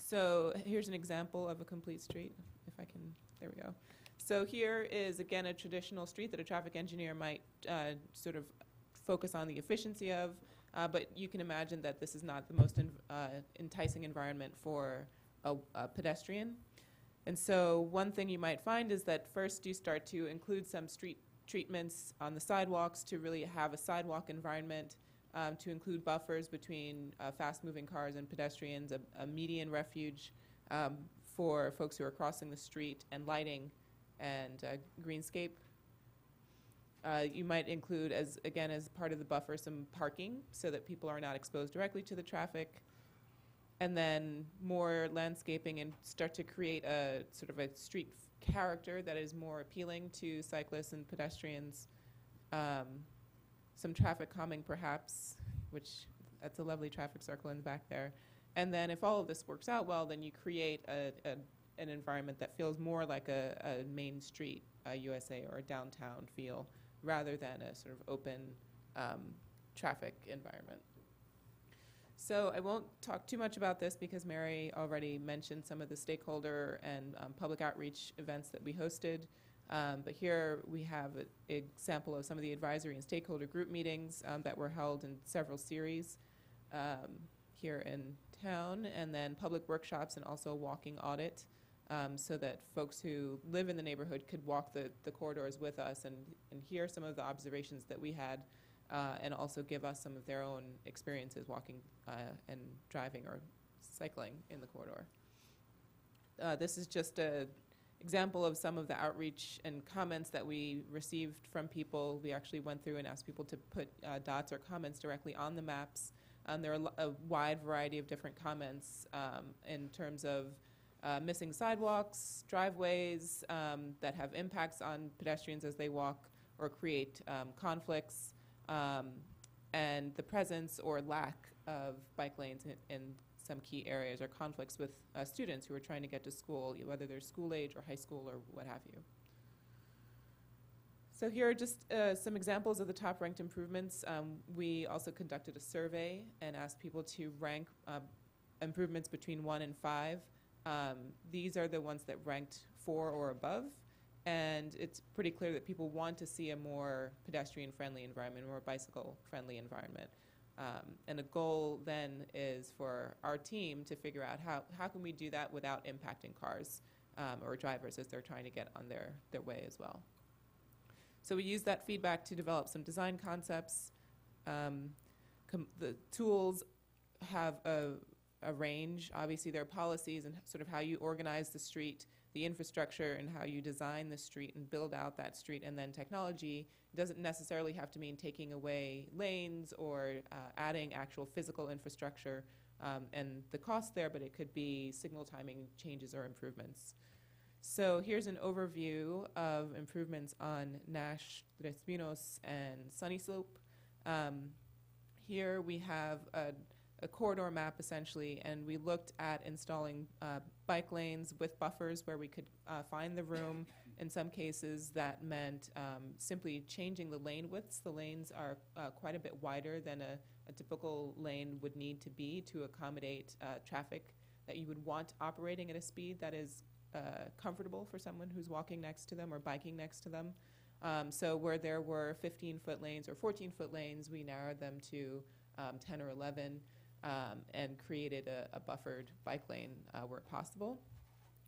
So here's an example of a complete street, if I can, there we go. So here is, again, a traditional street that a traffic engineer might sort of focus on the efficiency of, but you can imagine that this is not the most enticing environment for a pedestrian. And so one thing you might find is that first you start to include some street treatments on the sidewalks to really have a sidewalk environment, to include buffers between fast-moving cars and pedestrians, a median refuge for folks who are crossing the street, and lighting and greenscape. You might include, as again, as part of the buffer, some parking so that people are not exposed directly to the traffic. And then more landscaping and start to create a sort of a street character that is more appealing to cyclists and pedestrians. Some traffic calming perhaps, which that's a lovely traffic circle in the back there. And then if all of this works out well, then you create an environment that feels more like a main street, USA, or a downtown feel, rather than a sort of open traffic environment. So I won't talk too much about this because Mary already mentioned some of the stakeholder and public outreach events that we hosted. But here we have an example of some of the advisory and stakeholder group meetings that were held in several series here in town, and then public workshops and also a walking audit so that folks who live in the neighborhood could walk the corridors with us and hear some of the observations that we had and also give us some of their own experiences walking and driving or cycling in the corridor. This is just an example of some of the outreach and comments that we received from people. We actually went through and asked people to put dots or comments directly on the maps. There are a wide variety of different comments in terms of missing sidewalks, driveways that have impacts on pedestrians as they walk or create conflicts, and the presence or lack of bike lanes in some key areas, or conflicts with students who are trying to get to school, whether they're school age or high school or what have you. So here are just some examples of the top ranked improvements. We also conducted a survey and asked people to rank improvements between 1 and 5. These are the ones that ranked 4 or above. And it's pretty clear that people want to see a more pedestrian-friendly environment, a more bicycle-friendly environment. And a goal then is for our team to figure out how can we do that without impacting cars or drivers as they're trying to get on their way as well. So we use that feedback to develop some design concepts. The tools have a range. Obviously, there are policies and sort of how you organize the street, the infrastructure, and how you design the street and build out that street. And then technology doesn't necessarily have to mean taking away lanes or adding actual physical infrastructure and the cost there, but it could be signal timing changes or improvements. So here's an overview of improvements on Nash, Tres Pinos, and Sunny Slope. Here we have a corridor map essentially, and we looked at installing bike lanes with buffers where we could find the room. In some cases that meant simply changing the lane widths. The lanes are quite a bit wider than a typical lane would need to be to accommodate traffic that you would want operating at a speed that is comfortable for someone who's walking next to them or biking next to them. So where there were 15-foot lanes or 14-foot lanes, we narrowed them to 10 or 11 and created a buffered bike lane where possible.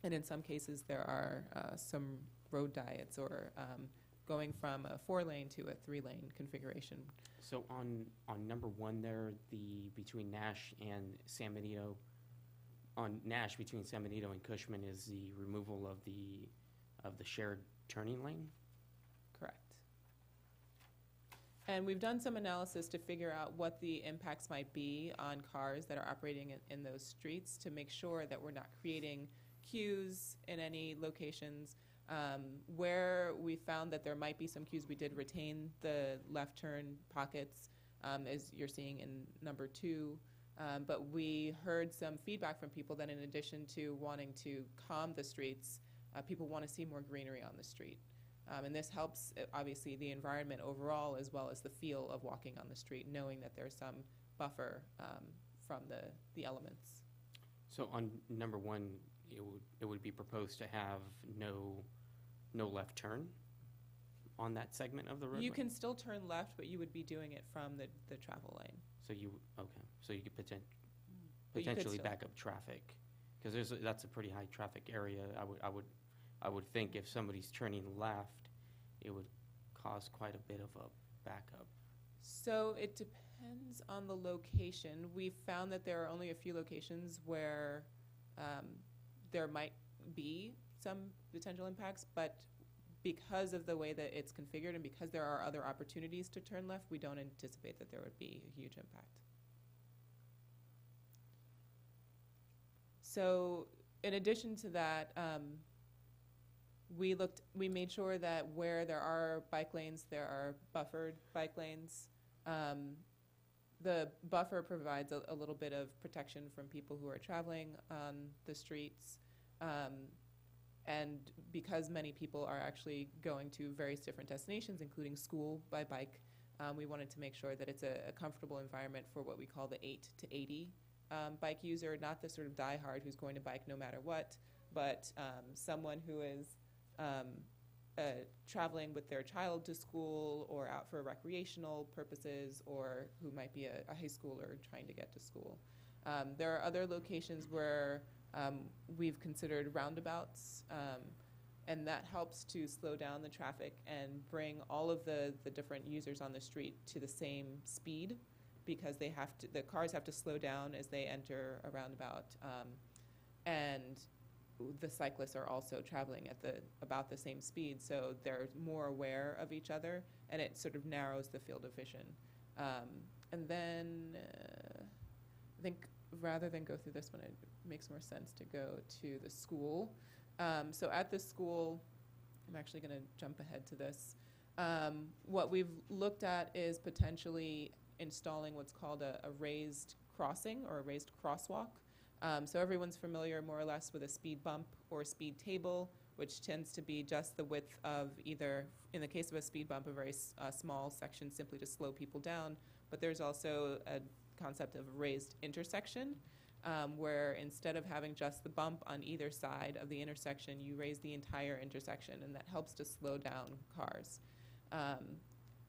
And in some cases, there are some road diets or going from a 4-lane to a 3-lane configuration. So on number 1 there, between Nash and San Benito, on Nash between San Benito and Cushman is the removal of the shared turning lane? Correct. And we've done some analysis to figure out what the impacts might be on cars that are operating in those streets to make sure that we're not creating queues in any locations. Where we found that there might be some queues, we did retain the left turn pockets, as you're seeing in number 2. But we heard some feedback from people that in addition to wanting to calm the streets, people want to see more greenery on the street. And this helps, obviously, the environment overall as well as the feel of walking on the street, knowing that there's some buffer from the elements. So on number 1, it would be proposed to have no left turn on that segment of the roadway? You can still turn left, but you would be doing it from the travel lane. So so you could But you could potentially still- back up traffic, because that's a pretty high traffic area. I would think if somebody's turning left, it would cause quite a bit of a backup. So it depends on the location. We found that there are only a few locations where there might be some potential impacts, but because of the way that it's configured and because there are other opportunities to turn left, we don't anticipate that there would be a huge impact. So in addition to that, we made sure that where there are bike lanes, there are buffered bike lanes. The buffer provides a little bit of protection from people who are traveling on the streets. And because many people are actually going to various different destinations, including school by bike, we wanted to make sure that it's a comfortable environment for what we call the 8 to 80 bike user, not the sort of diehard who's going to bike no matter what, but someone who is traveling with their child to school or out for recreational purposes, or who might be a high schooler trying to get to school. There are other locations where we've considered roundabouts, and that helps to slow down the traffic and bring all of the different users on the street to the same speed, because the cars have to slow down as they enter a roundabout, and the cyclists are also traveling at about the same speed, so they're more aware of each other, and it sort of narrows the field of vision. And then I think rather than go through this one, it makes more sense to go to the school. So at the school, I'm actually going to jump ahead to this. What we've looked at is potentially installing what's called a raised crossing or a raised crosswalk. So everyone's familiar more or less with a speed bump or a speed table, which tends to be just the width of either, in the case of a speed bump, a very small section simply to slow people down. But there's also a concept of a raised intersection, where instead of having just the bump on either side of the intersection, you raise the entire intersection, and that helps to slow down cars.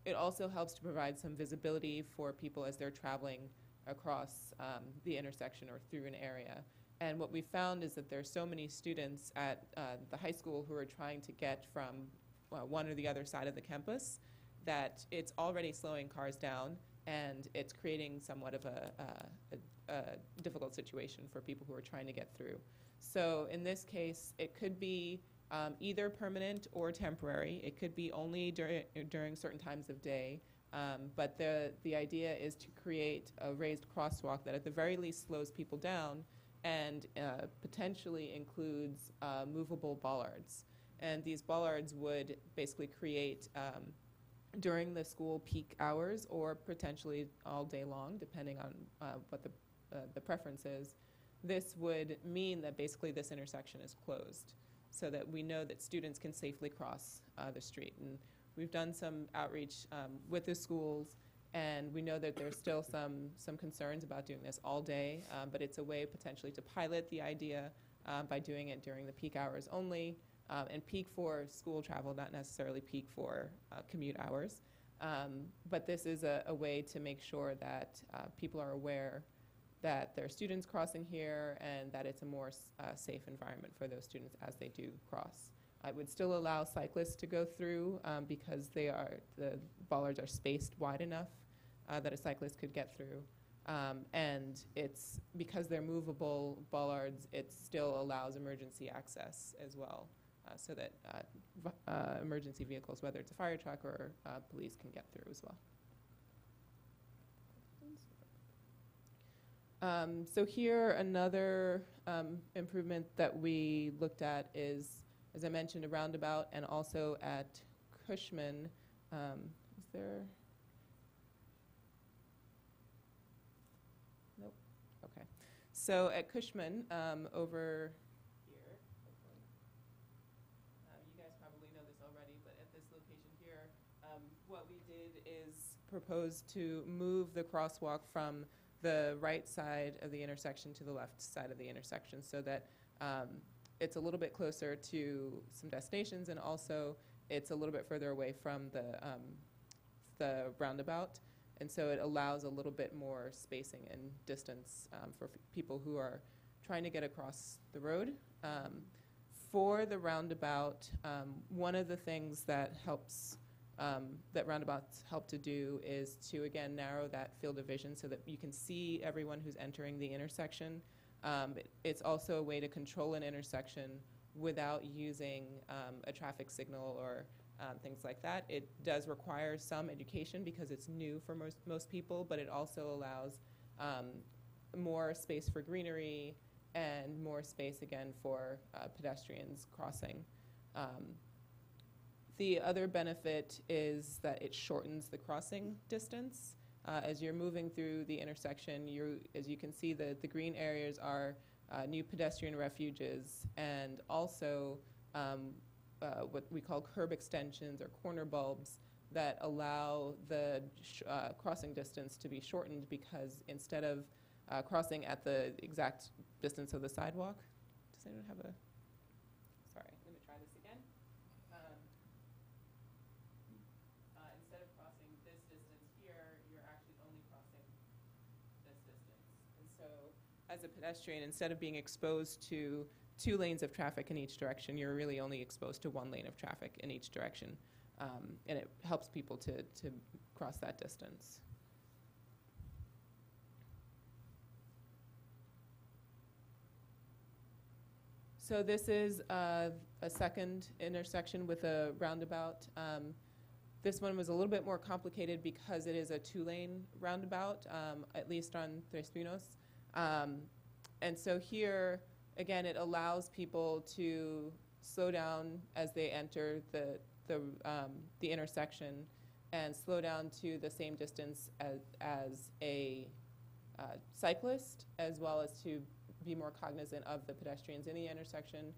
It also helps to provide some visibility for people as they're traveling across the intersection or through an area. And what we found is that there are so many students at the high school who are trying to get from one or the other side of the campus that it's already slowing cars down, and it's creating somewhat of a difficult situation for people who are trying to get through. So in this case, it could be either permanent or temporary. It could be only during certain times of day. But the idea is to create a raised crosswalk that at the very least slows people down and potentially includes movable bollards. And these bollards would basically create during the school peak hours or potentially all day long, depending on what the preference is. This would mean that basically this intersection is closed so that we know that students can safely cross the street. And we've done some outreach with the schools, and we know that there's still some concerns about doing this all day, but it's a way potentially to pilot the idea by doing it during the peak hours only, and peak for school travel, not necessarily peak for commute hours. But this is a way to make sure that people are aware that there are students crossing here and that it's a more safe environment for those students as they do cross. I would still allow cyclists to go through because the bollards are spaced wide enough that a cyclist could get through. And it's because they're movable bollards, it still allows emergency access as well, so that emergency vehicles, whether it's a fire truck or police, can get through as well. So here, another improvement that we looked at is, as I mentioned, a roundabout, and also at Cushman. Is there? Nope. Okay. So at Cushman, over here, you guys probably know this already, but at this location here, what we did is propose to move the crosswalk from the right side of the intersection to the left side of the intersection, so that it's a little bit closer to some destinations, and also it's a little bit further away from the roundabout, and so it allows a little bit more spacing and distance for people who are trying to get across the road. For the roundabout, one of the things that helps that roundabouts help to do is to, again, narrow that field of vision so that you can see everyone who's entering the intersection. It's also a way to control an intersection without using a traffic signal or things like that. It does require some education because it's new for most people, but it also allows more space for greenery and more space, again, for pedestrians crossing. The other benefit is that it shortens the crossing distance. As you're moving through the intersection, as you can see, the green areas are new pedestrian refuges, and also what we call curb extensions or corner bulbs that allow the crossing distance to be shortened, because instead of crossing at the exact distance of the sidewalk, does anyone have a, sorry, I'm going to try this again. Instead of crossing this distance here, you're actually only crossing this distance. And so as a pedestrian, instead of being exposed to 2 lanes of traffic in each direction, you're really only exposed to 1 lane of traffic in each direction. And it helps people to cross that distance. So this is a second intersection with a roundabout. This one was a little bit more complicated because it is a 2-lane roundabout, at least on Tres Pinos. And so here, again, it allows people to slow down as they enter the intersection and slow down to the same distance as a cyclist, as well as to be more cognizant of the pedestrians in the intersection.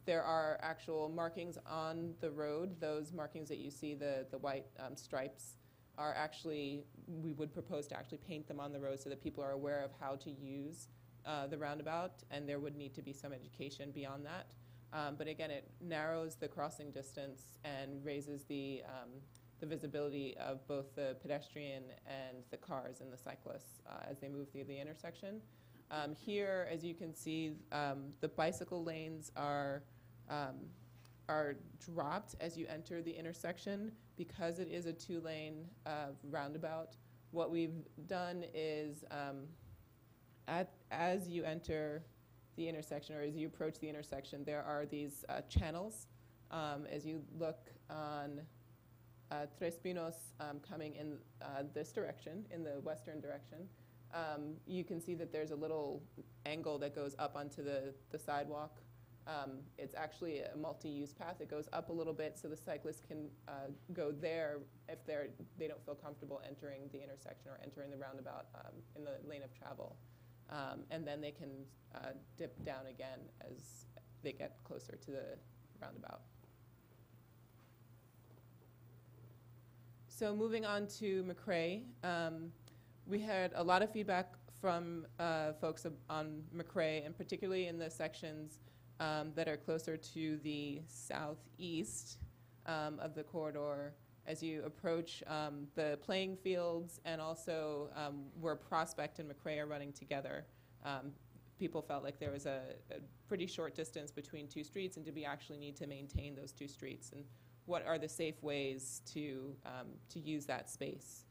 There are actual markings on the road. Those markings that you see, the white stripes, are actually, we would propose to actually paint them on the road so that people are aware of how to use the roundabout, and there would need to be some education beyond that. But again, it narrows the crossing distance and raises the visibility of both the pedestrian and the cars and the cyclists as they move through the intersection. Here, as you can see, the bicycle lanes are dropped as you enter the intersection because it is a 2-lane roundabout. What we've done is, as you enter the intersection, or as you approach the intersection, there are these channels. As you look on Tres Pinos coming in this direction, in the western direction, you can see that there's a little angle that goes up onto the sidewalk. It's actually a multi-use path. It goes up a little bit so the cyclists can go there if they don't feel comfortable entering the intersection or entering the roundabout in the lane of travel. And then they can dip down again as they get closer to the roundabout. So moving on to McRae, we had a lot of feedback from folks on McRae, and particularly in the sections that are closer to the southeast of the corridor as you approach the playing fields, and also where Prospect and McRae are running together. People felt like there was a pretty short distance between 2 streets, and did we actually need to maintain those 2 streets? And what are the safe ways to use that space?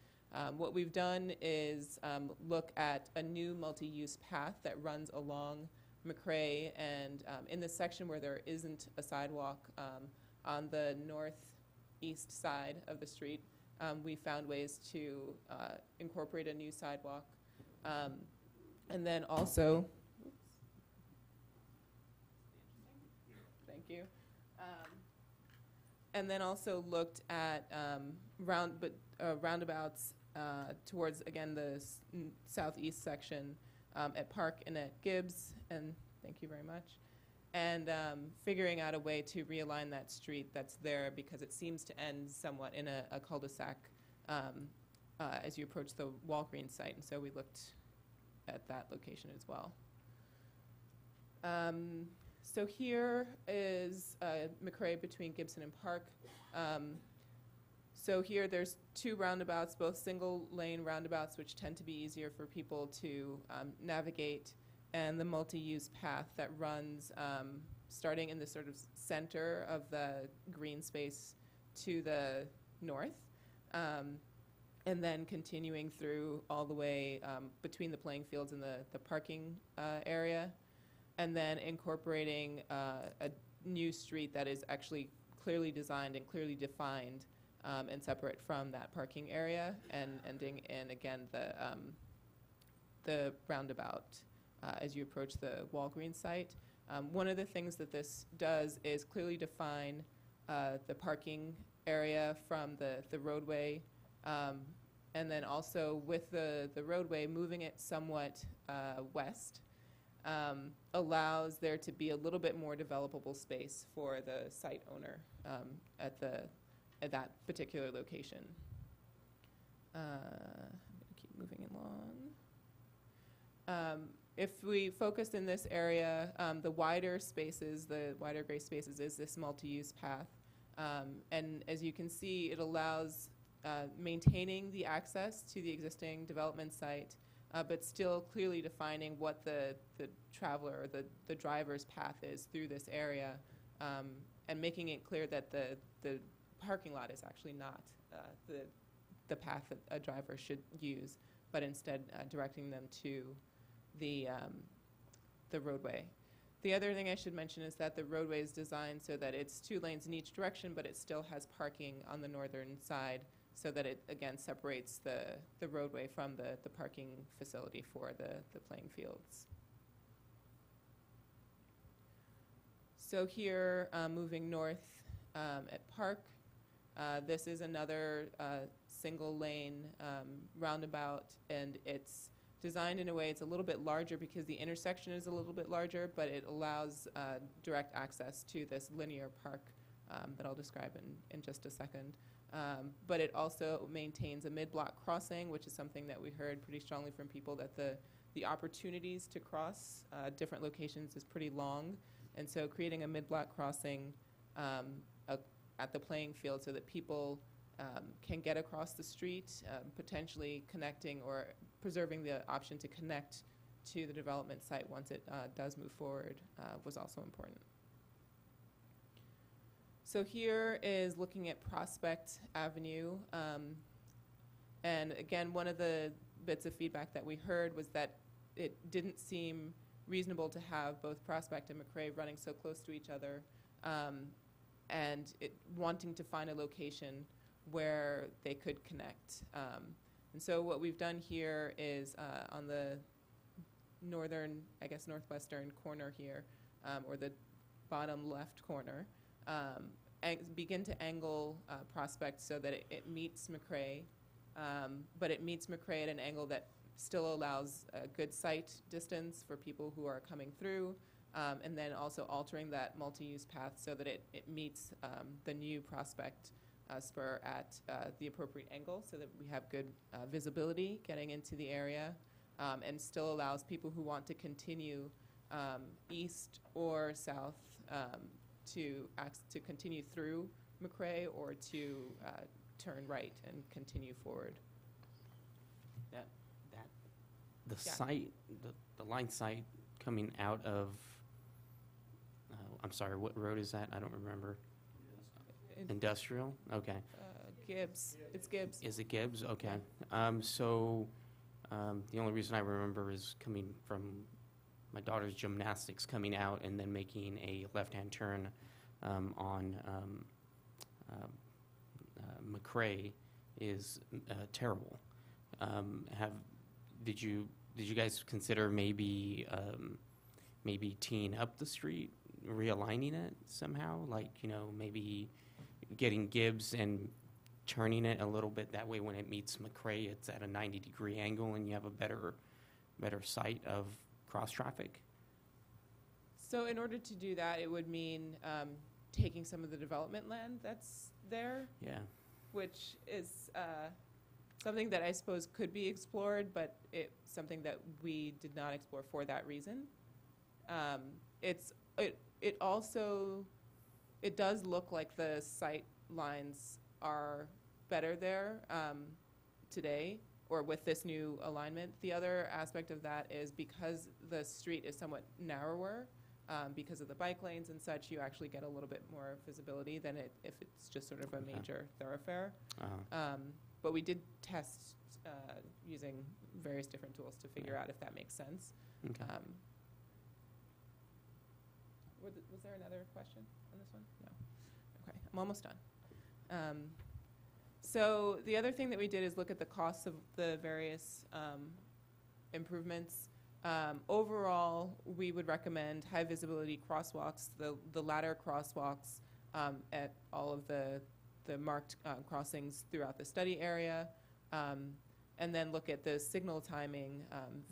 What we've done is look at a new multi-use path that runs along McRae, and in the section where there isn't a sidewalk on the northeast side of the street, we found ways to incorporate a new sidewalk. And then also, thank you. And then also looked at roundabouts towards, again, the southeast section at Park and at Gibbs, and thank you very much. And figuring out a way to realign that street that's there, because it seems to end somewhat in a cul-de-sac as you approach the Walgreens site, and so we looked at that location as well. So here is McRae between Gibson and Park. So here there's 2 roundabouts, both single-lane roundabouts, which tend to be easier for people to navigate, and the multi-use path that runs starting in the sort of center of the green space to the north, and then continuing through all the way between the playing fields and the parking area. and then incorporating a new street that is actually clearly designed and clearly defined and separate from that parking area, and ending in, again, the roundabout as you approach the Walgreens site. One of the things that this does is clearly define the parking area from the roadway, and then also with the roadway, moving it somewhat west allows there to be a little bit more developable space for the site owner at that particular location. I'm going to keep moving along. If we focus in this area, the wider spaces, the wider gray spaces, is this multi-use path. And as you can see, it allows maintaining the access to the existing development site, but still clearly defining what the traveler or the driver's path is through this area, and making it clear that the parking lot is actually not the path that a driver should use, but instead directing them to the roadway. The other thing I should mention is that the roadway is designed so that it's 2 lanes in each direction, but it still has parking on the northern side, so that it, again, separates the roadway from the parking facility for the playing fields. So here, moving north at Park, this is another single lane roundabout, and it's designed in a way it's a little bit larger because the intersection is a little bit larger, but it allows direct access to this linear park that I'll describe in just a second. But it also maintains a mid-block crossing, which is something that we heard pretty strongly from people, that the opportunities to cross different locations is pretty long. And so creating a mid-block crossing at the playing field so that people can get across the street, potentially connecting or preserving the option to connect to the development site once it does move forward, was also important. So here is looking at Prospect Avenue. And again, one of the bits of feedback that we heard was that it didn't seem reasonable to have both Prospect and McRae running so close to each other, and wanting to find a location where they could connect. And so what we've done here is on the northern, I guess northwestern corner here, or the bottom left corner, begin to angle Prospect so that it meets McRae, but it meets McRae at an angle that still allows a good sight distance for people who are coming through, and then also altering that multi-use path so that it meets the new Prospect spur at the appropriate angle so that we have good visibility getting into the area, and still allows people who want to continue east or south to continue through McRae or to turn right and continue forward. The Yeah. site, the line site coming out of, I'm sorry, what road is that? I don't remember. Industrial? Okay. Gibbs. It's Gibbs. Is it Gibbs? Okay. So the only reason I remember is coming from my daughter's gymnastics, coming out and then making a left-hand turn on McRae is terrible. Did you guys consider maybe teeing up the street, realigning it somehow? Like, maybe getting Gibbs and turning it a little bit. That way when it meets McRae, it's at a 90-degree angle and you have a better sight of cross-traffic? So in order to do that, it would mean taking some of the development land that's there. Yeah. Which is something that I suppose could be explored, but it's something that we did not explore for that reason. It does look like the sight lines are better there today, or with this new alignment. The other aspect of that is because the street is somewhat narrower, because of the bike lanes and such, you actually get a little bit more visibility than if it's just sort of a major thoroughfare. But we did test using various different tools to figure out if that makes sense. Okay. Was there another question on this one? No. Okay, I'm almost done. So the other thing that we did is look at the costs of the various improvements. Overall, we would recommend high visibility crosswalks, the ladder crosswalks at all of the marked crossings throughout the study area, and then look at the signal timing,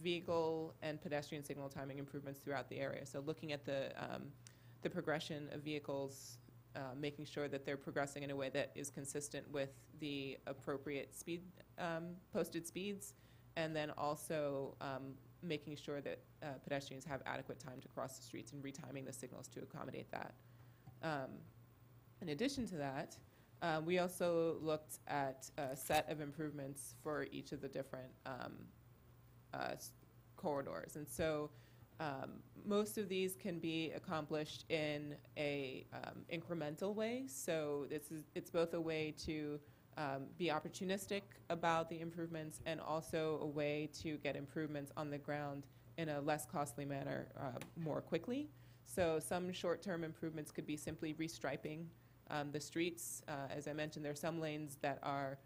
vehicle and pedestrian signal timing improvements throughout the area. So looking at the progression of vehicles, making sure that they're progressing in a way that is consistent with the appropriate speed, posted speeds, and then also making sure that pedestrians have adequate time to cross the streets and retiming the signals to accommodate that. In addition to that, we also looked at a set of improvements for each of the different corridors. And so most of these can be accomplished in a incremental way. So it's both a way to be opportunistic about the improvements and also a way to get improvements on the ground in a less costly manner more quickly. So some short-term improvements could be simply restriping the streets. As I mentioned, there are some lanes that are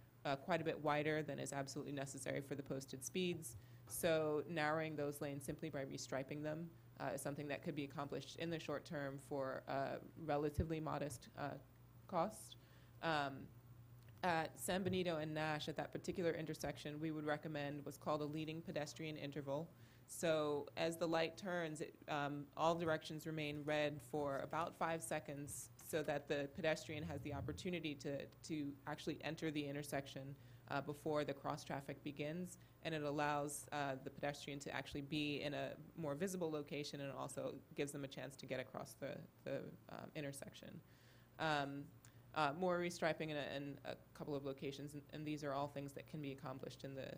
quite a bit wider than is absolutely necessary for the posted speeds. So narrowing those lanes simply by restriping them is something that could be accomplished in the short term for relatively modest cost. At San Benito and Nash, at that particular intersection, we would recommend what's called a leading pedestrian interval. So as the light turns, all directions remain red for about 5 seconds so that the pedestrian has the opportunity to actually enter the intersection before the cross traffic begins, and it allows the pedestrian to actually be in a more visible location and also gives them a chance to get across the intersection. More restriping in a couple of locations, and these are all things that can be accomplished in the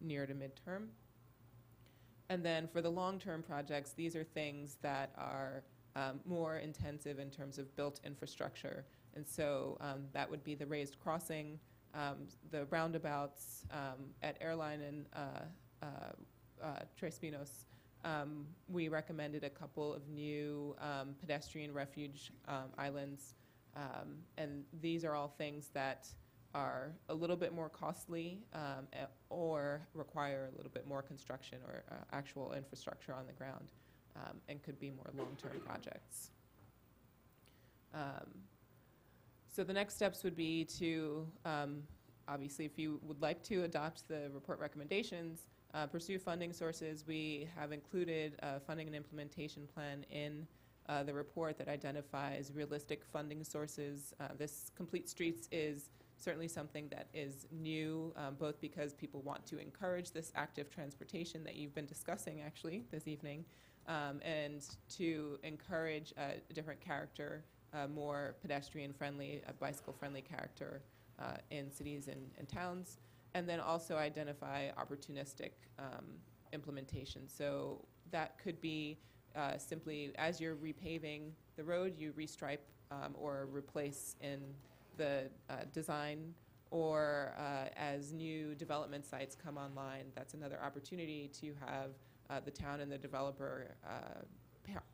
near to midterm. And then for the long-term projects, these are things that are more intensive in terms of built infrastructure. And so that would be the raised crossing, the roundabouts at Airline and Tres Pinos. We recommended a couple of new pedestrian refuge islands. And these are all things that are a little bit more costly or require a little bit more construction or actual infrastructure on the ground and could be more long-term projects. So the next steps would be to, obviously, if you would like to adopt the report recommendations, pursue funding sources. We have included a funding and implementation plan in the report that identifies realistic funding sources. This Complete Streets is certainly something that is new, both because people want to encourage this active transportation that you've been discussing actually this evening, and to encourage a different character, more pedestrian-friendly, bicycle-friendly character in cities and towns, and then also identify opportunistic implementation. So that could be simply as you're repaving the road, you restripe or replace in the design, or as new development sites come online, that's another opportunity to have the town and the developer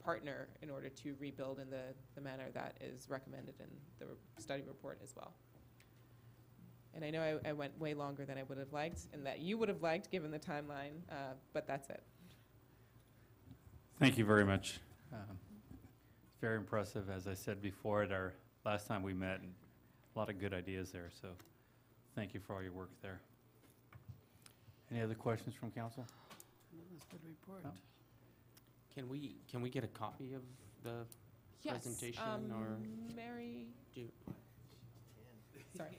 partner in order to rebuild in the manner that is recommended in the study report as well. And I know I went way longer than I would have liked and that you would have liked given the timeline, but that's it. Thank you very much. Very impressive, as I said before at our last time we met, and a lot of good ideas there, so thank you for all your work there. Any other questions from council? That's a good report. No? Can we get a copy of the presentation or Mary? Sorry.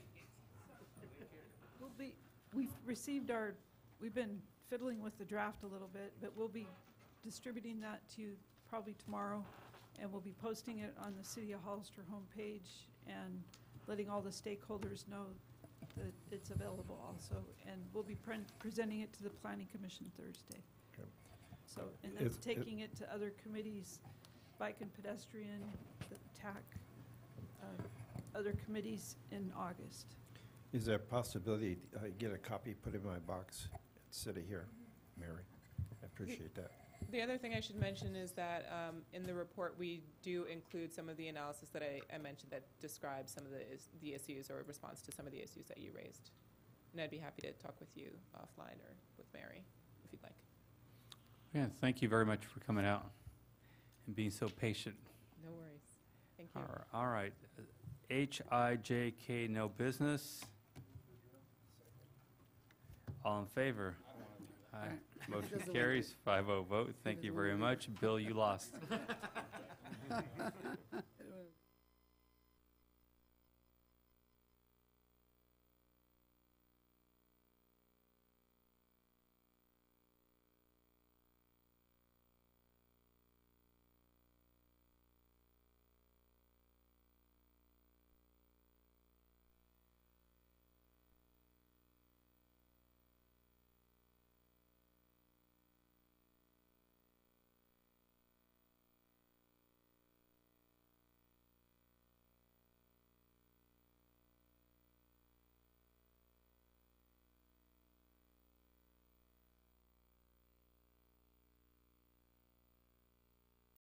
We've been fiddling with the draft a little bit, but we'll be distributing that to you probably tomorrow, and we'll be posting it on the City of Hollister homepage and letting all the stakeholders know that it's available also. And we'll be presenting it to the Planning Commission Thursday. Okay. So, and that's taking it to other committees, bike and pedestrian, the TAC, other committees in August. Is there a possibility I get a copy put in my box instead of here, Mary? I appreciate that. The other thing I should mention is that in the report, we do include some of the analysis that I mentioned that describes some of the issues or response to some of the issues that you raised. And I'd be happy to talk with you offline or with Mary, if you'd like. Yeah, thank you very much for coming out and being so patient. No worries. Thank you. All right. HIJK, no business. All in favor? Aye. Motion carries, 5-0 vote. Thank you very much. Bill, you lost.